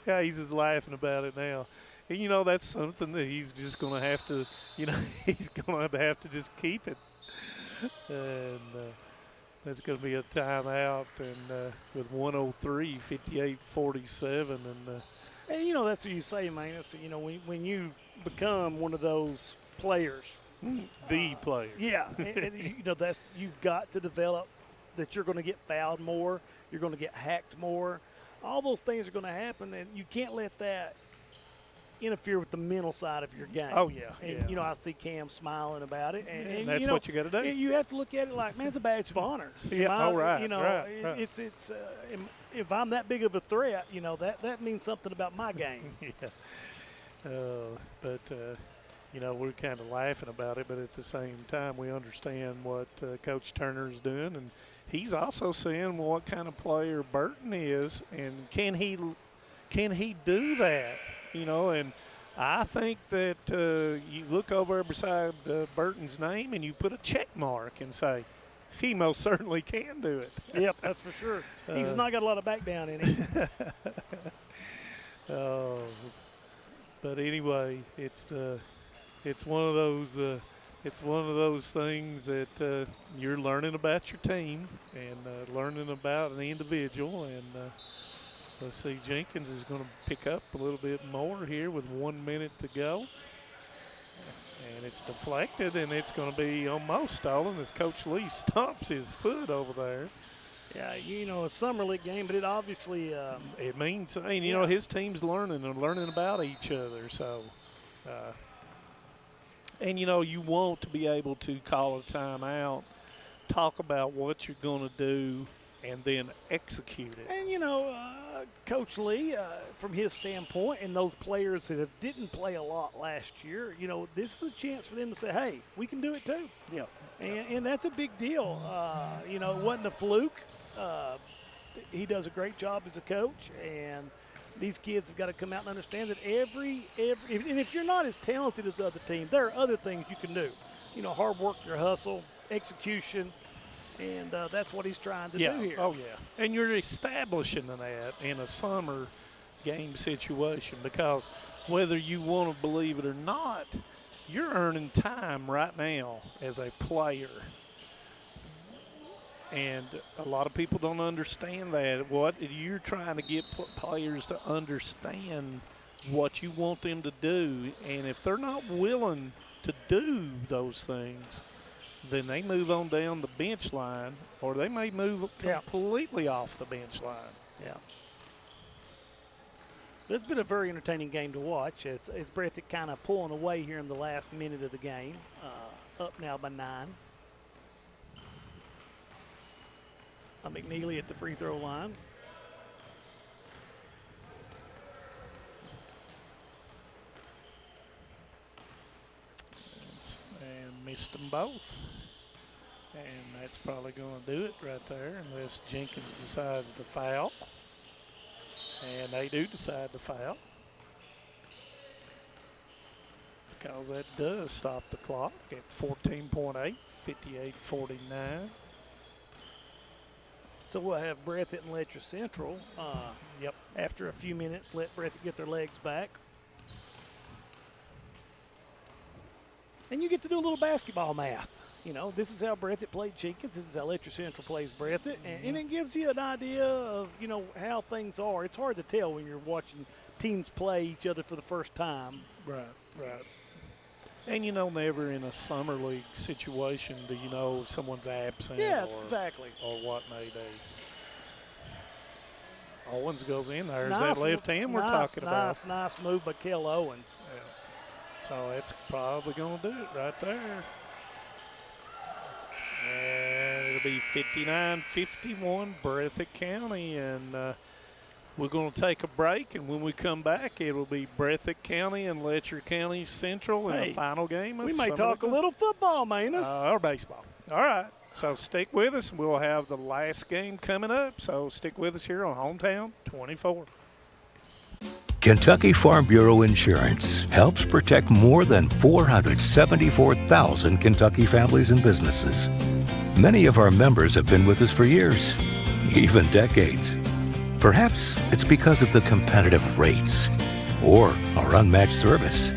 Speaker 6: Yeah, he's just laughing about it now. And, that's something that he's just going to have to, he's going to have to just keep it. And that's going to be a timeout, and with 1:03, 58-47.
Speaker 7: And, that's what you say, man. It's, when you become one of those players.
Speaker 6: The player.
Speaker 7: Yeah. and that's you've got to develop that you're going to get fouled more. You're going to get hacked more. All those things are going to happen, and you can't let that interfere with the mental side of your game.
Speaker 6: Oh, yeah.
Speaker 7: And, I see Cam smiling about it. And
Speaker 6: that's what you got to do.
Speaker 7: You have to look at it like, man, it's a badge of honor.
Speaker 6: Yeah, right. Right.
Speaker 7: It's if I'm that big of a threat, that means something about my game.
Speaker 6: Yeah. We're kind of laughing about it, but at the same time, we understand what Coach Turner's doing, and he's also seeing what kind of player Burton is, and can he do that? And I think that you look over beside Burton's name and you put a check mark and say, he most certainly can do it.
Speaker 7: Yep, that's for sure. He's not got a lot of back down in him.
Speaker 6: But anyway, it's one of those things that you're learning about your team and learning about an individual. And let's see, Jenkins is going to pick up a little bit more here with 1 minute to go. And it's deflected, and it's going to be almost stolen as Coach Lee stomps his foot over there.
Speaker 7: Yeah, you know, a summer league game, but it obviously
Speaker 6: it means, and you know, his team's learning about each other. So, and you know, you want to be able to call a timeout, talk about what you're going to do, and then execute it.
Speaker 7: And you know, Coach Lee, from his standpoint, and those players that didn't play a lot last year, you know, this is a chance for them to say, hey, we can do it too.
Speaker 6: Yeah.
Speaker 7: And that's a big deal. You know, it wasn't a fluke. He does a great job as a coach, and these kids have got to come out and understand that and if you're not as talented as the other team, there are other things you can do. You know, hard work, your hustle, execution, and that's what he's trying to do here.
Speaker 6: Oh, yeah. And you're establishing that in a summer game situation, because whether you want to believe it or not, you're earning time right now as a player. And a lot of people don't understand that. What you're trying to get players to understand what you want them to do. And if they're not willing to do those things, then they move on down the bench line, or they may move completely off the bench line.
Speaker 7: Yeah. It's been a very entertaining game to watch as Breathitt kind of pulling away here in the last minute of the game, up now by 9. McNeely at the free throw line.
Speaker 6: And missed them both. And that's probably going to do it right there, unless Jenkins decides to foul. And they do decide to foul, because that does stop the clock at 14.8, 58-49.
Speaker 7: So we'll have Breathitt and Letcher Central. After a few minutes, let Breathitt get their legs back. And you get to do a little basketball math. You know, this is how Breathitt played Jenkins. This is how Letcher Central plays Breathitt. And it gives you an idea of, you know, how things are. It's hard to tell when you're watching teams play each other for the first time.
Speaker 6: Right. And, you know, never in a summer league situation do you know if someone's absent
Speaker 7: exactly.
Speaker 6: or what may be. Owens goes in there. Is that left hand we're talking about?
Speaker 7: Nice move by Kel Owens.
Speaker 6: Yeah. So that's probably going to do it right there. And it'll be 59-51 Breathitt County. And we're going to take a break, and when we come back, it will be Breathitt County and Letcher County Central in the final game.
Speaker 7: We may talk a little football, Manus.
Speaker 6: Or baseball. All right. So stick with us. We'll have the last game coming up. So stick with us here on Hometown 24.
Speaker 4: Kentucky Farm Bureau Insurance helps protect more than 474,000 Kentucky families and businesses. Many of our members have been with us for years, even decades. Perhaps it's because of the competitive rates, or our unmatched service,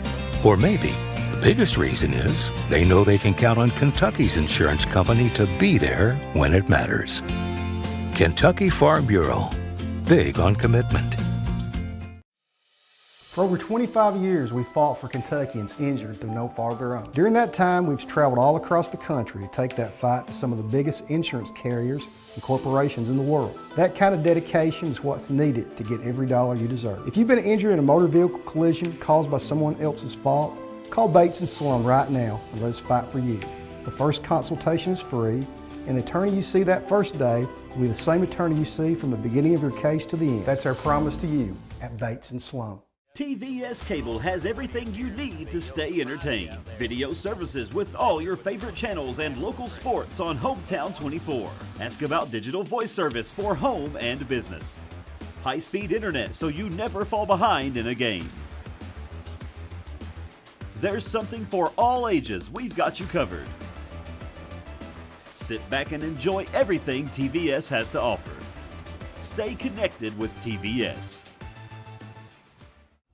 Speaker 4: or maybe the biggest reason is they know they can count on Kentucky's insurance company to be there when it matters. Kentucky Farm Bureau, big on commitment.
Speaker 5: For over 25 years, we fought for Kentuckians injured through no fault of their own. During that time, we've traveled all across the country to take that fight to some of the biggest insurance carriers and corporations in the world. That kind of dedication is what's needed to get every dollar you deserve. If you've been injured in a motor vehicle collision caused by someone else's fault, call Bates & Slum right now and let us fight for you. The first consultation is free, and the attorney you see that first day will be the same attorney you see from the beginning of your case to the end. That's our promise to you at Bates & Slum.
Speaker 1: TVS Cable has everything you need to stay entertained. Video services with all your favorite channels and local sports on Hometown 24. Ask about digital voice service for home and business. High-speed internet so you never fall behind in a game. There's something for all ages. We've got you covered. Sit back and enjoy everything TVS has to offer. Stay connected with TVS.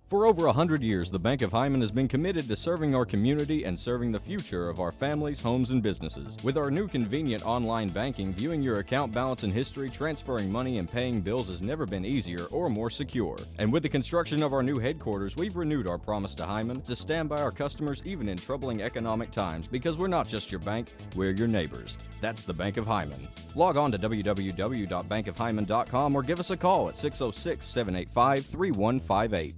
Speaker 8: For over 100 years, the Bank of Hyman has been committed to serving our community and serving the future of our families, homes, and businesses. With our new convenient online banking, viewing your account balance and history, transferring money, and paying bills has never been easier or more secure. And with the construction of our new headquarters, we've renewed our promise to Hyman to stand by our customers even in troubling economic times, because we're not just your bank, we're your neighbors. That's the Bank of Hyman. Log on to www.bankofhyman.com or give us a call at 606-785-3158.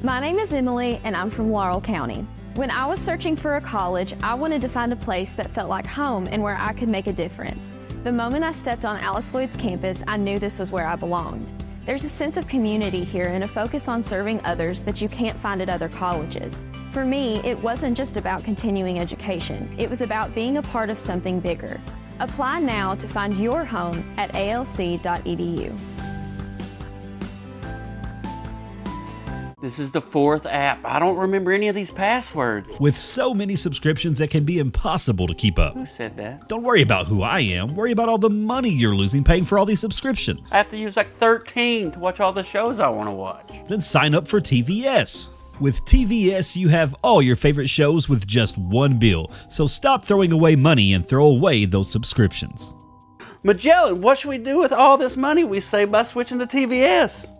Speaker 9: My name is Emily, and I'm from Laurel County. When I was searching for a college, I wanted to find a place that felt like home and where I could make a difference. The moment I stepped on Alice Lloyd's campus, I knew this was where I belonged. There's a sense of community here and a focus on serving others that you can't find at other colleges. For me, it wasn't just about continuing education. It was about being a part of something bigger. Apply now to find your home at alc.edu.
Speaker 10: This is the 4th app. I don't remember any of these passwords.
Speaker 1: With so many subscriptions, it can be impossible to keep up.
Speaker 10: Who said that?
Speaker 1: Don't worry about who I am. Worry about all the money you're losing paying for all these subscriptions.
Speaker 10: I have to use like 13 to watch all the shows I want to watch.
Speaker 1: Then sign up for TVS. With TVS, you have all your favorite shows with just one bill. So stop throwing away money and throw away those subscriptions.
Speaker 10: Magellan, what should we do with all this money we save by switching to TVS?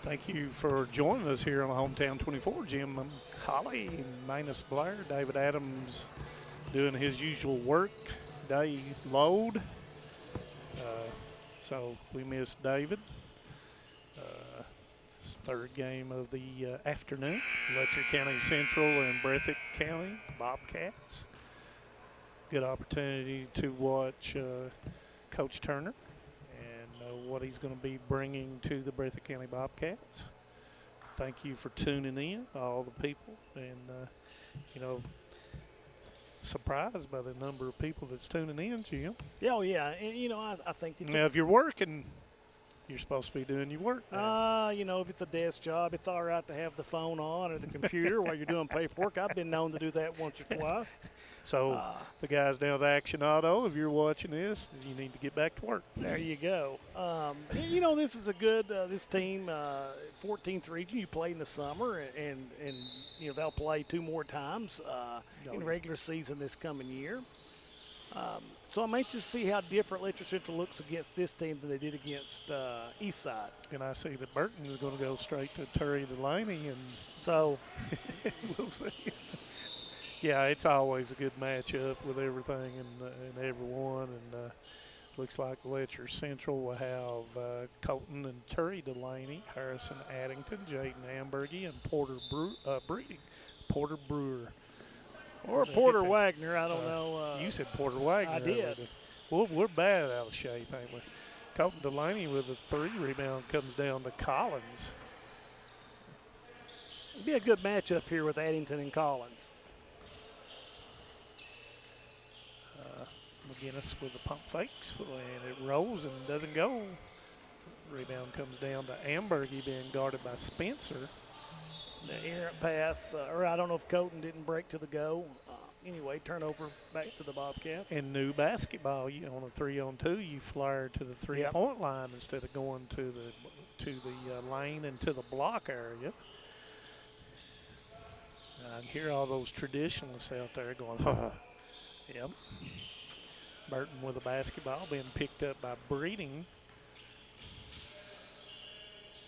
Speaker 6: Thank you for joining us here on the Hometown 24. Jim Holly, Manus Blair, David Adams doing his usual work day load. So we missed David. Third game of the afternoon. Letcher County Central and Breathitt County Bobcats. Good opportunity to watch Coach Turner and what he's going to be bringing to the Breathitt County Bobcats. Thank you for tuning in, all the people, and surprised by the number of people that's tuning in, Jim.
Speaker 7: Yeah, oh yeah, and I think
Speaker 6: now if you're working, you're supposed to be doing your work.
Speaker 7: If it's a desk job, it's all right to have the phone on or the computer while you're doing paperwork. I've been known to do that once or twice.
Speaker 6: So the guys down at Action Auto, if you're watching this, you need to get back to work.
Speaker 7: There you go. This is a good this team, 14th region. You play in the summer, and they'll play 2 more times in regular season this coming year. So I'm anxious to see how different Letcher Central looks against this team than they did against Eastside.
Speaker 6: And I see that Burton is going to go straight to Terry Delaney, and
Speaker 7: so
Speaker 6: we'll see. Yeah, it's always a good matchup with everything and everyone. And looks like Letcher Central will have Colton and Terry Delaney, Harrison Addington, Jaden Ambergy, and Porter Brewer.
Speaker 7: Or Porter Wagner, I don't know.
Speaker 6: You said Porter Wagner.
Speaker 7: I did.
Speaker 6: Well, we're bad out of shape, ain't we? Colton Delaney with a 3 rebound comes down to Collins.
Speaker 7: It'd be a good matchup here with Addington and Collins.
Speaker 6: McGinnis with the pump fakes, and it rolls and doesn't go. Rebound comes down to Ambergy being guarded by Spencer.
Speaker 7: The errant pass, or I don't know if Colton didn't break to the go. Anyway, turnover back to the Bobcats.
Speaker 6: And new basketball, on a 3-on-2, you flare to the 3-point line instead of going to the lane and to the block area. I hear all those traditionalists out there going, Yep. Burton with a basketball being picked up by Breeding.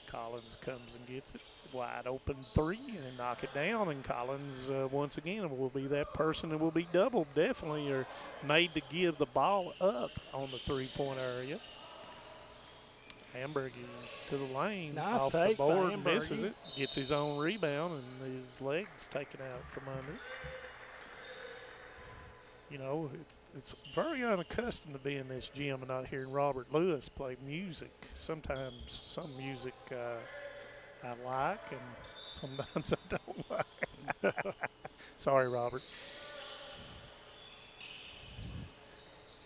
Speaker 6: Collins comes and gets it. Wide open 3 and knock it down. And Collins, once again, will be that person that will be doubled, definitely, or made to give the ball up on the 3-point area. Ambergy to the lane.
Speaker 7: Nice
Speaker 6: off
Speaker 7: take
Speaker 6: the board,
Speaker 7: by Ambergy.
Speaker 6: misses it, gets his own rebound, and his legs taken out from under it. It's very unaccustomed to be in this gym and not hearing Robert Lewis play music. Sometimes some music I like, and sometimes I don't like. Sorry, Robert.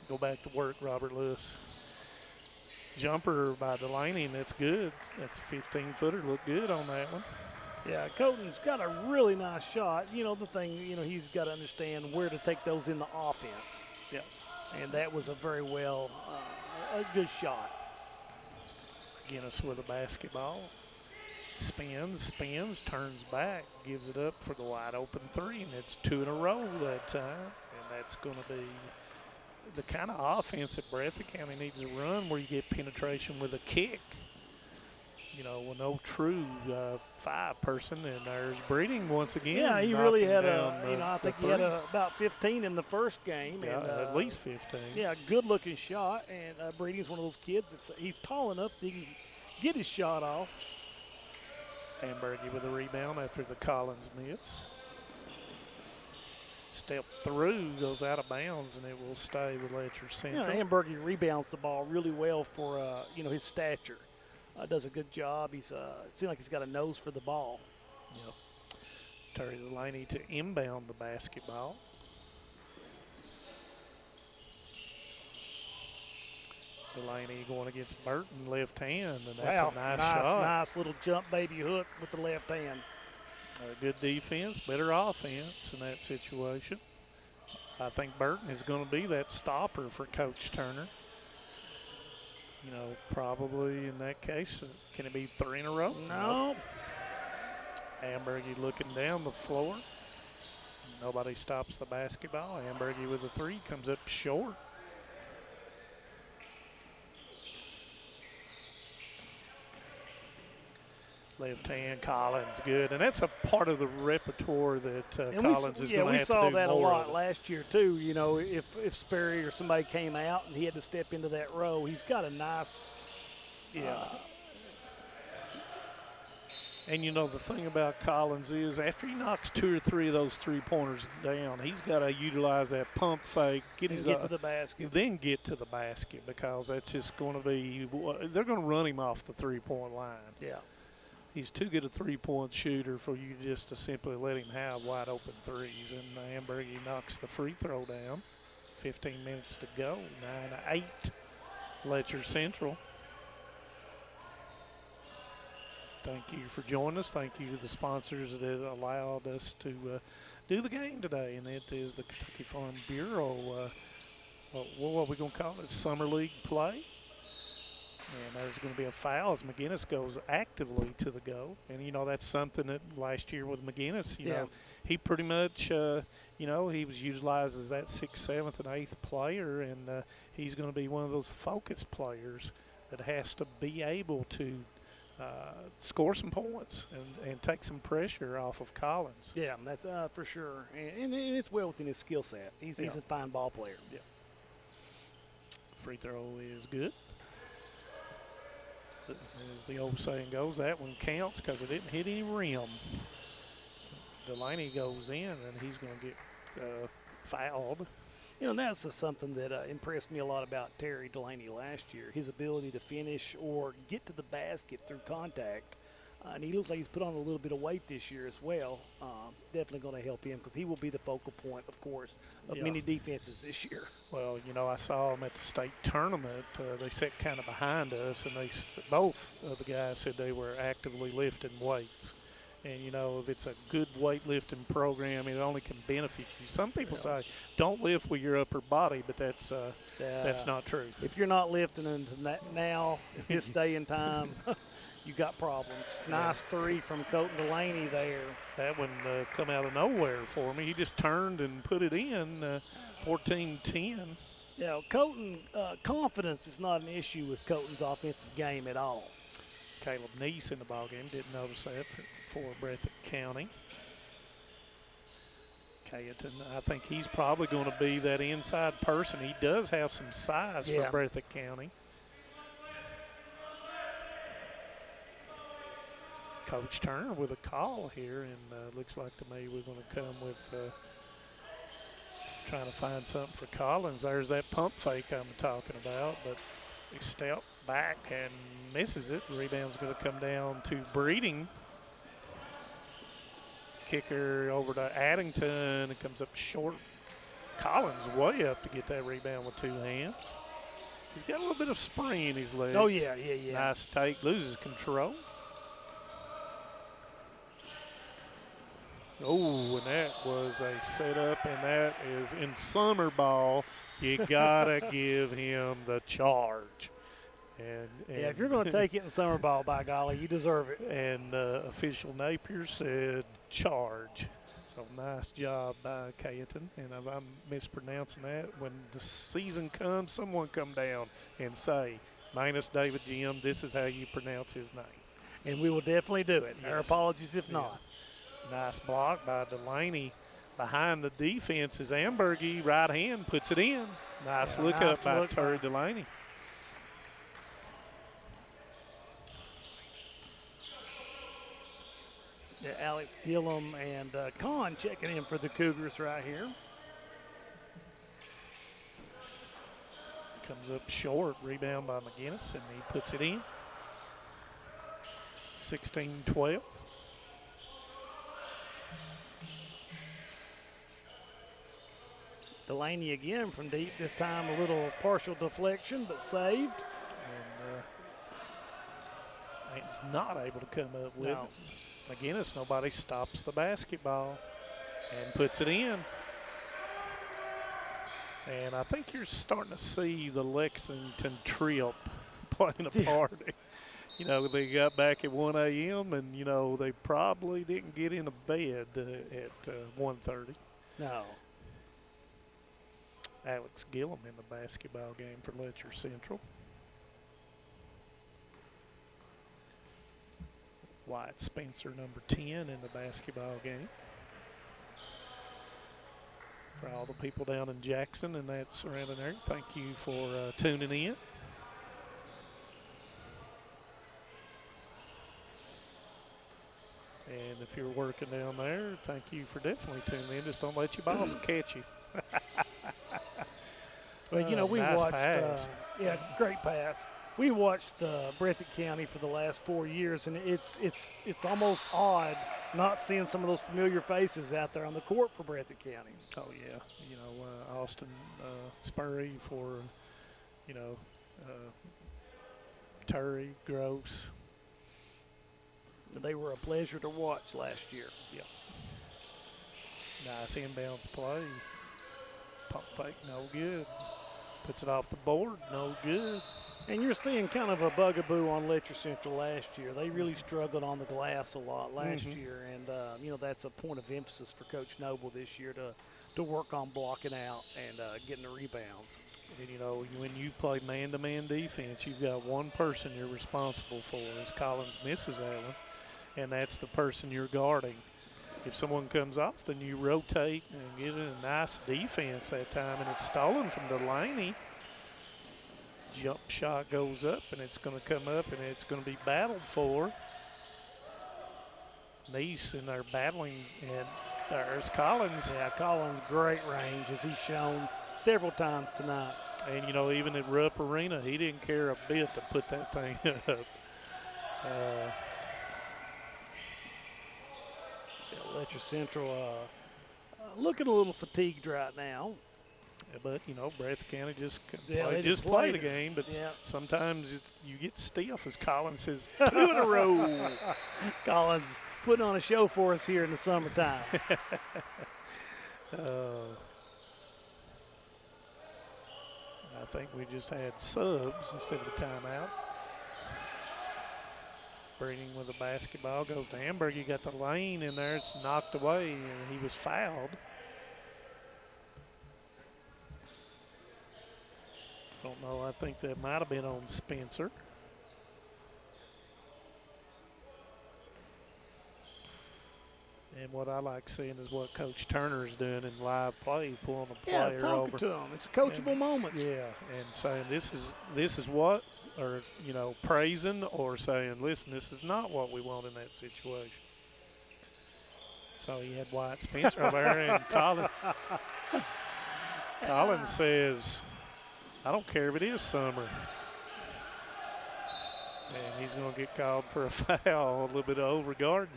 Speaker 6: Go back to work, Robert Lewis. Jumper by Delaney, and that's good. That's a 15-footer. Looked good on that one.
Speaker 7: Yeah, Colton's got a really nice shot. You know, the thing, you know, he's got to understand where to take those in the offense.
Speaker 6: Yeah.
Speaker 7: And that was a very well, a good shot.
Speaker 6: Guinness with a basketball. Spins, turns back, gives it up for the wide open three, and it's 2 in a row that time. And that's going to be the kind of offense that Breathitt County needs to run, where you get penetration with a kick. You know, with no true 5 person, and there's Breeding once again.
Speaker 7: Yeah, he really had
Speaker 6: I
Speaker 7: think he had about 15 in the first game.
Speaker 6: Yeah,
Speaker 7: and,
Speaker 6: at least 15.
Speaker 7: Yeah, good looking shot, and Breeding's one of those kids he's tall enough that he can get his shot off.
Speaker 6: Hamburgie with a rebound after the Collins miss. Step through, goes out of bounds, and it will stay with Letcher Central.
Speaker 7: Yeah, Hamburgie rebounds the ball really well for his stature. Does a good job. It seems like he's got a nose for the ball.
Speaker 6: Yep. Terry Delaney to inbound the basketball. Delaney going against Burton, left hand, and that's a nice shot.
Speaker 7: Nice little jump baby hook with the left hand.
Speaker 6: Good defense, better offense in that situation. I think Burton is going to be that stopper for Coach Turner. You know, probably in that case, can it be 3 in a row?
Speaker 7: No.
Speaker 6: Hamburgie looking down the floor. Nobody stops the basketball. Hamburgie with a 3 comes up short. Left hand, Collins, good. And that's a part of the repertoire that Collins is going to have to do more.
Speaker 7: Yeah, we saw that a lot last year, too. You know, if Sperry or somebody came out and he had to step into that row, he's got a nice
Speaker 6: And, you know, the thing about Collins is after he knocks 2 or 3 of those three-pointers down, he's got to utilize that pump fake,
Speaker 7: get to the basket.
Speaker 6: Then get to the basket, because that's just going to be – they're going to run him off the three-point line.
Speaker 7: Yeah.
Speaker 6: He's too good a three-point shooter for you just to simply let him have wide-open threes. And Hamburgie knocks the free throw down. 15 minutes to go, 9-8, Letcher Central. Thank you for joining us. Thank you to the sponsors that allowed us to do the game today, and it is the Kentucky Farm Bureau. What are we going to call it? Summer League play. And there's going to be a foul as McGinnis goes actively to the goal. And, you know, that's something that last year with McGinnis, you know, he pretty much, he was utilized as that 6th, 7th, and 8th player. And he's going to be one of those focus players that has to be able to score some points and take some pressure off of Collins.
Speaker 7: Yeah, that's for sure. And it's well within his skill set. He's a fine ball player.
Speaker 6: Yeah. Free throw is good. As the old saying goes, that one counts because it didn't hit any rim. Delaney goes in, and he's going to get fouled.
Speaker 7: You know, that's something that impressed me a lot about Terry Delaney last year, his ability to finish or get to the basket through contact. And he looks like he's put on a little bit of weight this year as well. Definitely going to help him because he will be the focal point, of course, of many defenses this year.
Speaker 6: Well, you know, I saw him at the state tournament. They sat kind of behind us, and both of the guys said they were actively lifting weights. And, you know, if it's a good weightlifting program, it only can benefit you. Some people say don't lift with your upper body, but that's not true.
Speaker 7: If you're not lifting now, this day and time, you got problems. Nice 3 from Colton Delaney there.
Speaker 6: That one come out of nowhere for me. He just turned and put it in, 14-10.
Speaker 7: Yeah, Colton, confidence is not an issue with Colton's offensive game at all.
Speaker 6: Caleb Neese in the ballgame. Didn't notice that for Breathitt County. Cayeton, I think he's probably going to be that inside person. He does have some size for Breathitt County. Coach Turner with a call here, and looks like to me we're going to come with trying to find something for Collins. There's that pump fake I'm talking about, but he stepped back and misses it. The rebound's going to come down to Breeding. Kicker over to Addington. It comes up short. Collins way up to get that rebound with 2 hands. He's got a little bit of spring in his legs.
Speaker 7: Oh, yeah.
Speaker 6: Nice take. Loses control. Oh, and that was a setup, and that is in summer ball. You gotta give him the charge. And
Speaker 7: yeah, if you're going to take it in summer ball, by golly, you deserve it.
Speaker 6: And official Napier said charge. So nice job by Cayetan. And if I'm mispronouncing that, when the season comes, someone come down and say, minus David Jim, this is how you pronounce his name.
Speaker 7: And we will definitely do it.
Speaker 6: Yes.
Speaker 7: Our apologies if not.
Speaker 6: Nice block by Delaney. Behind the defense is Ambergy. Right hand puts it in. Nice look up by Terry Delaney.
Speaker 7: Yeah, Alex Gillum and Kahn checking in for the Cougars right here.
Speaker 6: Comes up short. Rebound by McGinnis, and he puts it in. 16-12.
Speaker 7: Delaney again from deep, this time a little partial deflection, but saved.
Speaker 6: And he's not able to come up with it. McGinnis, nobody stops the basketball and puts it in. And I think you're starting to see the Lexington trip playing a part. You know, they got back at 1 a.m. and, you know, they probably didn't get into bed at 1:30.
Speaker 7: No.
Speaker 6: Alex Gillum in the basketball game for Letcher Central. Wyatt Spencer, number 10, in the basketball game. For all the people down in Jackson and that surrounding area, thank you for tuning in. And if you're working down there, thank you for definitely tuning in. Just don't let your boss catch you.
Speaker 7: Well, you know, we
Speaker 6: nice
Speaker 7: watched,
Speaker 6: pass.
Speaker 7: yeah, great pass. We watched Breathitt County for the last 4 years, and it's almost odd not seeing some of those familiar faces out there on the court for Breathitt County.
Speaker 6: Oh, yeah. You know, Austin Spurry for, you know, Terry, Gross.
Speaker 7: They were a pleasure to watch last year.
Speaker 6: Yeah. Nice inbounds play. Pump fake, no good. Puts it off the board, no good.
Speaker 7: And you're seeing kind of a bugaboo on Letcher Central last year. They really struggled on the glass a lot last year, and you know, that's a point of emphasis for Coach Noble this year to work on blocking out and getting the rebounds.
Speaker 6: And, you know, when you play man-to-man defense, you've got one person you're responsible for. As Collins misses that one, and that's the person you're guarding. If someone comes off, then you rotate and get in a nice defense that time, and it's stolen from Delaney. Jump shot goes up, and it's going to come up, and it's going to be battled for. Nice, and they're battling, and there's Collins.
Speaker 7: Yeah, Collins, great range, as he's shown several times tonight.
Speaker 6: And, you know, even at Rupp Arena, he didn't care a bit to put that thing up.
Speaker 7: Letcher Central looking a little fatigued right now.
Speaker 6: But, you know, Breathitt County just
Speaker 7: played
Speaker 6: the game. But
Speaker 7: yeah.
Speaker 6: sometimes you get stiff, as Collins says, 2 in a row.
Speaker 7: Collins putting on a show for us here in the summertime.
Speaker 6: I think we just had subs instead of a timeout. Breeding with the basketball goes to Amberg. You got the lane in there. It's knocked away, and he was fouled. Don't know. I think that might have been on Spencer. And what I like seeing is what Coach Turner is doing in live play, pulling the player
Speaker 7: talking
Speaker 6: over.
Speaker 7: to him. It's a coachable moment.
Speaker 6: Yeah, and saying this is what, or, you know, praising or saying, listen, this is not what we want in that situation. So he had Wyatt Spencer over there, and Collins says, I don't care if it is summer. And he's going to get called for a foul, a little bit of overguarding.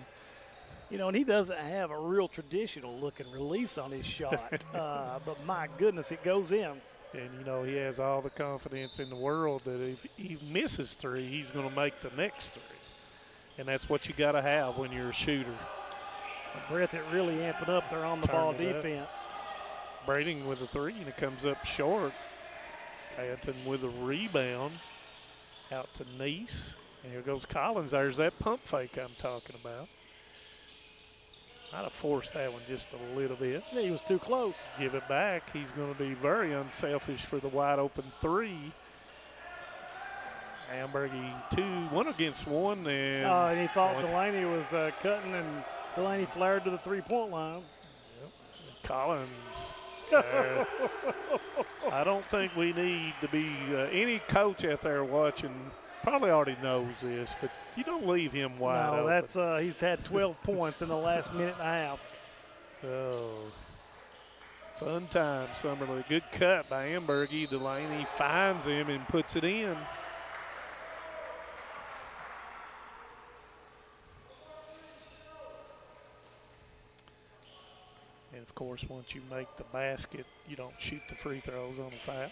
Speaker 7: You know, and he doesn't have a real traditional looking release on his shot, but my goodness, it goes in.
Speaker 6: And, you know, he has all the confidence in the world that if he misses 3, he's going to make the next 3. And that's what you got to have when you're a shooter.
Speaker 7: Breathitt really amping up their on-the-ball
Speaker 6: Turning it up.
Speaker 7: defense.
Speaker 6: Braiding with a three, and it comes up short. Canton with a rebound out to Neese. And here goes Collins. There's that pump fake I'm talking about. Might have forced that one just a little bit.
Speaker 7: Yeah, he was too close.
Speaker 6: Give it back. He's going to be very unselfish for the wide open three. Ambergy 1 against 1.
Speaker 7: And he thought Delaney was cutting, and Delaney flared to the three-point line.
Speaker 6: Yep. Collins. I don't think we need to be any coach out there watching probably already knows this, but you don't leave him wide open.
Speaker 7: No, that's he's had 12 points in the last minute and a half.
Speaker 6: Oh, fun time, Summerlin. Good cut by Ambergy. Delaney finds him and puts it in. And, of course, once you make the basket, you don't shoot the free throws on the foul.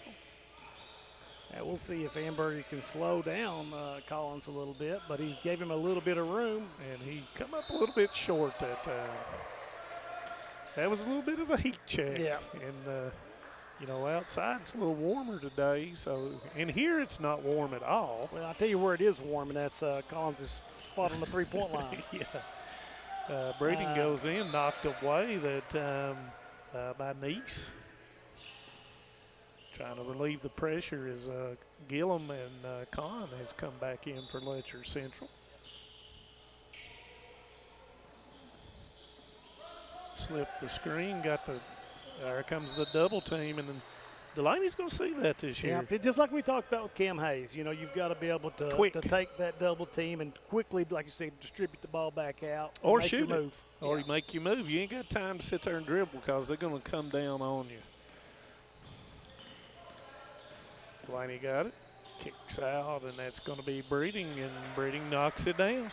Speaker 7: Yeah, we'll see if Ambergy can slow down Collins a little bit, but he gave him a little bit of room.
Speaker 6: And he come up a little bit short that time. That was a little bit of a heat check.
Speaker 7: Yeah.
Speaker 6: And, you know, outside it's a little warmer today. So, and here it's not warm at all.
Speaker 7: Well, I'll tell you where it is warm, and that's Collins' spot on the three-point line.
Speaker 6: Yeah. Breeding goes in, knocked away that time by Neese. Trying to relieve the pressure as Gillum and Kahn has come back in for Letcher Central. Slipped the screen, there comes the double team, and then Delaney's going to see that this year.
Speaker 7: Yeah, just like we talked about with Cam Hayes. You know, you've got to be able to take that double team and quickly, like you say, distribute the ball back out.
Speaker 6: Or
Speaker 7: make
Speaker 6: shoot
Speaker 7: your
Speaker 6: it.
Speaker 7: move.
Speaker 6: Or you make you move. You ain't got time to sit there and dribble because they're going to come down on you. Delaney got it, kicks out, and that's going to be Breeding, and Breeding knocks it down.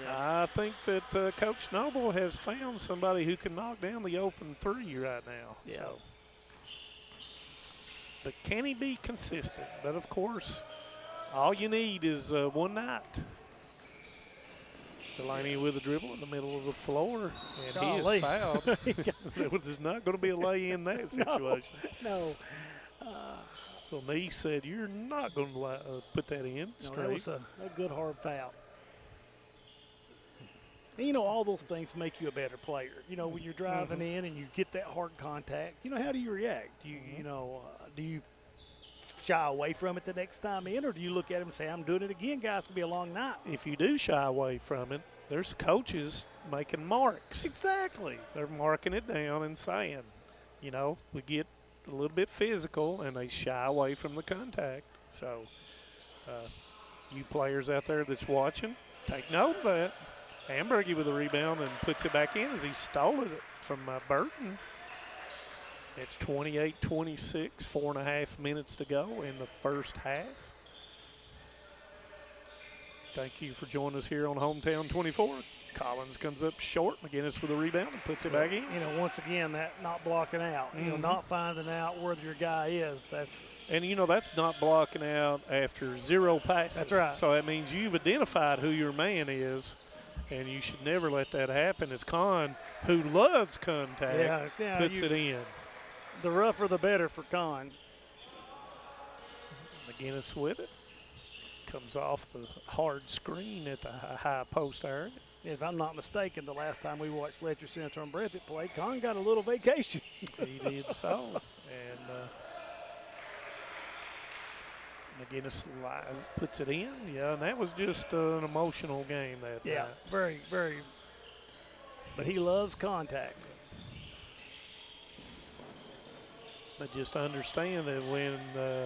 Speaker 6: Yeah. I think that Coach Noble has found somebody who can knock down the open three right now.
Speaker 7: Yeah.
Speaker 6: So. But can he be consistent? But, of course, all you need is one night. Delaney with a dribble in the middle of the floor, and he is fouled. There's not going to be a lay in that situation.
Speaker 7: No.
Speaker 6: So Neese said, "You're not going to put that in straight."
Speaker 7: No, that was a good hard foul. And, you know, all those things make you a better player. You know, when you're driving in and you get that hard contact, you know, how do you react? Do you shy away from it the next time in, or do you look at him and say, I'm doing it again, guys, it's going to be a long night?
Speaker 6: If you do shy away from it, there's coaches making marks.
Speaker 7: Exactly.
Speaker 6: They're marking it down and saying, you know, we get a little bit physical, and they shy away from the contact. So you players out there that's watching, take note of that. Ambergy with a rebound and puts it back in as he stole it from Burton. It's 28-26, 4.5 minutes to go in the first half. Thank you for joining us here on Hometown 24. Collins comes up short. McGinnis with a rebound and puts it back in.
Speaker 7: You know, once again, that not blocking out. You know, not finding out where your guy is.
Speaker 6: And, you know, that's not blocking out after 0 passes.
Speaker 7: That's right.
Speaker 6: So that means you've identified who your man is, and you should never let that happen. As Kahn, who loves contact, puts it in.
Speaker 7: The rougher the better for Kahn.
Speaker 6: McGinnis with it. Comes off the hard screen at the high post area.
Speaker 7: If I'm not mistaken, the last time we watched Letcher Central and Breathitt play, Kahn got a little vacation.
Speaker 6: He did so. And McGinnis puts it in. Yeah, and that was just an emotional game that night.
Speaker 7: Very, very. But he loves contact.
Speaker 6: But just understand that when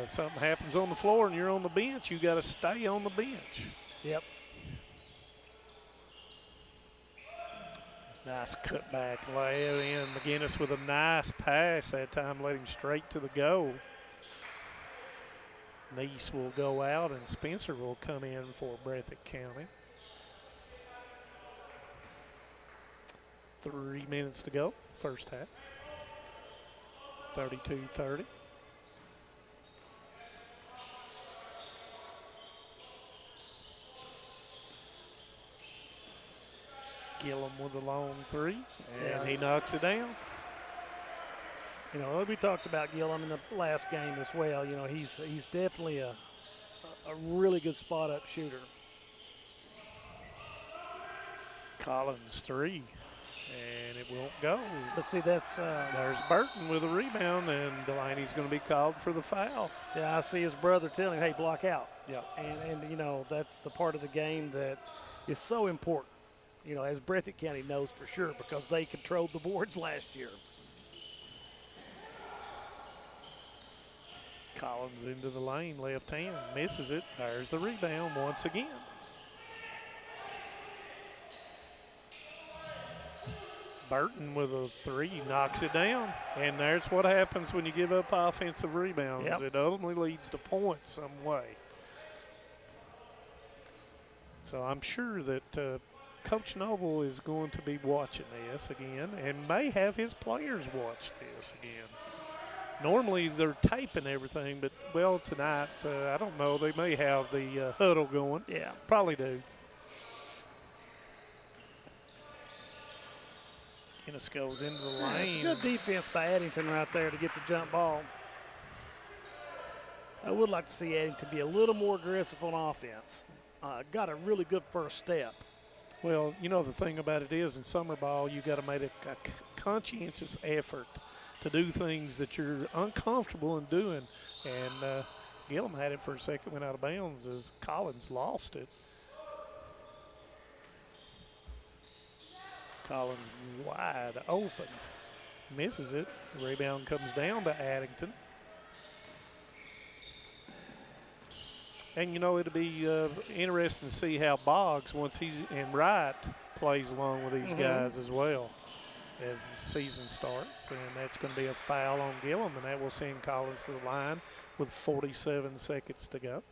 Speaker 6: something happens on the floor and you're on the bench, you got to stay on the bench.
Speaker 7: Yep.
Speaker 6: Nice cutback layup in. McGinnis with a nice pass that time, led him straight to the goal. Neese will go out and Spencer will come in for Breathitt County. 3 minutes to go, first half. 32-30. Gillum with a long three, and he knocks it down.
Speaker 7: You know, we talked about Gillum in the last game as well. You know, he's definitely a really good spot-up shooter.
Speaker 6: Collins three, and it won't go.
Speaker 7: But see, that's
Speaker 6: there's Burton with a rebound, and Delaney's going to be called for the foul.
Speaker 7: Yeah, I see his brother telling him, hey, block out.
Speaker 6: Yeah.
Speaker 7: And you know, that's the part of the game that is so important, you know, as Breathitt County knows for sure, because they controlled the boards last year.
Speaker 6: Collins into the lane, left hand, misses it. There's the rebound once again. Burton with a three knocks it down. And there's what happens when you give up offensive rebounds.
Speaker 7: Yep.
Speaker 6: It ultimately leads to points some way. So I'm sure that Coach Noble is going to be watching this again and may have his players watch this again. Normally they're taping everything, but, well, tonight, I don't know. They may have the huddle going.
Speaker 7: Yeah.
Speaker 6: Probably do. Guinness goes into the lane.
Speaker 7: It's good defense by Addington right there to get the jump ball. I would like to see Addington be a little more aggressive on offense. Got a really good first step.
Speaker 6: Well, you know, the thing about it is in summer ball, you got to make a conscientious effort to do things that you're uncomfortable in doing. And Gillum had it for a second, went out of bounds as Collins lost it. Collins wide open, misses it. The rebound comes down to Addington. And, you know, it'll be interesting to see how Boggs, once he's in right, plays along with these guys as well as the season starts. And that's going to be a foul on Gillum, and that will send Collins to the line with 47 seconds to go.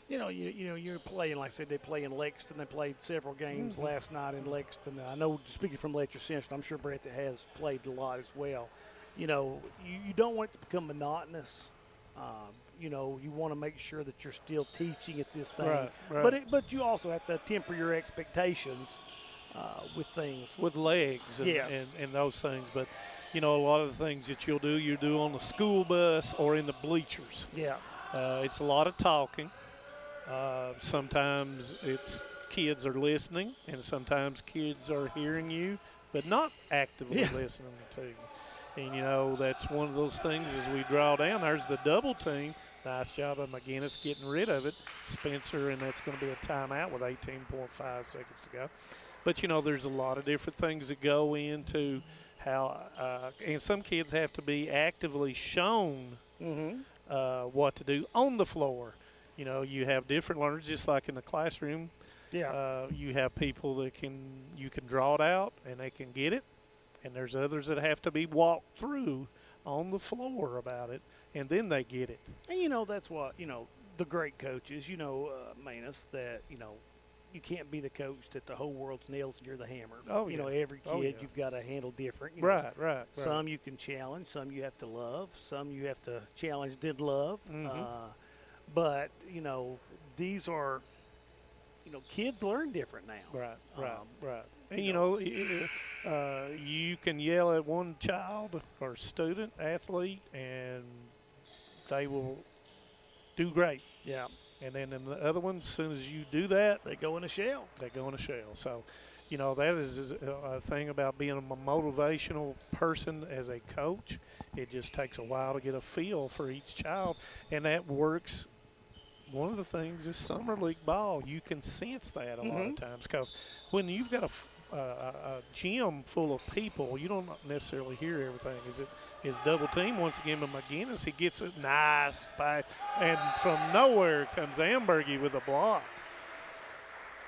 Speaker 7: You know, you're playing, like I said, they play in Lexington. They played several games last night in Lexington. I know, speaking from Letcher Central, I'm sure Brett has played a lot as well. You know, you don't want it to become monotonous. You know, you want to make sure that you're still teaching at this thing.
Speaker 6: Right.
Speaker 7: But you also have to temper your expectations with things.
Speaker 6: With legs and those things. But, you know, a lot of the things that you do on the school bus or in the bleachers.
Speaker 7: Yeah.
Speaker 6: It's a lot of talking. Sometimes it's kids are listening, and sometimes kids are hearing you, but not actively listening to you. And, you know, that's one of those things as we draw down. There's the double team. Nice job of McGinnis getting rid of it. Spencer, and that's going to be a timeout with 18.5 seconds to go. But, you know, there's a lot of different things that go into how and some kids have to be actively shown what to do on the floor. You know, you have different learners, just like in the classroom.
Speaker 7: Yeah.
Speaker 6: You have people that you can draw it out and they can get it, and there's others that have to be walked through on the floor about it, and then they get it.
Speaker 7: And, you know, that's what, you know, the great coaches, you know, Manus, that, you know, you can't be the coach that the whole world's nails and you're the hammer.
Speaker 6: Oh,
Speaker 7: you know, every kid you've got to handle different. You
Speaker 6: right.
Speaker 7: Some you can challenge, some you have to love, some you have to challenge, did love. But, you know, these are, you know, kids learn different now.
Speaker 6: Right. And, you know, you can yell at one child or student, athlete, and they will do great.
Speaker 7: Yeah.
Speaker 6: And then in the other one, as soon as you do that,
Speaker 7: they go in a shell.
Speaker 6: So, you know, that is a thing about being a motivational person as a coach. It just takes a while to get a feel for each child, and that works. One of the things is summer league ball. You can sense that a lot of times, because when you've got a gym full of people, you don't necessarily hear everything. Is double team once again with McGinnis? He gets a nice back, and from nowhere comes Ambergy with a block.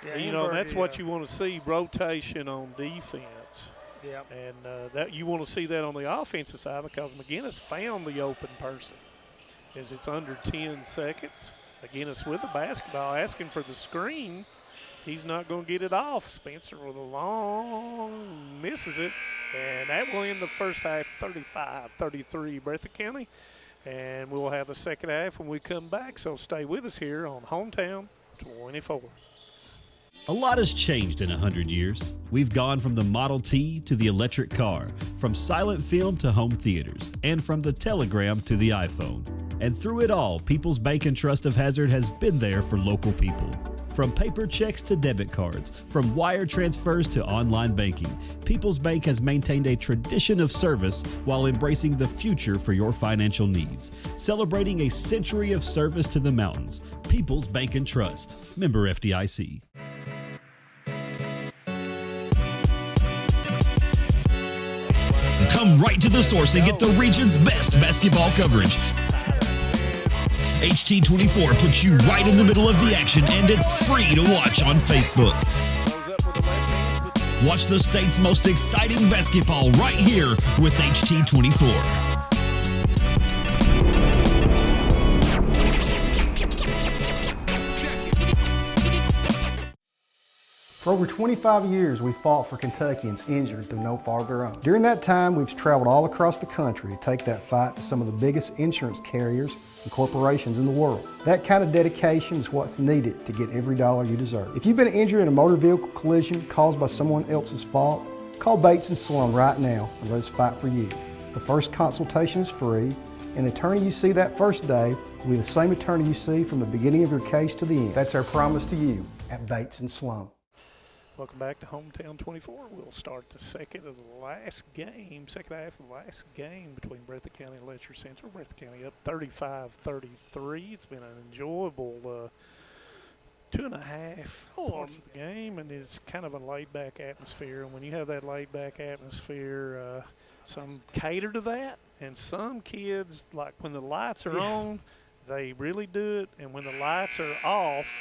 Speaker 7: Yeah,
Speaker 6: and, you know, that's what you want to see, rotation on defense.
Speaker 7: Yeah.
Speaker 6: And that you want to see that on the offensive side, because McGinnis found the open person. As it's under 10 seconds. McGinnis with the basketball, asking for the screen. He's not going to get it off. Spencer with a long, misses it. And that will end the first half 35-33. Breathitt County And we'll have the second half when we come back, so stay with us here on Hometown 24.
Speaker 1: A lot has changed in 100 years. We've gone from the Model T to the electric car, from silent film to home theaters, and from the telegram to the iPhone. And through it all, People's Bank and Trust of Hazard has been there for local people. From paper checks to debit cards, from wire transfers to online banking, People's Bank has maintained a tradition of service while embracing the future for your financial needs. Celebrating a century of service to the mountains. People's Bank and Trust. Member FDIC. Come right to the source and get the region's best basketball coverage. HT24 puts you right in the middle of the action, and it's free to watch on Facebook. Watch the state's most exciting basketball right here with HT24.
Speaker 5: For over 25 years, we fought for Kentuckians injured through no fault of their own. During that time, we've traveled all across the country to take that fight to some of the biggest insurance carriers and corporations in the world. That kind of dedication is what's needed to get every dollar you deserve. If you've been injured in a motor vehicle collision caused by someone else's fault, call Bates & Slum right now and let us fight for you. The first consultation is free, and the attorney you see that first day will be the same attorney you see from the beginning of your case to the end. That's our promise to you at Bates & Slum.
Speaker 6: Welcome back to Hometown 24. We'll start the second half of the last game between Breathitt County and Letcher Central. Breathitt County up 35-33. It's been an enjoyable 2.5 parts of the game, and it's kind of a laid-back atmosphere. And when you have that laid-back atmosphere, some cater to that, and some kids, like when the lights are on, they really do it, and when the lights are off,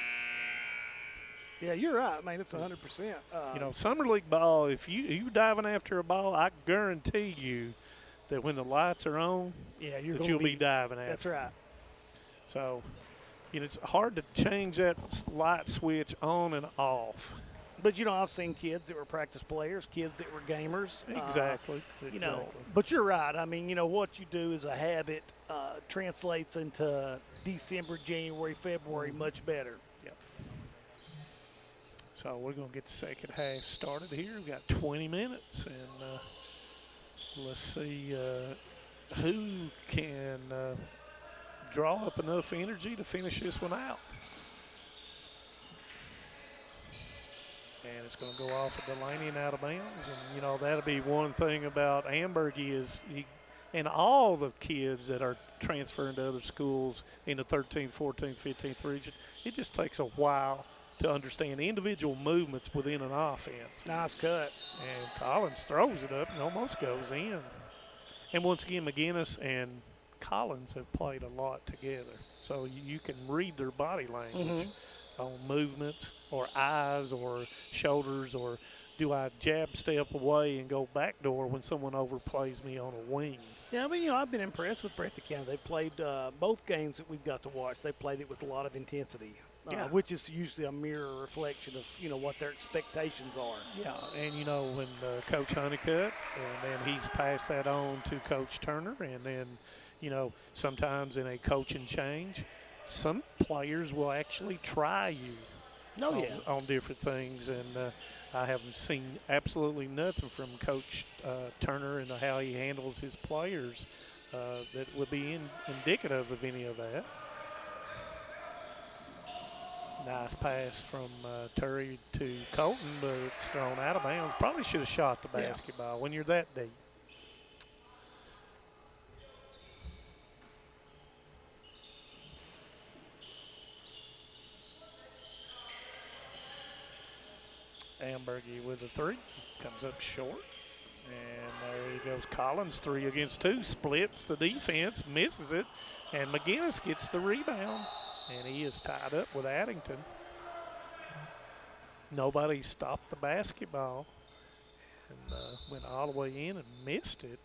Speaker 7: yeah, you're right, man. It's 100%.
Speaker 6: You know, summer league ball, if you diving after a ball, I guarantee you that when the lights are on, you'll be diving after.
Speaker 7: That's right.
Speaker 6: So, you know, it's hard to change that light switch on and off.
Speaker 7: But, you know, I've seen kids that were practice players, kids that were gamers.
Speaker 6: Exactly.
Speaker 7: You know, but you're right. I mean, you know, what you do as a habit translates into December, January, February much better.
Speaker 6: So we're going to get the second half started here. We've got 20 minutes, and let's see who can draw up enough energy to finish this one out. And it's going to go off of Delaney and out of bounds. And, you know, that'll be one thing about Ambergy is and all the kids that are transferring to other schools in the 13th, 14th, 15th region, it just takes a while to understand individual movements within an offense.
Speaker 7: Nice cut.
Speaker 6: And Collins throws it up and almost goes in. And once again, McGinnis and Collins have played a lot together. So you can read their body language on movements or eyes or shoulders, or do I jab step away and go backdoor when someone overplays me on a wing.
Speaker 7: Yeah, I mean, you know, I've been impressed with Breathitt County. They played both games that we've got to watch. They played it with a lot of intensity. Which is usually a mirror reflection of, you know, what their expectations are.
Speaker 6: Yeah, and, you know, when Coach Honeycutt, and then he's passed that on to Coach Turner, and then, you know, sometimes in a coaching change, some players will actually try you on different things, and I haven't seen absolutely nothing from Coach Turner and how he handles his players that would be indicative of any of that. Nice pass from Turry to Colton, but it's thrown out of bounds. Probably should have shot the basketball when you're that deep. Ambergy with a three. Comes up short. And there he goes. Collins, 3 against 2. Splits the defense, misses it. And McGinnis gets the rebound. And he is tied up with Addington. Nobody stopped the basketball and went all the way in and missed it.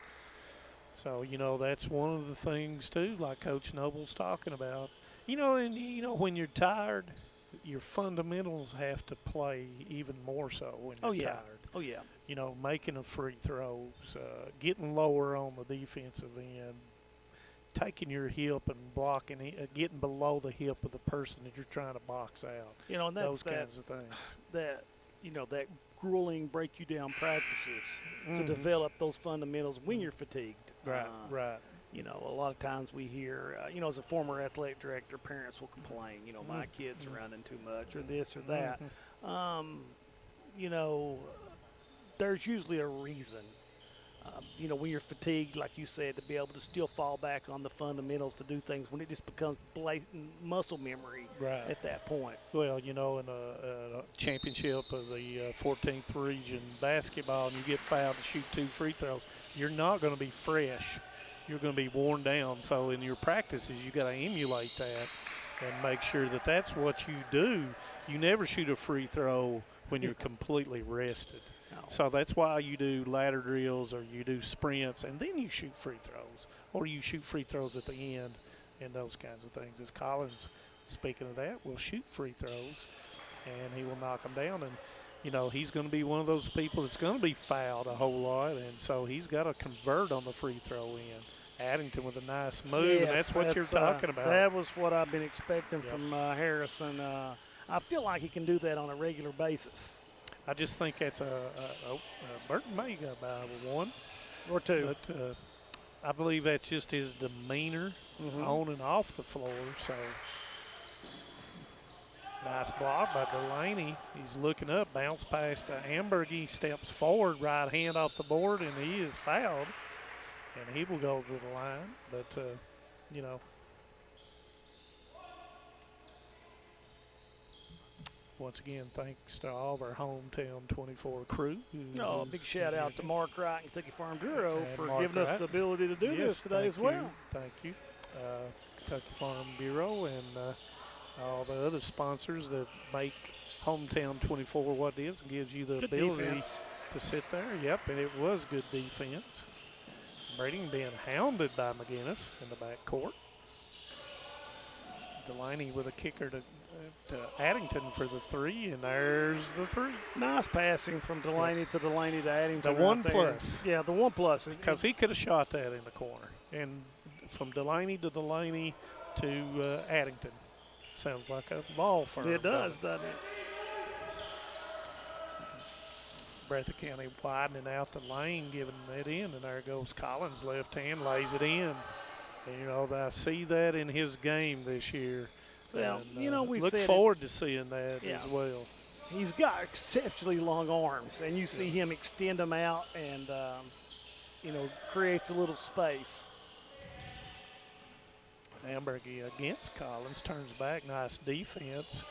Speaker 6: So, you know, that's one of the things, too, like Coach Noble's talking about. You know, and, you know, when you're tired, your fundamentals have to play even more so when you're tired.
Speaker 7: Oh, yeah.
Speaker 6: You know, making the free throws, getting lower on the defensive end, taking your hip and blocking it, getting below the hip of the person that you're trying to box out.
Speaker 7: You know, and that's
Speaker 6: those kinds of things.
Speaker 7: That that grueling break you down practices to develop those fundamentals when you're fatigued.
Speaker 6: Right, right.
Speaker 7: You know, a lot of times we hear, as a former athletic director, parents will complain, my kid's running too much or this or that. There's usually a reason. When you're fatigued, like you said, to be able to still fall back on the fundamentals to do things when it just becomes blatant muscle memory at that point.
Speaker 6: Well, in a championship of the 14th region basketball and you get fouled to shoot 2 free throws, you're not going to be fresh. You're going to be worn down. So in your practices, you got to emulate that and make sure that that's what you do. You never shoot a free throw when you're completely rested. So that's why you do ladder drills or you do sprints, and then you shoot free throws, or you shoot free throws at the end and those kinds of things. As Collins, speaking of that, will shoot free throws, and he will knock them down. And, he's going to be one of those people that's going to be fouled a whole lot, and so he's got to convert on the free throw end. Addington with a nice move,
Speaker 7: yes,
Speaker 6: and that's what you're talking about.
Speaker 7: That was what I've been expecting from Harrison. I feel like he can do that on a regular basis.
Speaker 6: I just think that's Burton may go by with 1
Speaker 7: or 2.
Speaker 6: But I believe that's just his demeanor on and off the floor. So nice block by Delaney. He's looking up, bounce past Amberg. He steps forward, right hand off the board, and he is fouled. And he will go to the line. But, once again, thanks to all of our hometown 24 crew.
Speaker 7: A big shout out to Mark Wright and Kentucky Farm Bureau for
Speaker 6: Mark
Speaker 7: giving us the ability to do this today as well.
Speaker 6: Thank you. Kentucky Farm Bureau and all the other sponsors that make hometown 24 what it is and gives you the
Speaker 7: good
Speaker 6: ability
Speaker 7: defense
Speaker 6: to sit there. Yep, and it was good defense. Braden being hounded by McGinnis in the back court. Delaney with a kicker to Addington for the 3, and there's the 3.
Speaker 7: Nice passing from Delaney to Delaney to Addington.
Speaker 6: The 1+.
Speaker 7: Yeah, the 1+.
Speaker 6: Because he could have shot that in the corner. And from Delaney to Delaney to Addington. Sounds like a ball for him.
Speaker 7: It does, doesn't it?
Speaker 6: Breathitt County widening out the lane, giving it in, and there goes Collins, left hand, lays it in. And, I see that in his game this year.
Speaker 7: Well,
Speaker 6: and,
Speaker 7: we've
Speaker 6: look
Speaker 7: said
Speaker 6: forward to seeing that as well.
Speaker 7: He's got exceptionally long arms, and you see him extend them out and, creates a little space. Amberg against Collins, turns back, nice defense,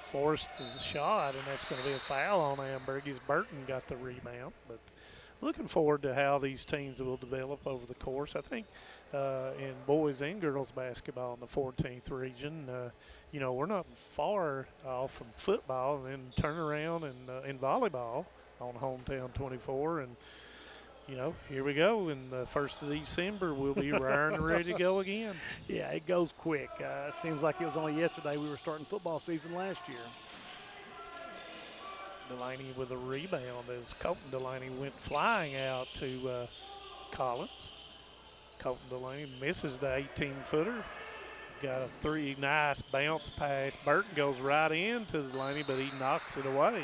Speaker 7: forced the shot, and that's going to be a foul on Amberg. Burton got the rebound, but looking forward to how these teams will develop over the course. I think in boys and girls basketball in the 14th region, we're not far off from football, and then turn around and in volleyball on hometown 24. And, here we go. In the 1st of December, we'll be raring and ready to go again. Yeah, it goes quick. Seems like it was only yesterday we were starting football season last year.
Speaker 6: Delaney with a rebound as Colton Delaney went flying out to Collins. Colton Delaney misses the 18-footer. Got a 3, nice bounce pass. Burton goes right into Delaney, but he knocks it away.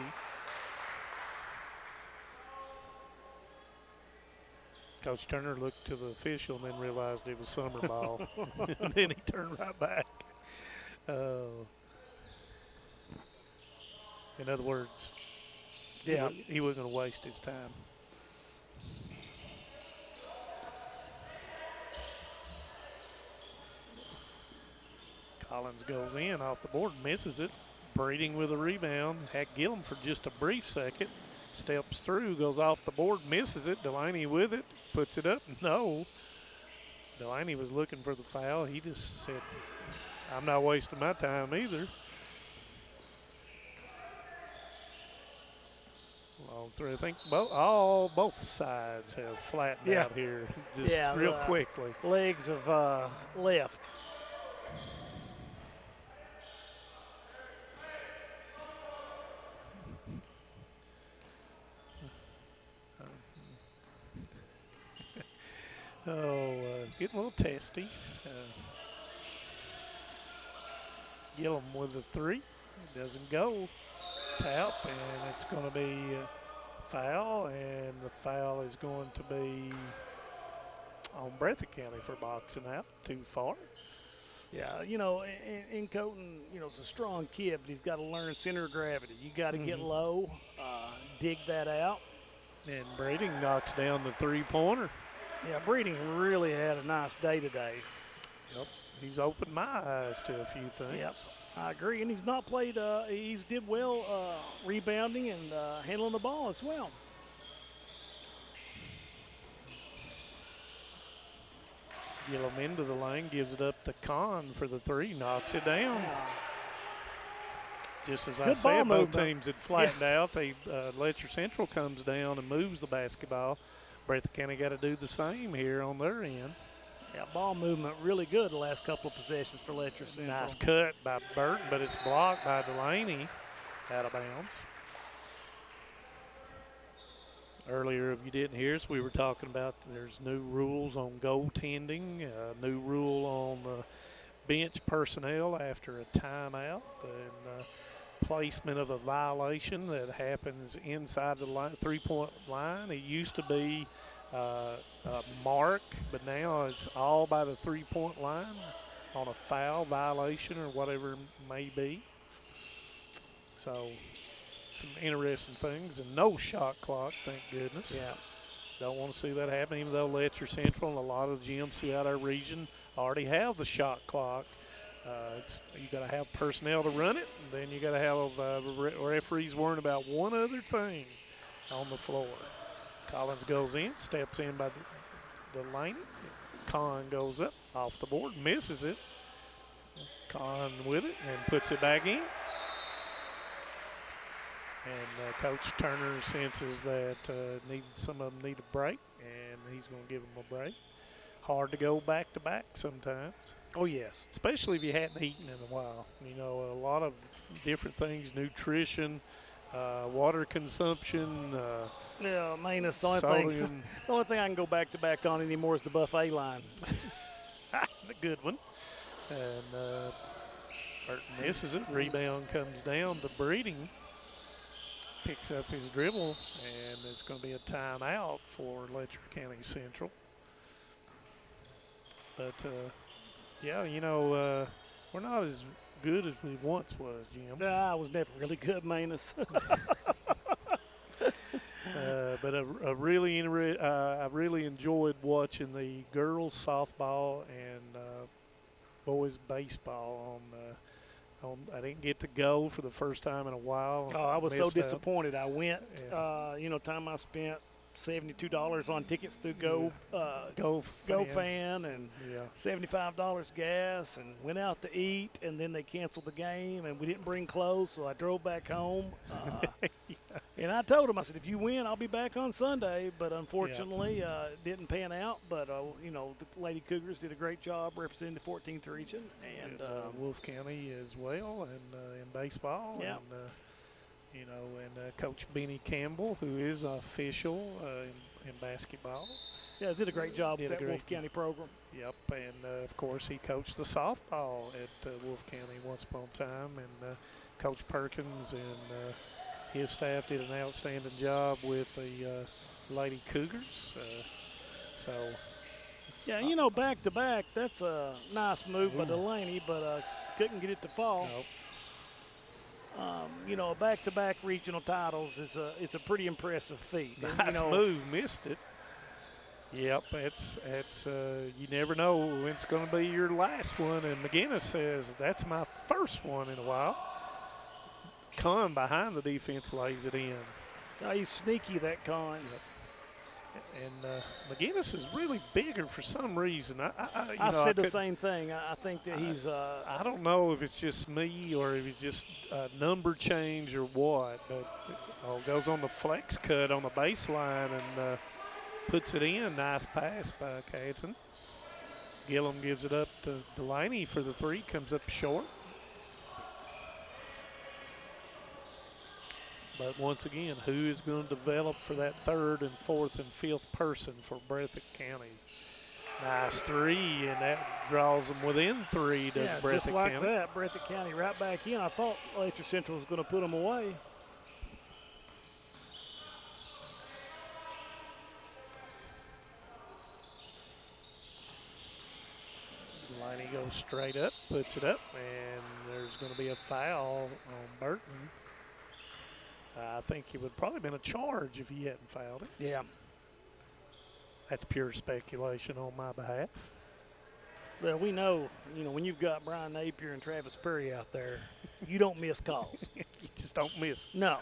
Speaker 6: Coach Turner looked to the official and then realized it was summer ball. And then he turned right back. In other words, he wasn't going to waste his time. Collins goes in off the board, misses it. Breeding with a rebound. Had Gillum for just a brief second. Steps through, goes off the board, misses it. Delaney with it, puts it up. No. Delaney was looking for the foul. He just said, I'm not wasting my time either. Long through. I think both sides have flattened out here just real quickly.
Speaker 7: Legs have left.
Speaker 6: getting a little testy. Gillum with the three. It doesn't go. Tap, and it's going to be foul, and the foul is going to be on Breathitt County for boxing out. Too far.
Speaker 7: Yeah, in Colton, it's a strong kid, but he's got to learn center of gravity. You got to get low, dig that out.
Speaker 6: And Breeding knocks down the three-pointer.
Speaker 7: Yeah, Breeding really had a nice day today.
Speaker 6: Yep, he's opened my eyes to a few things.
Speaker 7: Yep, I agree, and he's not played. He's did well rebounding and handling the ball as well.
Speaker 6: Gillum into the lane, gives it up to Kahn for the three, knocks it down. Just as I said, both teams had flattened out. Letcher Central comes down and moves the basketball. Breathitt County got to do the same here on their end.
Speaker 7: Yeah, ball movement really good the last couple of possessions for Letcher Central.
Speaker 6: Nice cut by Burton, but it's blocked by Delaney out of bounds. Earlier, if you didn't hear us, we were talking about there's new rules on goaltending, new rule on bench personnel after a timeout, and placement of a violation that happens inside the line, three-point line. It used to be a mark, but now it's all by the three-point line on a foul violation or whatever it may be. So some interesting things, and no shot clock, thank goodness.
Speaker 7: Yeah.
Speaker 6: Don't want to see that happen, even though Letcher Central and a lot of gyms throughout our region already have the shot clock. You got to have personnel to run it, and then you got to have referees worrying about one other thing on the floor. Collins goes in, steps in by the lane. Kahn goes up off the board, misses it. Kahn with it and puts it back in. And Coach Turner senses that some of them need a break, and he's going to give them a break. Hard to go back-to-back sometimes.
Speaker 7: Oh, yes.
Speaker 6: Especially if you hadn't eaten in a while. A lot of different things, nutrition, water consumption.
Speaker 7: Yeah, man, that's the only
Speaker 6: sodium.
Speaker 7: The only thing I can go back-to-back on anymore is the buffet line.
Speaker 6: A good one. And Burton misses it. Rebound comes down to Breeding. Picks up his dribble, and it's going to be a timeout for Letcher County Central. But, we're not as good as we once was, Jim.
Speaker 7: Nah, I was never really good, Manus.
Speaker 6: But I really enjoyed watching the girls softball and boys baseball on I didn't get to go for the first time in a while.
Speaker 7: Oh, I was so disappointed. I went, time I spent $72 on tickets through GoFan and $75 gas, and went out to eat, and then they canceled the game, and we didn't bring clothes, so I drove back home. And I told them, I said, if you win, I'll be back on Sunday. But unfortunately, it didn't pan out. But, the Lady Cougars did a great job representing the 14th region. And
Speaker 6: Wolf County as well, and in baseball.
Speaker 7: Yeah.
Speaker 6: And Coach Benny Campbell, who is official in basketball.
Speaker 7: Yeah, did a great job with that Wolf County program.
Speaker 6: Yep, and of course he coached the softball at Wolf County once upon a time, and Coach Perkins and his staff did an outstanding job with the Lady Cougars.
Speaker 7: Back to back, that's a nice move by Delaney, but couldn't get it to fall.
Speaker 6: Nope.
Speaker 7: Back-to-back regional titles it's a pretty impressive feat.
Speaker 6: Nice move, missed it. Yep, it's you never know when it's going to be your last one. And McGinnis says that's my first one in a while. Kahn behind the defense lays it in.
Speaker 7: Oh, he's sneaky, that Kahn.
Speaker 6: Yep. And McGinnis is really bigger for some reason.
Speaker 7: I've said the same thing. I think that he's.
Speaker 6: I don't know if it's just me or if it's just a number change or what, but goes on the flex cut on the baseline and puts it in. Nice pass by Caton. Gillum gives it up to Delaney for the three. Comes up short. But once again, who is going to develop for that third and fourth and fifth person for Breathitt County? Nice three, and that draws them within 3, does
Speaker 7: Yeah,
Speaker 6: Breathitt
Speaker 7: just like
Speaker 6: County.
Speaker 7: that. Breathitt County right back in. I thought Letcher Central was going to put them away.
Speaker 6: Delaney goes straight up, puts it up, and there's going to be a foul on Burton. I think it would probably been a charge if he hadn't fouled it.
Speaker 7: Yeah.
Speaker 6: That's pure speculation on my behalf.
Speaker 7: Well, we know, when you've got Brian Napier and Travis Perry out there, you don't miss calls.
Speaker 6: You just don't miss.
Speaker 7: No.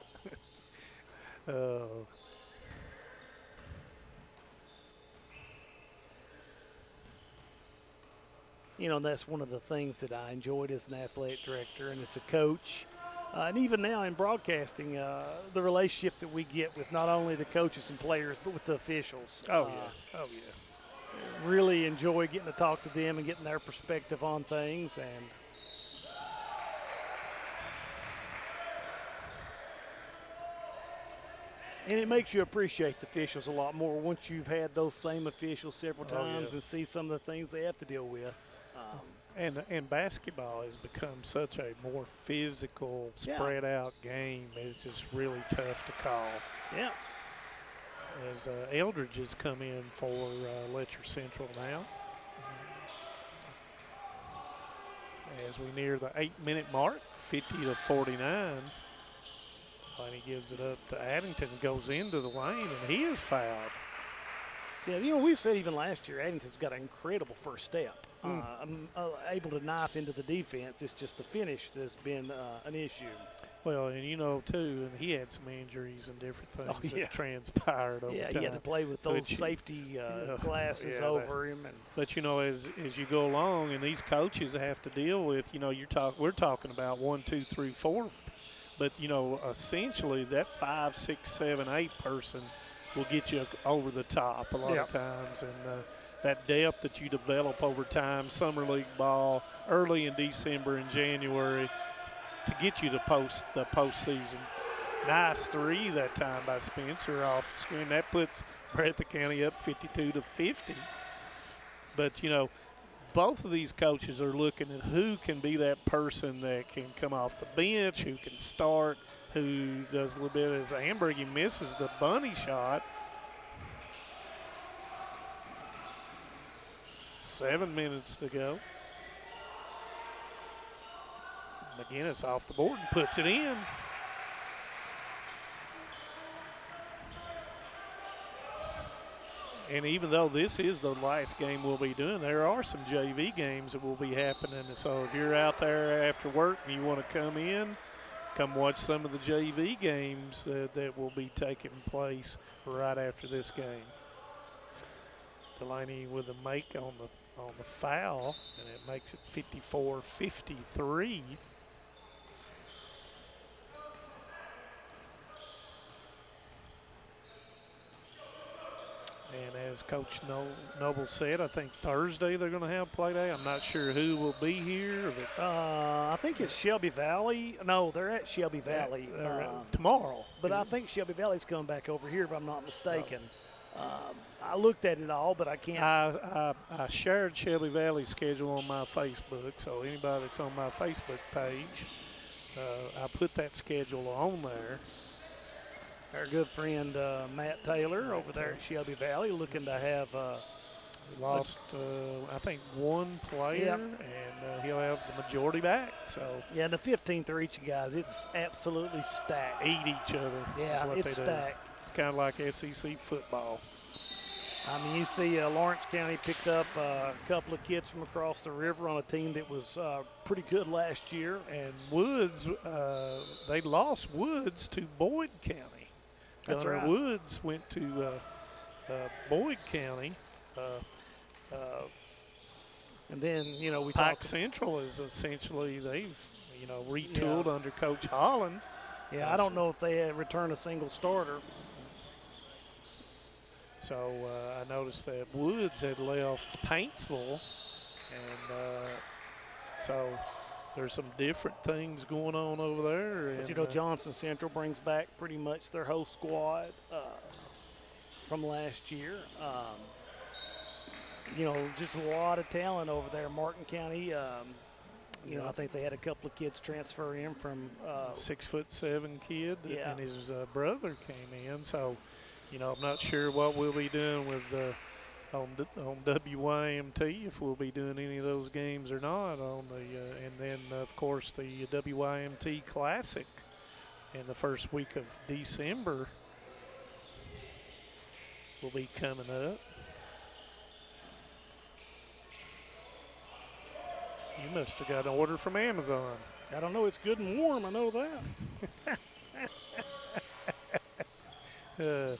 Speaker 7: That's one of the things that I enjoyed as an athletic director and as a coach. And even now in broadcasting, the relationship that we get with not only the coaches and players, but with the officials.
Speaker 6: Oh, yeah. Oh, yeah.
Speaker 7: Really enjoy getting to talk to them and getting their perspective on things. And it makes you appreciate the officials a lot more once you've had those same officials several times and see some of the things they have to deal with.
Speaker 6: And basketball has become such a more physical, spread out game. It's just really tough to call.
Speaker 7: Yeah.
Speaker 6: As Eldridge has come in for Letcher Central now. As we near the 8-minute mark, 50-49. Laney gives it up to Addington, goes into the lane, and he is fouled.
Speaker 7: Yeah, we said even last year, Addington's got an incredible first step. Able to knife into the defense. It's just the finish that's been an issue.
Speaker 6: Well, and too, and he had some injuries and different things that transpired over time.
Speaker 7: Yeah, he had to play with those safety glasses over him.
Speaker 6: But, as you go along, and these coaches have to deal with, we're talking about 1, 2, 3, 4. But, essentially that 5, 6, 7, 8 person will get you over the top a lot of times. And that depth that you develop over time, summer league ball, early in December and January, to get you to the postseason. Nice three that time by Spencer off the screen. That puts Breathitt County up 52-50. But, both of these coaches are looking at who can be that person that can come off the bench, who can start, who does a little bit. As Amberg, he misses the bunny shot. 7 minutes to go. McGinnis off the board and puts it in. And even though this is the last game we'll be doing, there are some JV games that will be happening. So if you're out there after work and you want to come watch some of the JV games that will be taking place right after this game. Delaney with a make on the foul, and it makes it 54-53. And as Coach Noble said, I think Thursday they're going to have play day. I'm not sure who will be here. But
Speaker 7: I think it's Shelby Valley. No, they're at Shelby Valley
Speaker 6: tomorrow.
Speaker 7: But I think Shelby Valley's coming back over here, if I'm not mistaken. I looked at it all, but I can't.
Speaker 6: I shared Shelby Valley's schedule on my Facebook, so anybody that's on my Facebook page, I put that schedule on there.
Speaker 7: Our good friend Matt Taylor over there at Shelby Valley looking to have
Speaker 6: lost, I think, one player, and he'll have the majority back. So
Speaker 7: yeah, and the 15th are each guys. It's absolutely stacked.
Speaker 6: Eat each other.
Speaker 7: Yeah, it's stacked.
Speaker 6: It's kind of like SEC football.
Speaker 7: I mean, you see Lawrence County picked up a couple of kids from across the river on a team that was pretty good last year.
Speaker 6: And Woods, they lost Woods to Boyd County.
Speaker 7: That's right.
Speaker 6: Woods went to Boyd County.
Speaker 7: And then, we
Speaker 6: Pike
Speaker 7: talked.
Speaker 6: Central is essentially, they've, retooled under Coach Holland.
Speaker 7: Yeah, I don't know if they had returned a single starter.
Speaker 6: So I noticed that Woods had left Paintsville, and so there's some different things going on over there.
Speaker 7: But, Johnson Central brings back pretty much their whole squad from last year. you know, just a lot of talent over there in Martin County. You know, I think they had a couple of kids transfer in from
Speaker 6: 6'7" kid,
Speaker 7: yeah.
Speaker 6: and his brother came in. So, you know, I'm not sure what we'll be doing with on WYMT, if we'll be doing any of those games or not. On the and then of course the WYMT Classic in the first week of December will be coming up. You must have got an order from Amazon.
Speaker 7: I don't know. It's good and warm. I know that.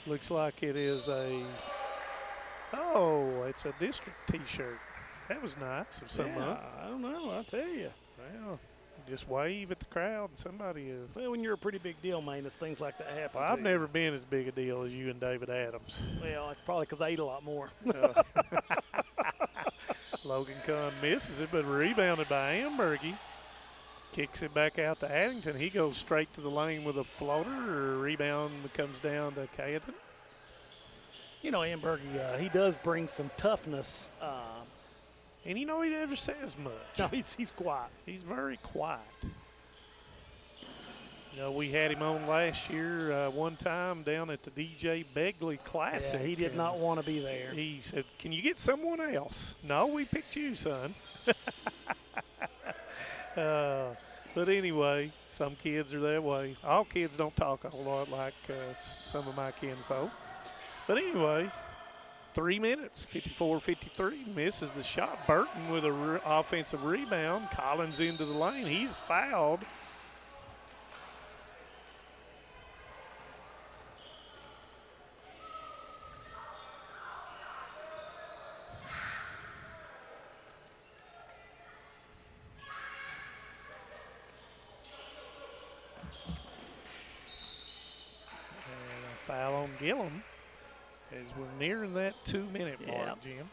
Speaker 6: Looks like it is it's a district T-shirt. That was nice of someone.
Speaker 7: I don't know. I'll tell you.
Speaker 6: Well, just wave at the crowd and somebody.
Speaker 7: Well, when you're a pretty big deal, man, it's things like that happen.
Speaker 6: Well, I've never been as big a deal as you and David Adams.
Speaker 7: Well, it's probably because I eat a lot more.
Speaker 6: Logan Kahn misses it, but rebounded by Ambergy. Kicks it back out to Addington. He goes straight to the lane with a floater. Rebound comes down to Cayetan.
Speaker 7: You know, Ambergy, he does bring some toughness.
Speaker 6: And you know, he never says much.
Speaker 7: No, he's quiet.
Speaker 6: He's very quiet. You know, we had him on last year one time down at the DJ Begley Classic.
Speaker 7: Yeah, he did not want to be there.
Speaker 6: He said, "Can you get someone else?" No, we picked you, son. But anyway, some kids are that way. All kids don't talk a whole lot like some of my kinfolk. But anyway, 3 minutes, 54-53, misses the shot. Burton with an offensive rebound. Collins into the lane. He's fouled. Foul on Gillum as we're nearing that 2 minute mark, Jim.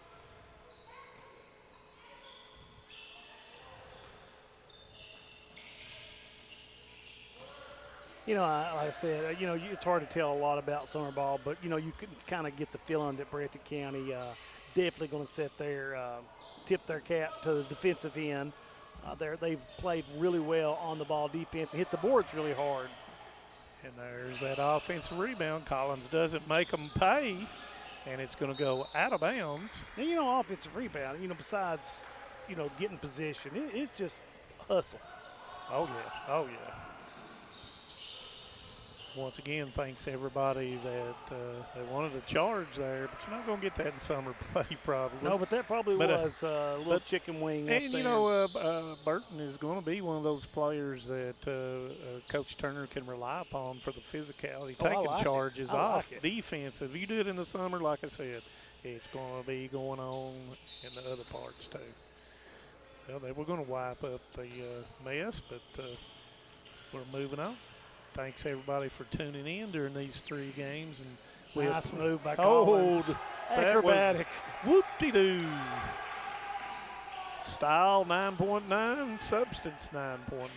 Speaker 7: You know, like I said, you know, it's hard to tell a lot about summer ball, but, you know, you can kind of get the feeling that Breathitt County definitely going to sit there, tip their cap to the defensive end. They've played really well on the ball defense and hit the boards really hard.
Speaker 6: And there's that offensive rebound. Collins doesn't make them pay, and it's going to go out of bounds.
Speaker 7: And, you know, offensive rebound, you know, besides, you know, getting position, it's just hustle.
Speaker 6: Oh, yeah. Oh, yeah. Once again, thanks everybody that they wanted to charge there, but you're not going to get that in summer play probably.
Speaker 7: No, but that probably was a little chicken wing up
Speaker 6: and,
Speaker 7: there.
Speaker 6: you know, Burton is going to be one of those players that Coach Turner can rely upon for the physicality, taking charges off defensive. If you do it in the summer, like I said, it's going to be going on in the other parts too. Well, they were going to wipe up the mess, but we're moving on. Thanks, everybody, for tuning in during these 3 games. And
Speaker 7: nice move by Collins.
Speaker 6: Acrobatic. Whoop-de-doo. Style 9.9, substance 9.9.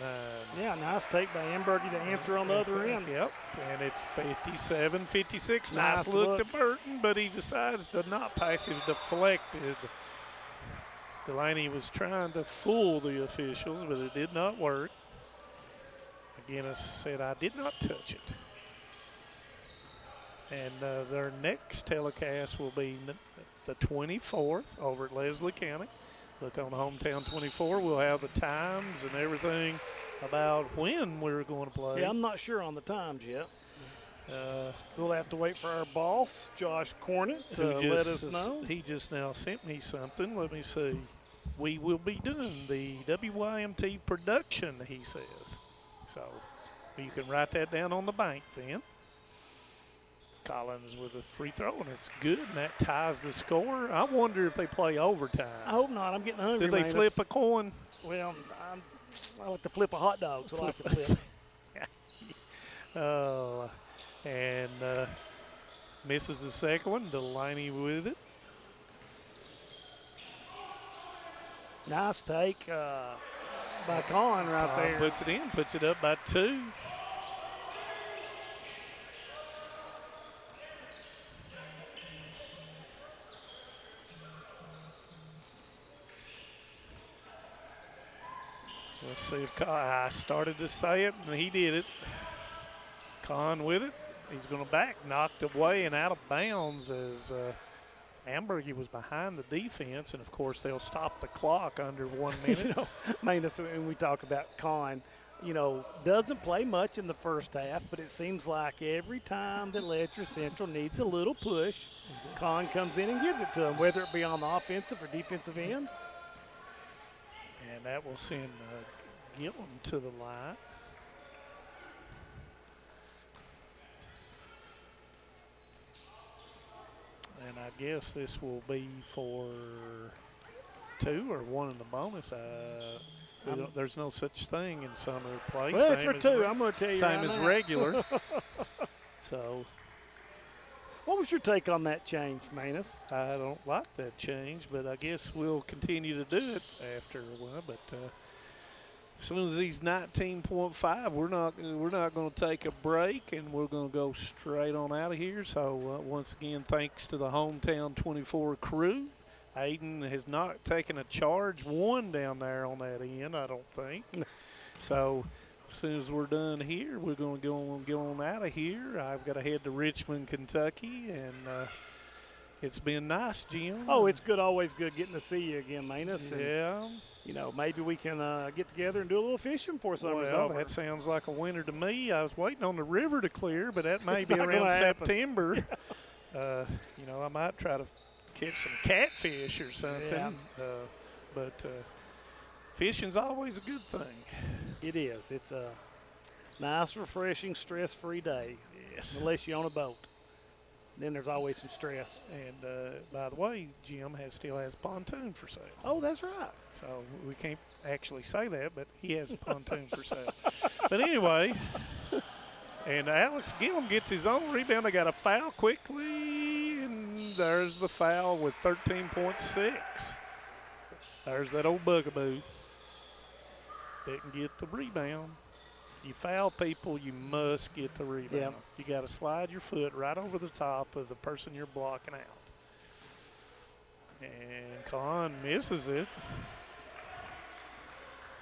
Speaker 7: Yeah, nice take by Ambergy to answer on the other end.
Speaker 6: Yep, and it's 57-56. Nice look to Burton, but he decides to not pass. He was deflected. Delaney was trying to fool the officials, but it did not work. Guinness said, "I did not touch it." And their next telecast will be the 24th over at Leslie County. Look on Hometown 24. We'll have the times and everything about when we're going to play.
Speaker 7: Yeah, I'm not sure on the times yet. We'll have to wait for our boss, Josh Cornett, to let us know.
Speaker 6: He just now sent me something. Let me see. We will be doing the WYMT production, he says. So you can write that down on the bank then. Collins with a free throw, and it's good, and that ties the score. I wonder if they play overtime.
Speaker 7: I hope not. I'm getting hungry.
Speaker 6: Did they flip a coin?
Speaker 7: Well, I like to flip a hot dog, so I like to flip.
Speaker 6: And misses the second one. Delaney with it.
Speaker 7: Nice take by Colin right there.
Speaker 6: Puts it in, puts it up by 2. Let's see if I started to say it, and he did it. Con with it. He's going to back, knocked away and out of bounds as Ambergy was behind the defense, and of course they'll stop the clock under 1 minute.
Speaker 7: You know, Manus, when we talk about Con, you know, doesn't play much in the first half, but it seems like every time that Letcher Central needs a little push, Con comes in and gives it to them, whether it be on the offensive or defensive end.
Speaker 6: And that will send Gillum to the line. And I guess this will be for 2 or 1 in the bonus. There's no such thing in summer play.
Speaker 7: Well, it's for 2. I'm going to tell you
Speaker 6: same
Speaker 7: right
Speaker 6: as
Speaker 7: now.
Speaker 6: regular. So,
Speaker 7: what was your take on that change, Manus?
Speaker 6: I don't like that change, but I guess we'll continue to do it after a while. But as soon as he's 19.5, we're not going to take a break, and we're going to go straight on out of here. So once again, thanks to the Hometown 24 crew. Aiden has not taken a charge one down there on that end, I don't think. So as soon as we're done here, we're going to go on out of here. I've got to head to Richmond, Kentucky, and it's been nice, Jim.
Speaker 7: Oh, it's good, always good getting to see you again, Manus.
Speaker 6: Yeah.
Speaker 7: And, you know, maybe we can get together and do a little fishing before summer's
Speaker 6: Well,
Speaker 7: over.
Speaker 6: that sounds like a winter to me. I was waiting on the river to clear, but that may
Speaker 7: It's
Speaker 6: be
Speaker 7: not
Speaker 6: around
Speaker 7: gonna happen.
Speaker 6: September. You know, I might try to catch some catfish or something.
Speaker 7: Yeah.
Speaker 6: But fishing's always a good thing.
Speaker 7: It is. It's a nice, refreshing, stress-free day.
Speaker 6: Yes.
Speaker 7: Unless you're on a boat. Then there's always some stress.
Speaker 6: And by the way, Jim still has pontoon for sale.
Speaker 7: Oh, that's right.
Speaker 6: So we can't actually say that, but he has a pontoon for sale. But anyway, and Alex Gillum gets his own rebound. They got a foul quickly, and there's the foul with 13.6. There's that old bugaboo. Didn't get the rebound. You foul people, you must get the rebound.
Speaker 7: Yep.
Speaker 6: You got to slide your foot right over the top of the person you're blocking out. And Con misses it.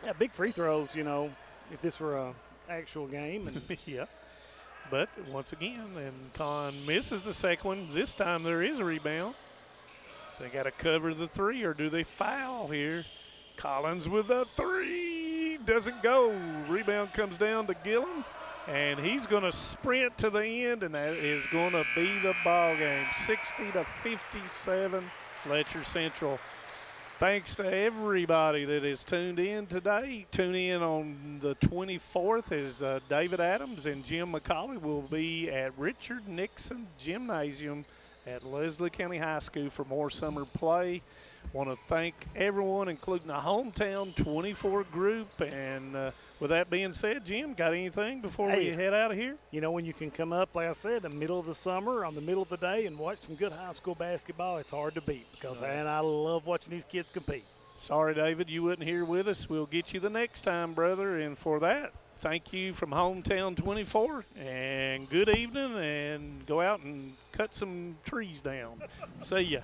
Speaker 7: Yeah, big free throws, you know, if this were a actual game. And
Speaker 6: yeah. But once again, and Con misses the second one. This time there is a rebound. They got to cover the 3, or do they foul here? Collins with a 3. Doesn't go. Rebound comes down to Gillum, and he's going to sprint to the end, and that is going to be the ball game. 60-57, Letcher Central. Thanks to everybody that has tuned in today. Tune in on the 24th as David Adams and Jim McCauley will be at Richard Nixon Gymnasium at Leslie County High School for more summer play. Want to thank everyone, including the Hometown 24 group. And with that being said, Jim, got anything before we head out of here?
Speaker 7: You know, when you can come up, like I said, in the middle of the summer, on the middle of the day, and watch some good high school basketball, it's hard to beat. Because, and I love watching these kids compete.
Speaker 6: Sorry, David, you wasn't here with us. We'll get you the next time, brother. And for that, thank you from Hometown 24. And good evening, and go out and cut some trees down. See ya.